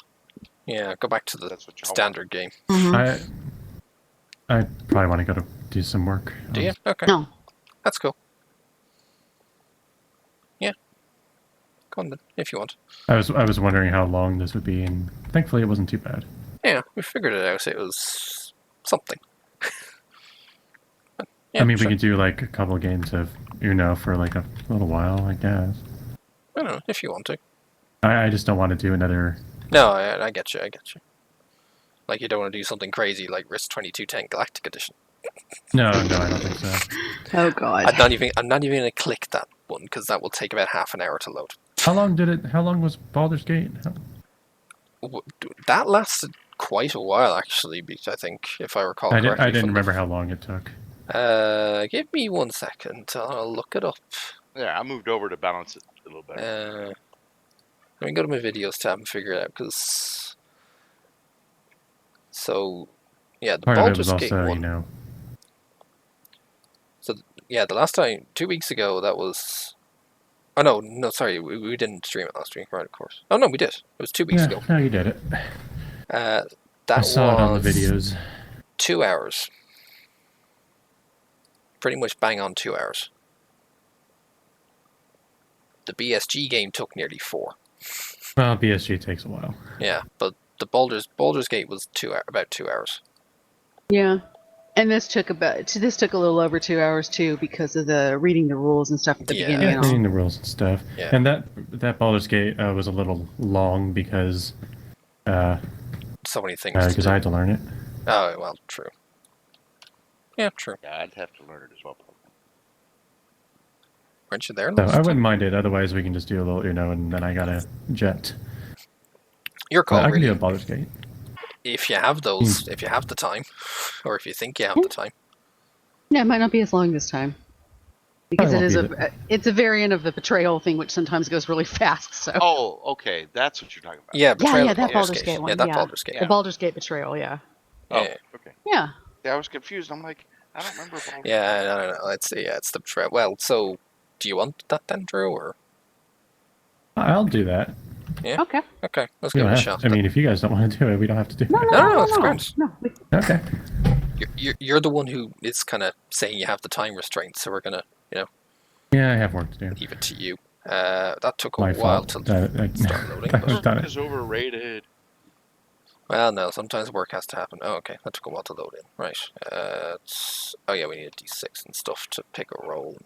yeah, go back to the That's what y'all standard game. Mm-hmm. I probably want to go to do some work. Do you? Okay, No. that's cool. Yeah, go on then, if you want. I was wondering how long this would be, and thankfully it wasn't too bad. Yeah, we figured it out. It was something. Yeah, I mean, sure. we could do like a couple of games of Uno for like a little while, I guess. I don't know, if you want to. I just don't want to do another. No, I get you. Like, you don't want to do something crazy like Risk 2210 Galactic Edition. No, I don't think so. Oh God. I'm not even going to click that one because that will take about half an hour to load. How long was Baldur's Gate? That lasted quite a while, actually. I think, if I recall correctly. I didn't remember how long it took. Give me 1 second. I'll look it up. Yeah, I moved over to balance it a little better. Let me go to my videos tab and figure it out, because... So, yeah, the Part of it was Baldur's Gate also, one. So, yeah, the last time, 2 weeks ago, that was... Oh, no, sorry, we didn't stream it last week, right, of course. Oh, no, we did. It was 2 weeks ago. No, you did it. That I saw it on the was videos. 2 hours. Pretty much bang on 2 hours. The BSG game took nearly 4. Well, BSG takes a while. Yeah, but the Baldur's Gate was about 2 hours. Yeah. And this took a little over 2 hours too because of the reading the rules and stuff at the beginning. Yeah, And all. reading the rules and stuff. Yeah. And that Baldur's Gate was a little long because So many things. I had to learn it. Oh, well, true. Yeah, true. Yeah, I'd have to learn it as well. Probably. Weren't you there So last I wouldn't time? mind it. Otherwise, we can just do a little Uno, and then I got a jet. Your But call, I can do a really. Baldur's Gate. If you have those, if you have the time, or if you think you have the time. Yeah, it might not be as long this time. Because Probably it won't is be it's a variant of the betrayal thing, which sometimes goes really fast. So Oh, okay, that's what you're talking about. Yeah, Betrayal yeah, of that Baldur's Baldur's Gate. Gate Yeah, one. that Yeah, Baldur's Gate. the Yeah. Baldur's Gate betrayal. Yeah, Oh, Yeah. okay. yeah. Yeah, I was confused. I'm like, I don't remember Baldur's Yeah, no. Let's see. Yeah, it's the betrayal. Well, so do you want that then, Drew, or? I'll do that. Yeah. Okay. Okay, let's We give don't it a have. shot. I mean, if you guys don't want to do it, we don't have to do No, it. No, it's grand. no. Okay. You're the one who is kind of saying you have the time restraint, so we're gonna Yeah, I have work to do. leave it to you. That took a My while fault. to start loading. I've But, done Work it. is overrated. well, no, sometimes work has to happen. Oh, okay, that took a while to load in. Right. Oh yeah, we need a D6 and stuff to pick a roll.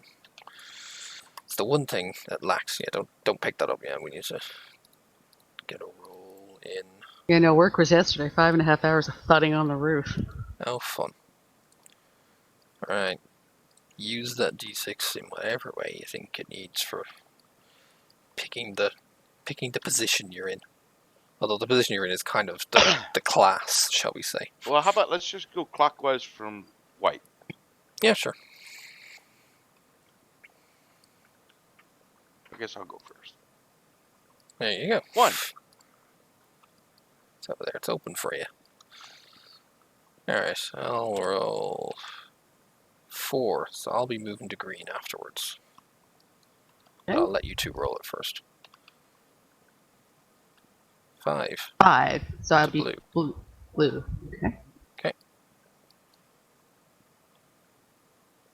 It's the one thing that lacks. Yeah, don't pick that up yet. We need to get a roll in. Yeah, no. Work was yesterday. 5.5 hours of thudding on the roof. Oh, fun. Alright. Use that D6 in whatever way you think it needs for picking the position you're in. Although the position you're in is kind of the class, shall we say. Well, how about let's just go clockwise from white. Yeah, sure. I guess I'll go first. There you go. 1. It's over there. It's open for you. Alright, I'll roll 4, so I'll be moving to green afterwards. But Okay. I'll let you two roll it first. 5. 5. So I'll be blue. Blue. Okay.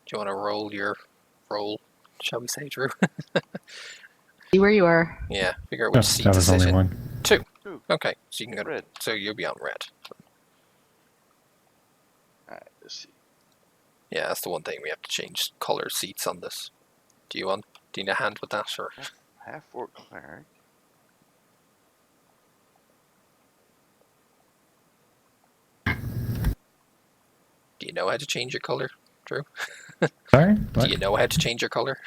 Do you want to roll your roll, shall we say, Drew? See where you are. Yeah, figure out which seat That to was sit only in. one. 2. 2. Okay, so you can go. Red. So you'll be on red. Alright, let's see. Yeah, that's the one thing we have to change color seats on this. Do you need a hand with that, or? Half orc cleric. Do you know how to change your color, Drew? Sorry? Do What? you know how to change your color?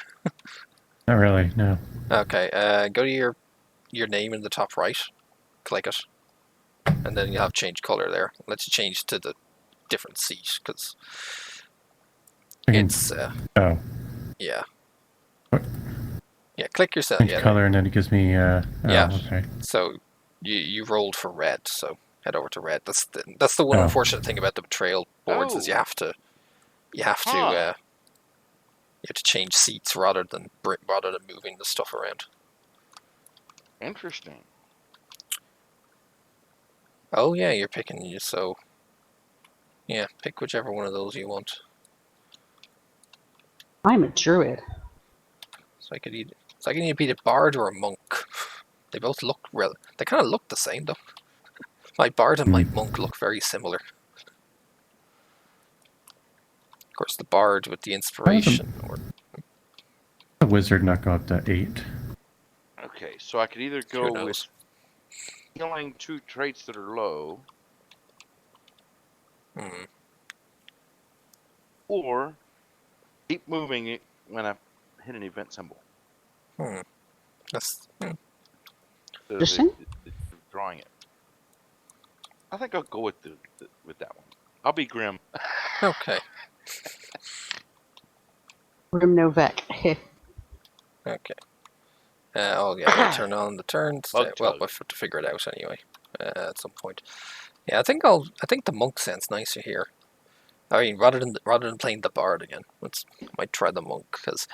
Not really, no. Okay, go to your name in the top right, click it, and then you'll have change color there. Let's change to the different seat, because it's, Oh. yeah. What? Yeah, click yourself. Change Yeah, color, and then it gives me, Yeah. okay. So you rolled for red, so head over to red. That's the one unfortunate thing about the betrayal boards is you have to change seats rather than moving the stuff around. Interesting. Oh yeah, you're picking you. So yeah, pick whichever one of those you want. I'm a druid. So I could either be a bard or a monk. They both look they kind of look the same though. My bard and my monk look very similar. Of course, the bard with the inspiration, or The wizard not go up to 8. Okay, so I could either who go knows? with healing 2 traits that are low, or keep moving it when I hit an event symbol. That's Interesting. Drawing it. I think I'll go with with that one. I'll be grim. okay. Grim Novek. Okay. Oh yeah, turn on the turns. Bug Well, tug. we'll have to figure it out anyway. At some point. Yeah, I think the monk sounds nicer here. I mean, rather than playing the bard again, I might try the monk, because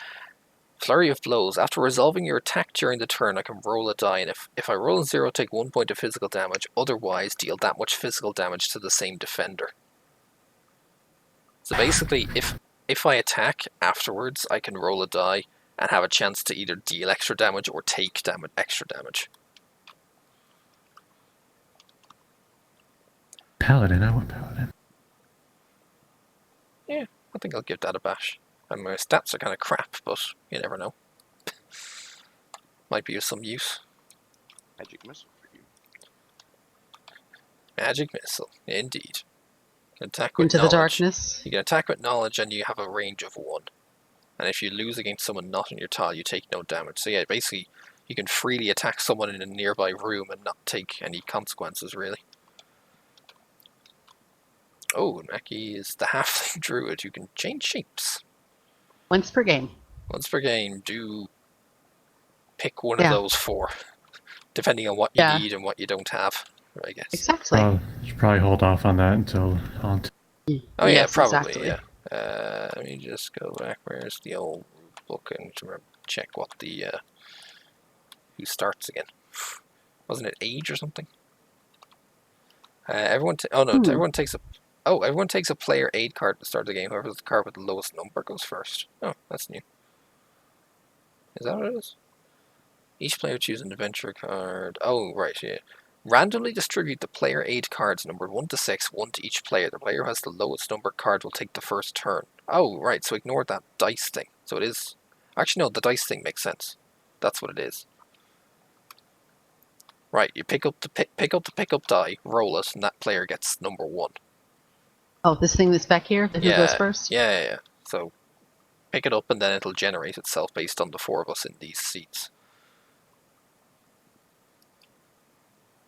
flurry of blows. After resolving your attack during the turn, I can roll a die, and if I roll a 0, take 1 point of physical damage. Otherwise, deal that much physical damage to the same defender. So basically, if I attack afterwards, I can roll a die and have a chance to either deal extra damage or take extra damage. Paladin, I want Paladin. Yeah, I think I'll give that a bash. And my stats are kind of crap, but you never know. Might be of some use. Magic missile for you. Magic missile, indeed. Attack with Into the knowledge. darkness. You can attack with knowledge and you have a range of 1. And if you lose against someone not in your tile, you take no damage. So yeah, basically, you can freely attack someone in a nearby room and not take any consequences, really. Oh, Mackie is the halfling druid who can change shapes. Once per game. Once per game, do pick one of Yeah. those 4, depending on what you Yeah. need and what you don't have, I guess. Exactly. Should probably hold off on that until on. Oh yeah, Yes, probably, exactly. yeah. Let me just go back. Where's the old book and check what the who starts again? Wasn't it age or something? Everyone takes a everyone takes a player aid card at the start of the game. Whoever's the card with the lowest number goes first. Oh, that's new. Is that what it is? Each player chooses an adventure card. Oh, right, yeah. Randomly distribute the player aid cards numbered 1 to 6, 1 to each player. The player who has the lowest numbered card will take the first turn. Oh, right, so ignore that dice thing. So it is... Actually, no, the dice thing makes sense. That's what it is. Right, you pick up the pickup die, roll it, and that player gets number 1. Oh, this thing that's back here? Who goes first? Yeah. So, pick it up and then it'll generate itself based on the 4 of us in these seats.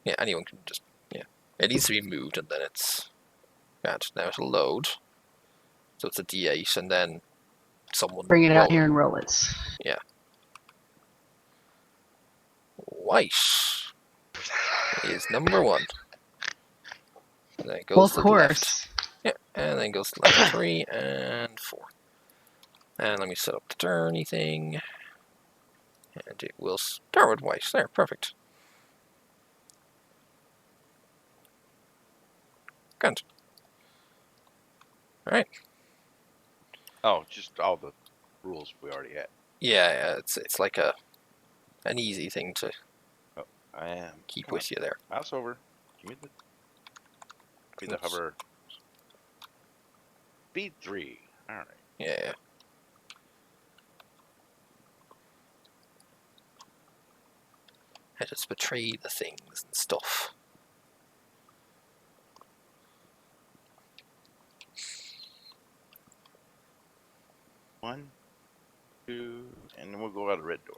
Yeah, anyone can just... Yeah. It needs to be moved and then it's... Right, now it'll load. So it's a D8 and then someone... Bring it out here and roll it. Yeah. White is number 1. And then it goes to the left. Yeah, and then goes to left 3 and 4. And let me set up the turny thing. And it will start with white. There, perfect. Good. Alright. Oh, just all the rules we already had. Yeah, it's like an easy thing to I am. keep with you there. Mouse over. Give me the hover. Speed 3. Alright. Yeah. I just betray the things and stuff. One, 2, and then we'll go out the red door.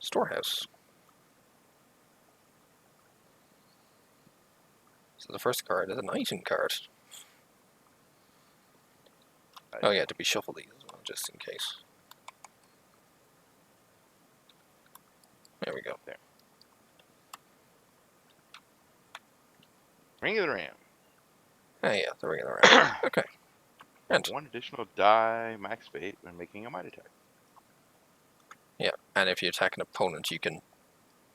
Storehouse. So the first card is an item card. Oh yeah, to be shuffled these as well, just in case. There we go. There. Ring of the Ram. Oh yeah, the ring of the ram. Okay. And 1 additional die, max fate, when making a might attack. yeah, and if you attack an opponent, you can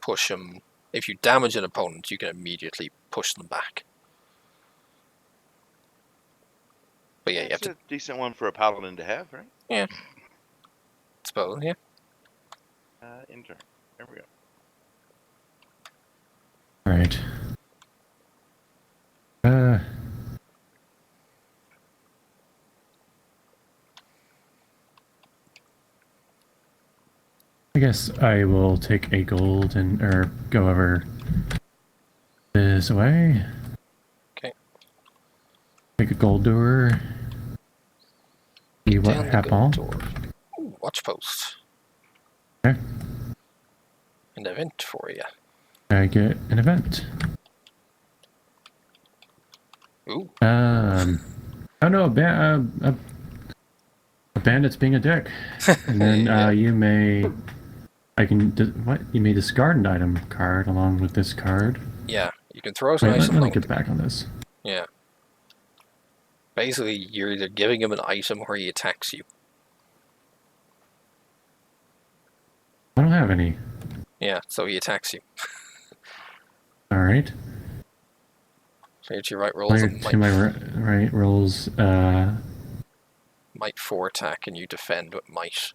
push them. If you damage an opponent, you can immediately push them back. But yeah, you have That's to... a decent one for a paladin to have, right? Yeah. Suppose, yeah. In turn. There we go. Alright. I guess I will take a gold and go over this way. Okay. Take a gold door. See what happens. Ooh, watch post. Okay. An event for you. I get an event. Ooh. Oh no, a bandit's being a dick. And then Yeah. you may... You may discard an item card along with this card. Yeah, you can throw out an Wait, item. let me get back on this. Yeah. Basically, you're either giving him an item or he attacks you. I don't have any. Yeah, so he attacks you. Alright. Player to your right rolls Player a to my right rolls, might 4 attack and you defend with might.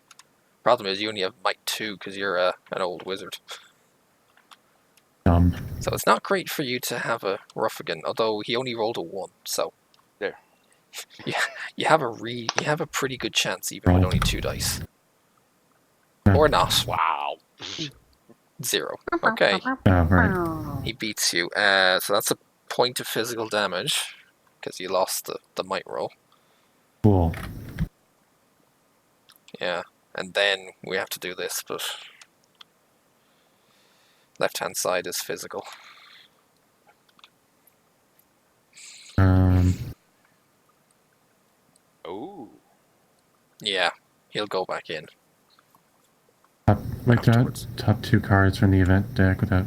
Problem is you only have might 2 because you're an old wizard. dumb. So it's not great for you to have a Ruffigan, although he only rolled a 1, so... There. Yeah, you have a pretty good chance even with only 2 dice. Yeah. Or not. Wow. 0. Okay. Oh, right. He beats you. So that's a point of physical damage because you lost the might roll. Cool. Yeah. And then we have to do this, but left-hand side is physical. Oh. Yeah. He'll go back in. Like that. Afterwards. Top 2 cards from the event deck without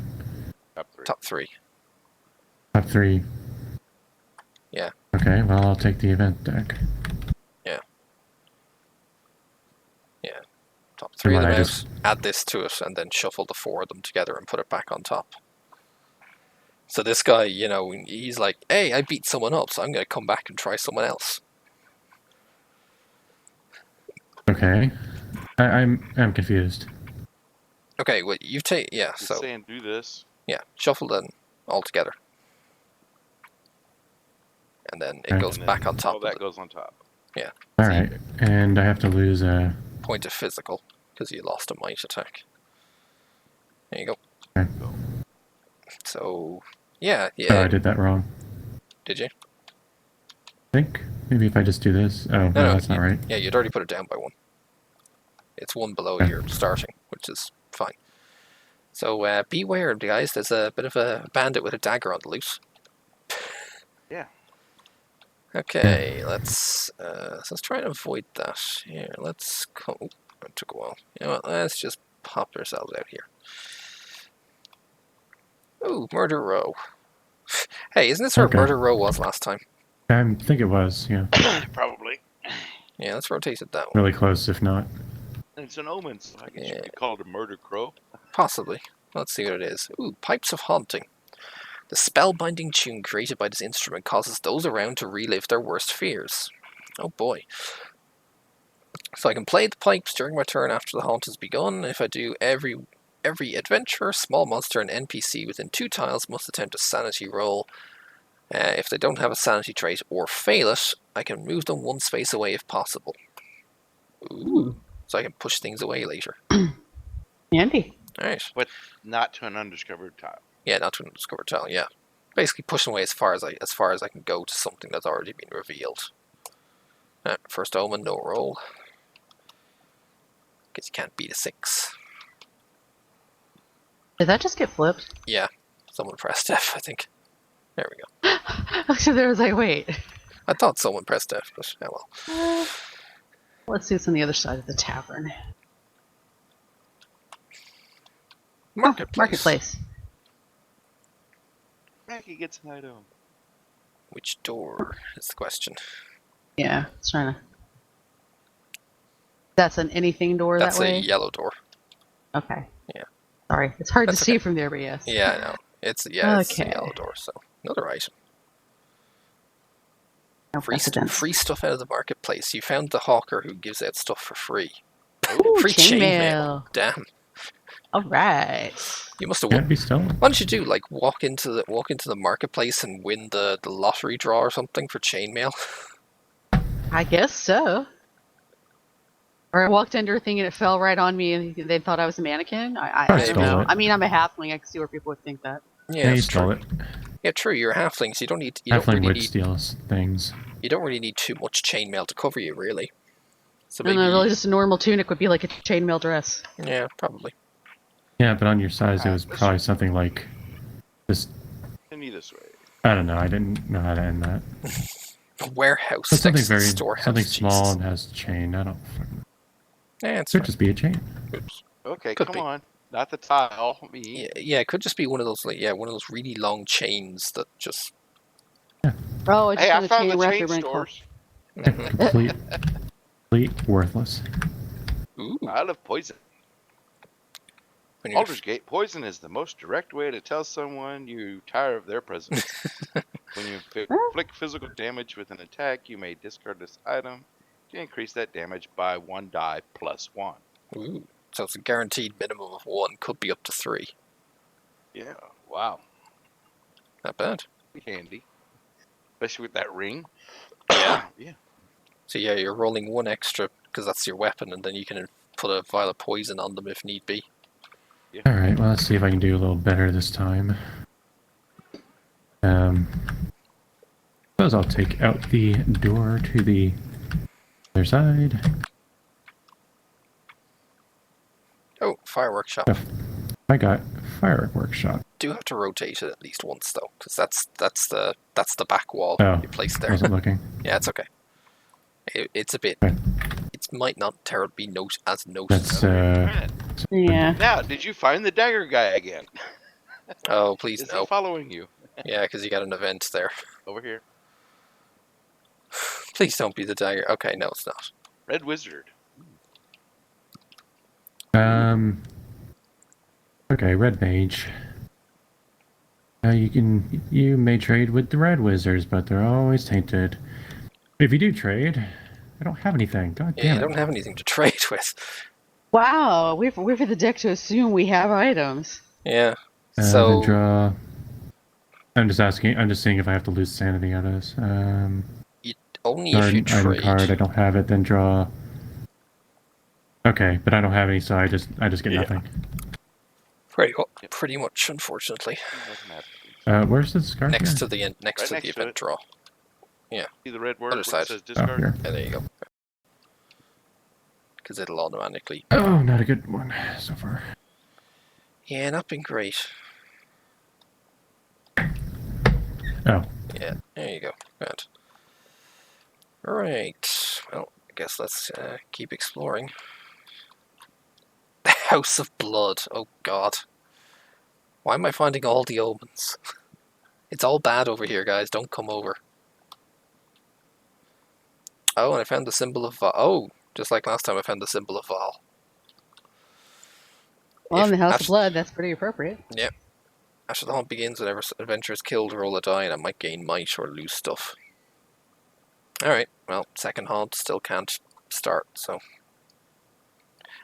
Top 3. Top 3. top 3. Yeah. Okay, well, I'll take the event deck. Yeah. Yeah. Top 3 of What, them I out. just- Add this to it, and then shuffle the 4 of them together and put it back on top. So this guy, you know, he's like, hey, I beat someone up, so I'm going to come back and try someone else. Okay. I'm confused. Okay, well, you take, yeah, Just so, saying, do this. yeah, shuffle them all together. And then it Okay. goes And then back on top all of that the goes on top. Alright, and I have to lose a... point of physical, because you lost a might attack. There you go. Okay. So, yeah, Oh, I did that wrong. Did you? I think maybe if I just do this... Oh, no, that's not right. Yeah, you'd already put it down by 1. It's 1 below Okay. your starting, which is fine. So beware, guys. There's a bit of a bandit with a dagger on the loose. Yeah. Okay, let's try and avoid that. Here, let's go. Oh, that took a while. You know what? Let's just pop ourselves out here. Ooh, murder row. Hey, isn't this where Okay. murder row was last time? I think it was, yeah. Probably. Yeah, let's rotate it that way. Really close, if not. It's an omen, so I guess Yeah. you could call it a murder crow. Possibly. Let's see what it is. Ooh, Pipes of Haunting. The spellbinding tune created by this instrument causes those around to relive their worst fears. Oh boy. So I can play the pipes during my turn after the haunt has begun. If I do, every adventurer, small monster, and NPC within 2 tiles must attempt a sanity roll. If they don't have a sanity trait or fail it, I can move them 1 space away if possible. Ooh. So I can push things away later. Handy. Alright. But not to an undiscovered tile. Yeah, not to an undiscovered tile, yeah. Basically pushing away as far as I can go to something that's already been revealed. First omen, no roll. Because you can't beat a 6. Did that just get flipped? Yeah. Someone pressed F, I think. There we go. So there was like, wait. I thought someone pressed F, but oh well. Let's see what's on the other side of the tavern. Marketplace. Marketplace. Mackie gets an item. Which door is the question? Yeah, it's trying to. That's an anything door That's that way? a yellow door. Okay. Yeah. Sorry, it's hard That's to see okay. from there, but yes. Yeah, I know. It's a Okay. yellow door, so another item. No precedence. Free stuff out of the marketplace. You found the hawker who gives out stuff for free. Ooh, Free chainmail. Damn. All right. You must have Can't be stolen. Why don't you do like walk into the marketplace and win the lottery draw or something for chainmail? I guess so. Or I walked under a thing and it fell right on me and they thought I was a mannequin? I don't stole know. it. I mean, I'm a halfling. I can see where people would think that. Yeah, you it's stole true. it. Yeah, true. You're halflings. You don't need. Halfling would steal things. You don't really need too much chainmail to cover you, really. So And maybe. really, just a normal tunic would be like a chainmail dress. Yeah, probably. Yeah, but on your size, it was probably something like this. Any this way. I don't know. I didn't know how to end that. A warehouse. But something next to the very, storehouse. something Jesus. small and has chain. I don't. Yeah, it's Could fine. just be a chain. Oops. Okay, Could come be. on. Not the tile. Me. Yeah, it could just be one of those one of those really long chains that just. Oh, I just Hey, found I a found chain the wrapped chain around stores. Complete worthless. Ooh. I love poison. When you're Baldur's Gate, poison is the most direct way to tell someone you tire of their presence. When you inflict physical damage with an attack, you may discard this item to increase that damage by 1 die plus 1. Ooh. So it's a guaranteed minimum of 1, could be up to 3. Yeah, wow. Not bad. Be handy. Especially with that ring. Yeah. Yeah. So yeah, you're rolling 1 extra because that's your weapon, and then you can put a vial of poison on them if need be. Alright, well, let's see if I can do a little better this time. Suppose I'll take out the door to the other side. Oh, firework shop. Oh, I got firework workshop. Do have to rotate it at least once though, because that's the back wall Oh, you placed there. wasn't looking. Yeah, it's okay. It's a bit. Okay. It might not terribly be as That's, noticeable. Yeah. Now, did you find the dagger guy again? Oh, please Is no. he following you? Yeah, because you got an event there. Over here. Please don't be the dagger. Okay, no, it's not. Red Wizard. Okay, red mage. You may trade with the red wizards, but they're always tainted. If you do trade, I don't have anything. God Yeah, damn you it. don't have anything to trade with. Wow, we're for the deck to assume we have items. Yeah. Then So draw. I'm just asking. I'm just seeing if I have to lose sanity out of this. only if you Item trade. card. I don't have it. Then draw. Okay, but I don't have any, so I just get Yeah. nothing. Pretty much, unfortunately. Where's the scarf? Next here? to the next Right to next the to event it. draw. See the red word Other where side. it says Oh, discard? here. Yeah, there you go. Because it'll automatically. Oh, not a good one so far. Yeah, not been great. Oh, Yeah, there you go. Good. Alright. Well, I guess let's keep exploring. The House of Blood. Oh god. Why am I finding all the omens? It's all bad over here, guys. Don't come over. Oh, and I found the symbol of Val. Oh, just like last time I found the symbol of Val. Well, in If the House after, of Blood, that's pretty appropriate. after the hunt begins, whenever adventure is killed or roll a die, and I might gain might or lose stuff. Alright, well, second haunt still can't start, so.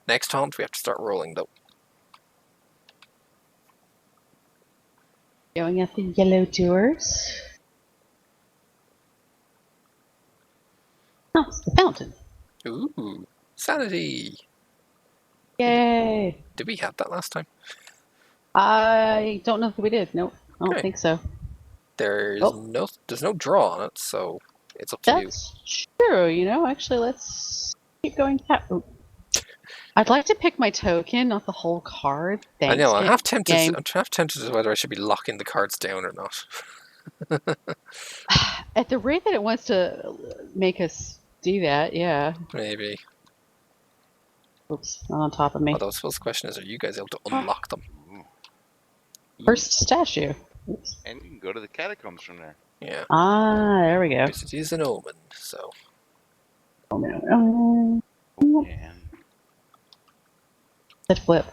Next haunt, we have to start rolling, though. Going at the yellow doors. Oh, it's the fountain. Ooh, sanity! Yay! Did we have that last time? I don't know if we did. Nope, I don't Okay. think so. There's Oh. no draw on it, so it's up to you. That's true. Actually, let's keep going. I'd like to pick my token, not the whole card. Thanks. I know. I'm game. half tempted as whether I should be locking the cards down or not. At the rate that it wants to make us do that, yeah. Maybe. Oops, not on top of me. Although I suppose the question is, are you guys able to unlock them? Ooh. First statue. Oops. And you can go to the catacombs from there. Yeah. Ah, there we go. Because it is an omen, so. Oh no. And Let's flip.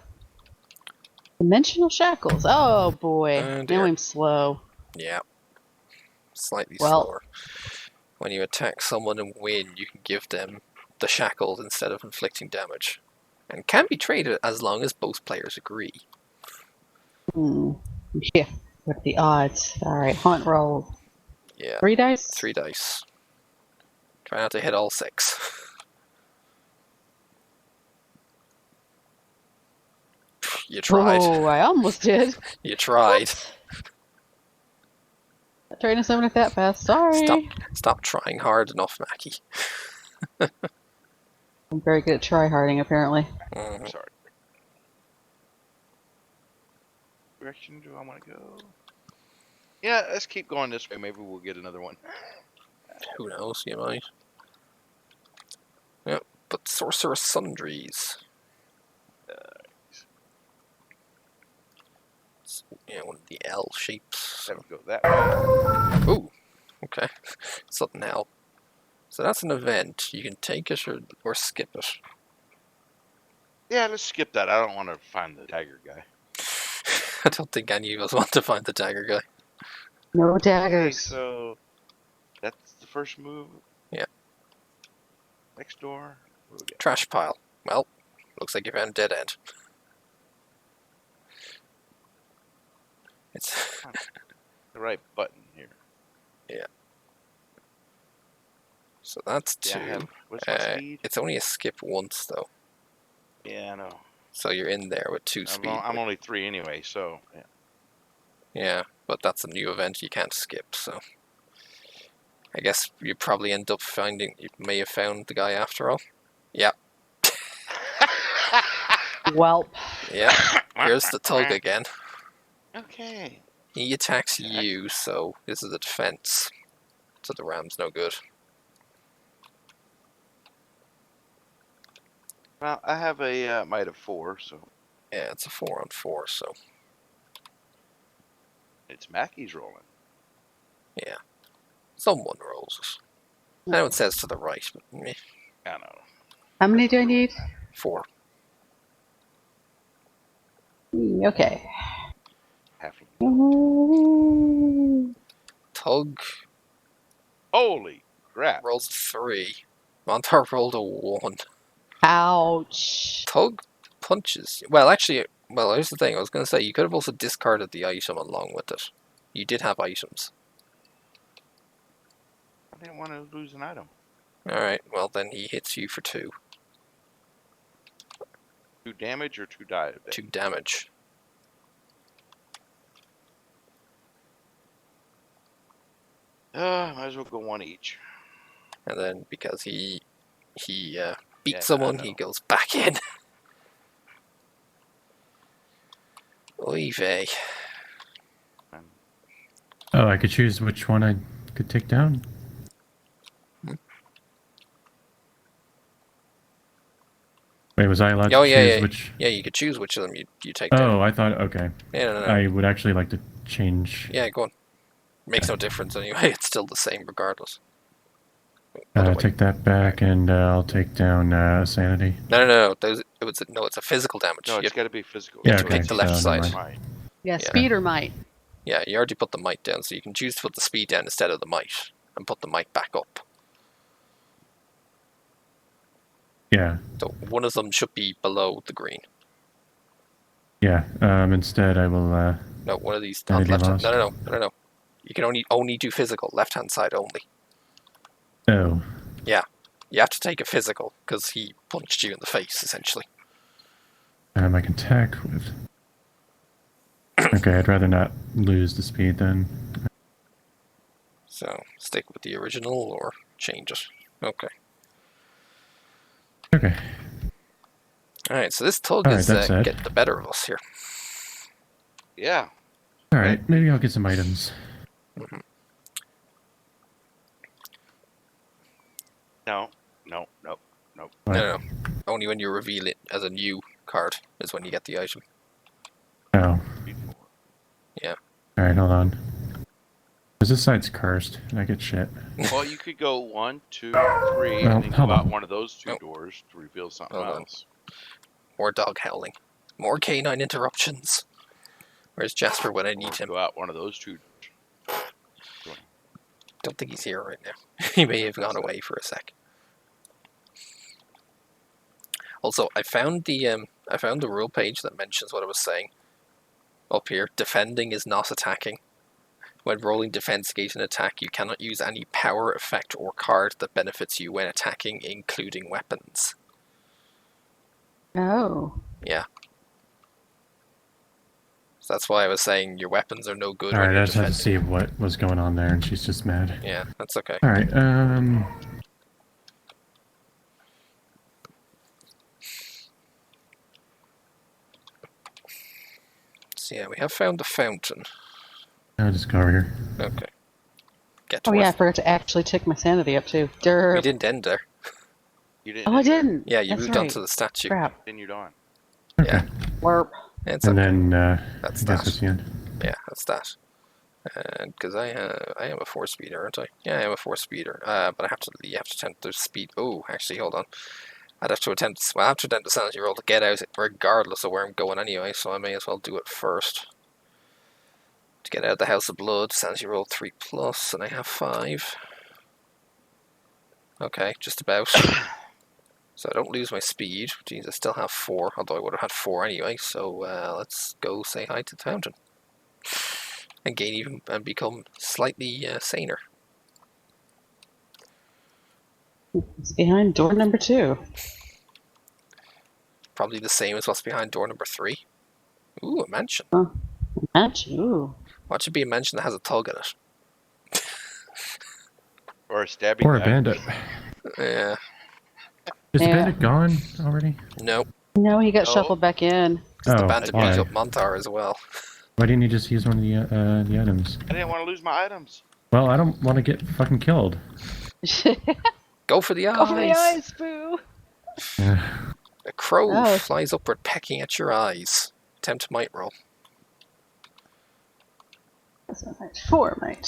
Dimensional shackles. Oh boy. Oh, dear. Now I'm slow. Yeah. Slightly Well- slower. When you attack someone and win, you can give them the shackles instead of inflicting damage. And can be traded as long as both players agree. Yeah. What are the odds? Alright, haunt roll. Yeah. 3 dice? 3 dice. Try not to hit all 6. You tried. Oh, I almost did. You tried. Not trying to summon it that fast. Sorry. Stop trying hard enough, Mackie. I'm very good at tryharding, apparently. Mhm. sorry. Direction do I want to go? Yeah, let's keep going this way. Maybe we'll get another one. Who knows, you might. Yep, but Sorcerous Sundries. Yeah, one of the L shapes. Let me go that way. Ooh, okay. Something hell. So that's an event. You can take it or skip it. Yeah, let's skip that. I don't want to find the dagger guy. I don't think any of us want to find the dagger guy. No Okay, daggers. so that's the first move. Yeah. Next door. What do we get? Trash pile. Well, looks like you found a dead end. It's The right button here. so that's 2. Yeah, what's my speed? It's only a skip once though. Yeah, I know. So you're in there with 2 speed. I'm only 3 anyway, so yeah. Yeah, but that's a new event you can't skip, so... I guess you probably end up finding... You may have found the guy after all. Yep. Welp. Yep. Here's the Tug again. Okay. He attacks you, so this is a defense. So the ram's no good. Well, I have a might of 4, so Yeah, it's a 4-on-4, so... it's Mackey's rolling. Yeah. Someone rolls it. I know it says to the right, but meh. I know. How many do I need? 4. Okay. Half of Tug Holy crap. rolls a 3. Montar rolled a 1. Ouch. Tug punches. Well, actually, here's the thing. I was going to say, you could have also discarded the item along with it. You did have items. I didn't want to lose an item. Alright, well then he hits you for 2. 2 damage or 2 die? 2 damage. Might as well go 1 each. And then because he beats Yeah, someone, I he know. goes back in. Oy vey. Oh, I could choose which one I could take down? Wait, was I allowed to choose which... Yeah, you could choose which of them you take down. Oh, I thought... Okay. Yeah, no. I would actually like to change... Yeah, go on. Makes no difference anyway. It's still the same regardless. take that back, and I'll take down Sanity. No. It's a physical damage. No, it's got to be physical. Yeah, Yeah, to okay. pick the left side. Might. Yeah, speed or might. Yeah, you already put the might down, so you can choose to put the speed down instead of the might, and put the might back up. Yeah. So one of them should be below the green. Yeah. Instead, I will... No, one of these on Sanity left hand. lost. No. You can only do physical, left hand side only. Oh. Yeah, you have to take a physical because he punched you in the face essentially. I can attack with... Okay, I'd rather not lose the speed then. So stick with the original or change it. Okay. Okay. All right. So this Tug Alright, is that's it. getting the better of us here. Yeah. Alright, maybe I'll get some items. No. What? No. Only when you reveal it as a new card is when you get the item. Oh. Yeah. Alright, hold on. Because this side's cursed, and I get shit. Well, you could go 1, 2, 3, Well, and then go hold out on. one of those 2 Oh. doors to reveal something Hold on. else. More dog howling. More canine interruptions. Where's Jasper when I need Or him? go out one of those 2 doors. Don't think he's here right now. He may have gone away for a sec. Also, I found the rule page that mentions what I was saying. Up here, defending is not attacking. When rolling defense against an attack, you cannot use any power, effect, or card that benefits you when attacking, including weapons. Oh. Yeah. So that's why I was saying your weapons are no good when Alright, you're I just had to defending. see what was going on there, and she's just mad. Yeah, that's okay. Alright, So yeah, we have found the fountain. I'll just go over here. Okay. Get to Oh yeah, I it. forgot to actually tick my sanity up too. Derp. We didn't end there. You didn't. Oh, I didn't. Yeah, you That's moved on right. to the statue. Crap. Continued on. Okay. Yeah. Warp. It's And okay. then, That's I guess that. that's the end. Yeah, that's that. Because I am a 4-speeder, aren't I? Yeah, I am a 4-speeder. But you have to attempt the speed. Oh, actually, hold on. I have to attempt the sanity roll to get out, regardless of where I'm going anyway. So I may as well do it first. To get out of the House of Blood, sanity roll 3+, and I have 5. Okay, just about. So I don't lose my speed. Jeez, I still have 4, although I would have had 4 anyway. So let's go say hi to the fountain. And become slightly saner. It's behind door number 2. probably the same as what's behind door number 3. Ooh, a mansion. Oh, mansion. Ooh. What should be a mansion that has a tug in it? Or a stabbing Or a knife. bandit. Yeah. Is the Yeah. bandit gone already? No. No, he got No. shuffled back in. Because the Oh, bandit why? beat up Montar as well. Why didn't you just use one of the items? I didn't want to lose my items. Well, I don't want to get fucking killed. Go for the eyes! Go for the eyes, boo! A crow Oh. flies upward, pecking at your eyes. Attempt might roll. That's a might. 4 might.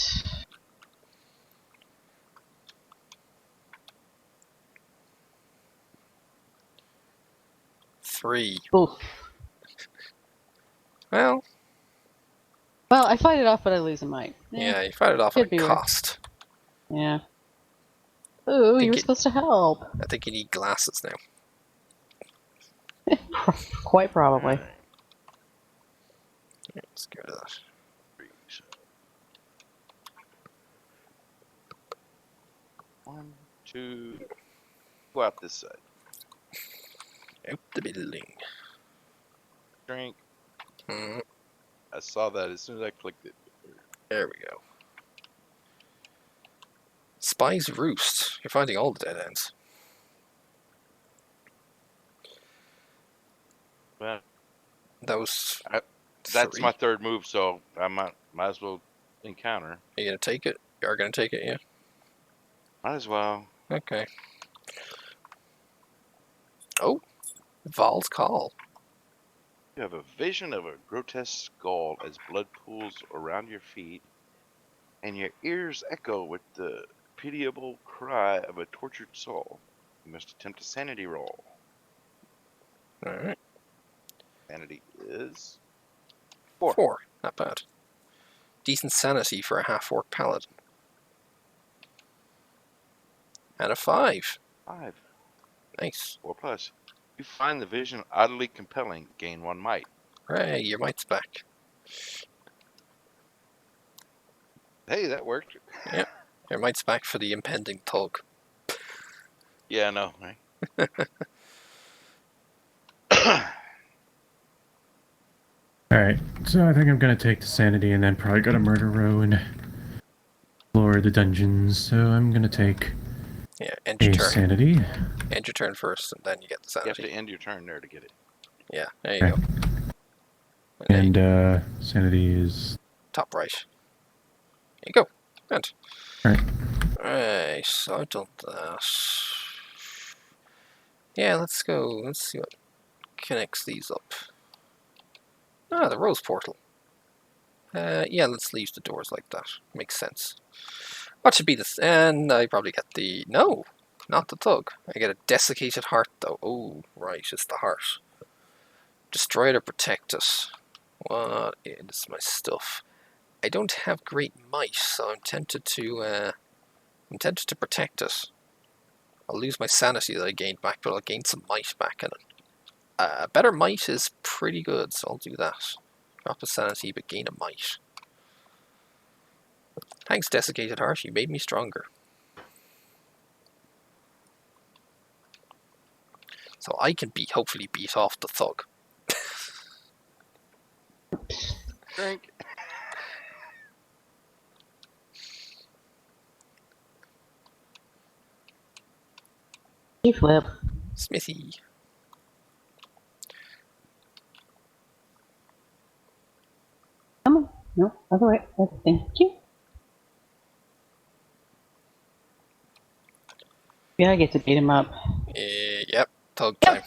Three. Oof. Well, Well, I fight it off, but I lose a might. yeah, you fight it off at Could be a worse. cost. Yeah. Ooh, you were it- supposed to help. I think you need glasses now. Quite probably. Yeah, let's get rid of that. One, two. Go out this side. Out the building. Drink. Mm, I saw that as soon as I clicked it. there we go. Spy's Roost. You're finding all the dead ends. Well, That was. that's 3. my third move, so I might as well encounter. Are you gonna take it? You are gonna take it, yeah? Might as well. Okay. Oh, Val's Call. You have a vision of a grotesque skull as blood pools around your feet, and your ears echo with the pitiable cry of a tortured soul. You must attempt a sanity roll. Alright. Sanity is 4. Not bad. Decent sanity for a half-orc paladin. And a 5. 5. Nice. 4 plus. You find the vision oddly compelling. Gain 1 might. Hooray, your might's back. Hey, that worked. Your might's back for the impending tug. Yeah, I know, right? Alright, so I think I'm gonna take the sanity and then probably go to Murder Row and explore the dungeons. So I'm gonna take Yeah, end your a turn. sanity. End your turn first, and then you get the You have sanity. to end your turn there to get it. Yeah, there you Okay. go. And then And sanity is top right. There you go. Good. Alright. Alright, so I've done that. Yeah, let's go. Let's see what connects these up. Ah, the rose portal. Yeah, let's leave the doors like that. Makes sense. What should be this? And I probably get the... No, not the thug. I get a desiccated heart, though. Oh, right, it's the heart. Destroy it or protect it. What is my stuff? I don't have great might, so I'm tempted to protect it. I'll lose my sanity that I gained back, but I'll gain some might back in it. Better might is pretty good, so I'll do that. Drop a sanity, but gain a might. Thanks, Desiccated Heart, you made me stronger. So I can hopefully beat off the thug. Drink. You flip. Smithy. Come on. No, other way. Thank you. Yeah, I get to beat him up. Yep, thug time.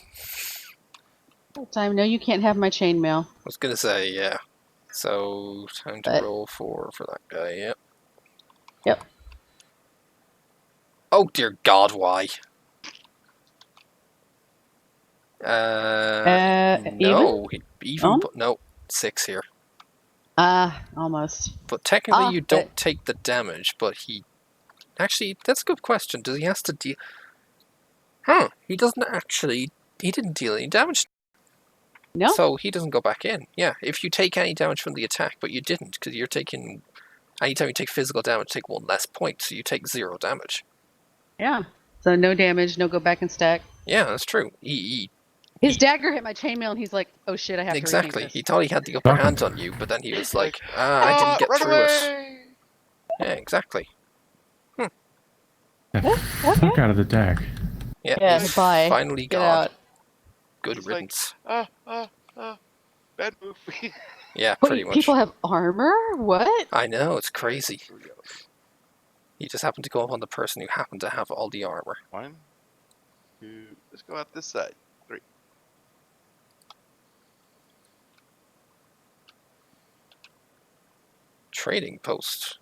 Time. No, you can't have my chainmail. I was gonna say, yeah. So, time to roll for that guy, yep. Yep. Oh dear God, why? No, even Oh? but no, 6 here. Almost. But technically, you don't but- take the damage. But he actually, that's a good question. Does he have to deal? Huh? He doesn't actually. He didn't deal any damage. No. So he doesn't go back in. Yeah, if you take any damage from the attack, but you didn't, because you're taking. Anytime you take physical damage, take 1 less point, so you take 0 damage. Yeah. So no damage, no go back and stack. Yeah, that's true. He His dagger hit my chainmail, and he's like, "Oh shit, I have to Exactly. rethink He this." thought he had the upper hand on you, but then he was like, I didn't get Run through it. away! Yeah, exactly. The Okay. fuck out of the deck. Yeah, Yeah, he's bye. finally Get gone. out. Good He's like, riddance. Bad move. Yeah, pretty Wait, much. people have armor? What? I know, it's crazy. He just happened to go up on the person who happened to have all the armor. 1, 2, let's go out this side. 3. Trading post.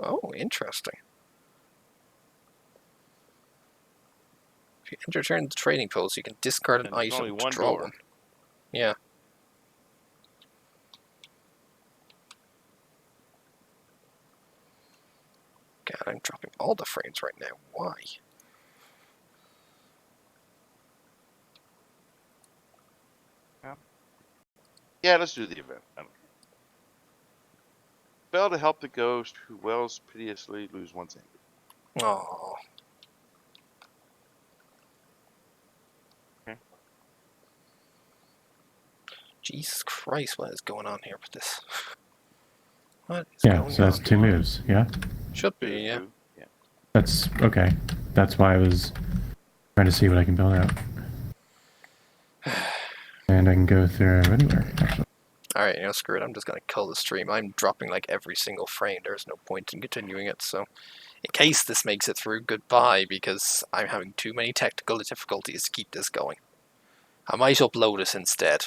Oh, interesting. If you enter turn the trading post, you can discard an And there's item only to one draw door. one. Yeah. God, I'm dropping all the frames right now. Why? Yeah, let's do the event. I don't care. Fail to help the ghost who wails piteously, lose 1 sanity. Oh. Okay. Jesus Christ, what is going on here with this? What is Yeah, going so that's on? 2 moves. Yeah, Should 2, be, yeah. 2. Yeah. that's okay. That's why I was trying to see what I can build out. And I can go through anywhere, actually. Alright, you know, screw it. I'm just gonna kill the stream. I'm dropping like every single frame. There's no point in continuing it, so in case this makes it through, goodbye, because I'm having too many technical difficulties to keep this going. I might upload it instead.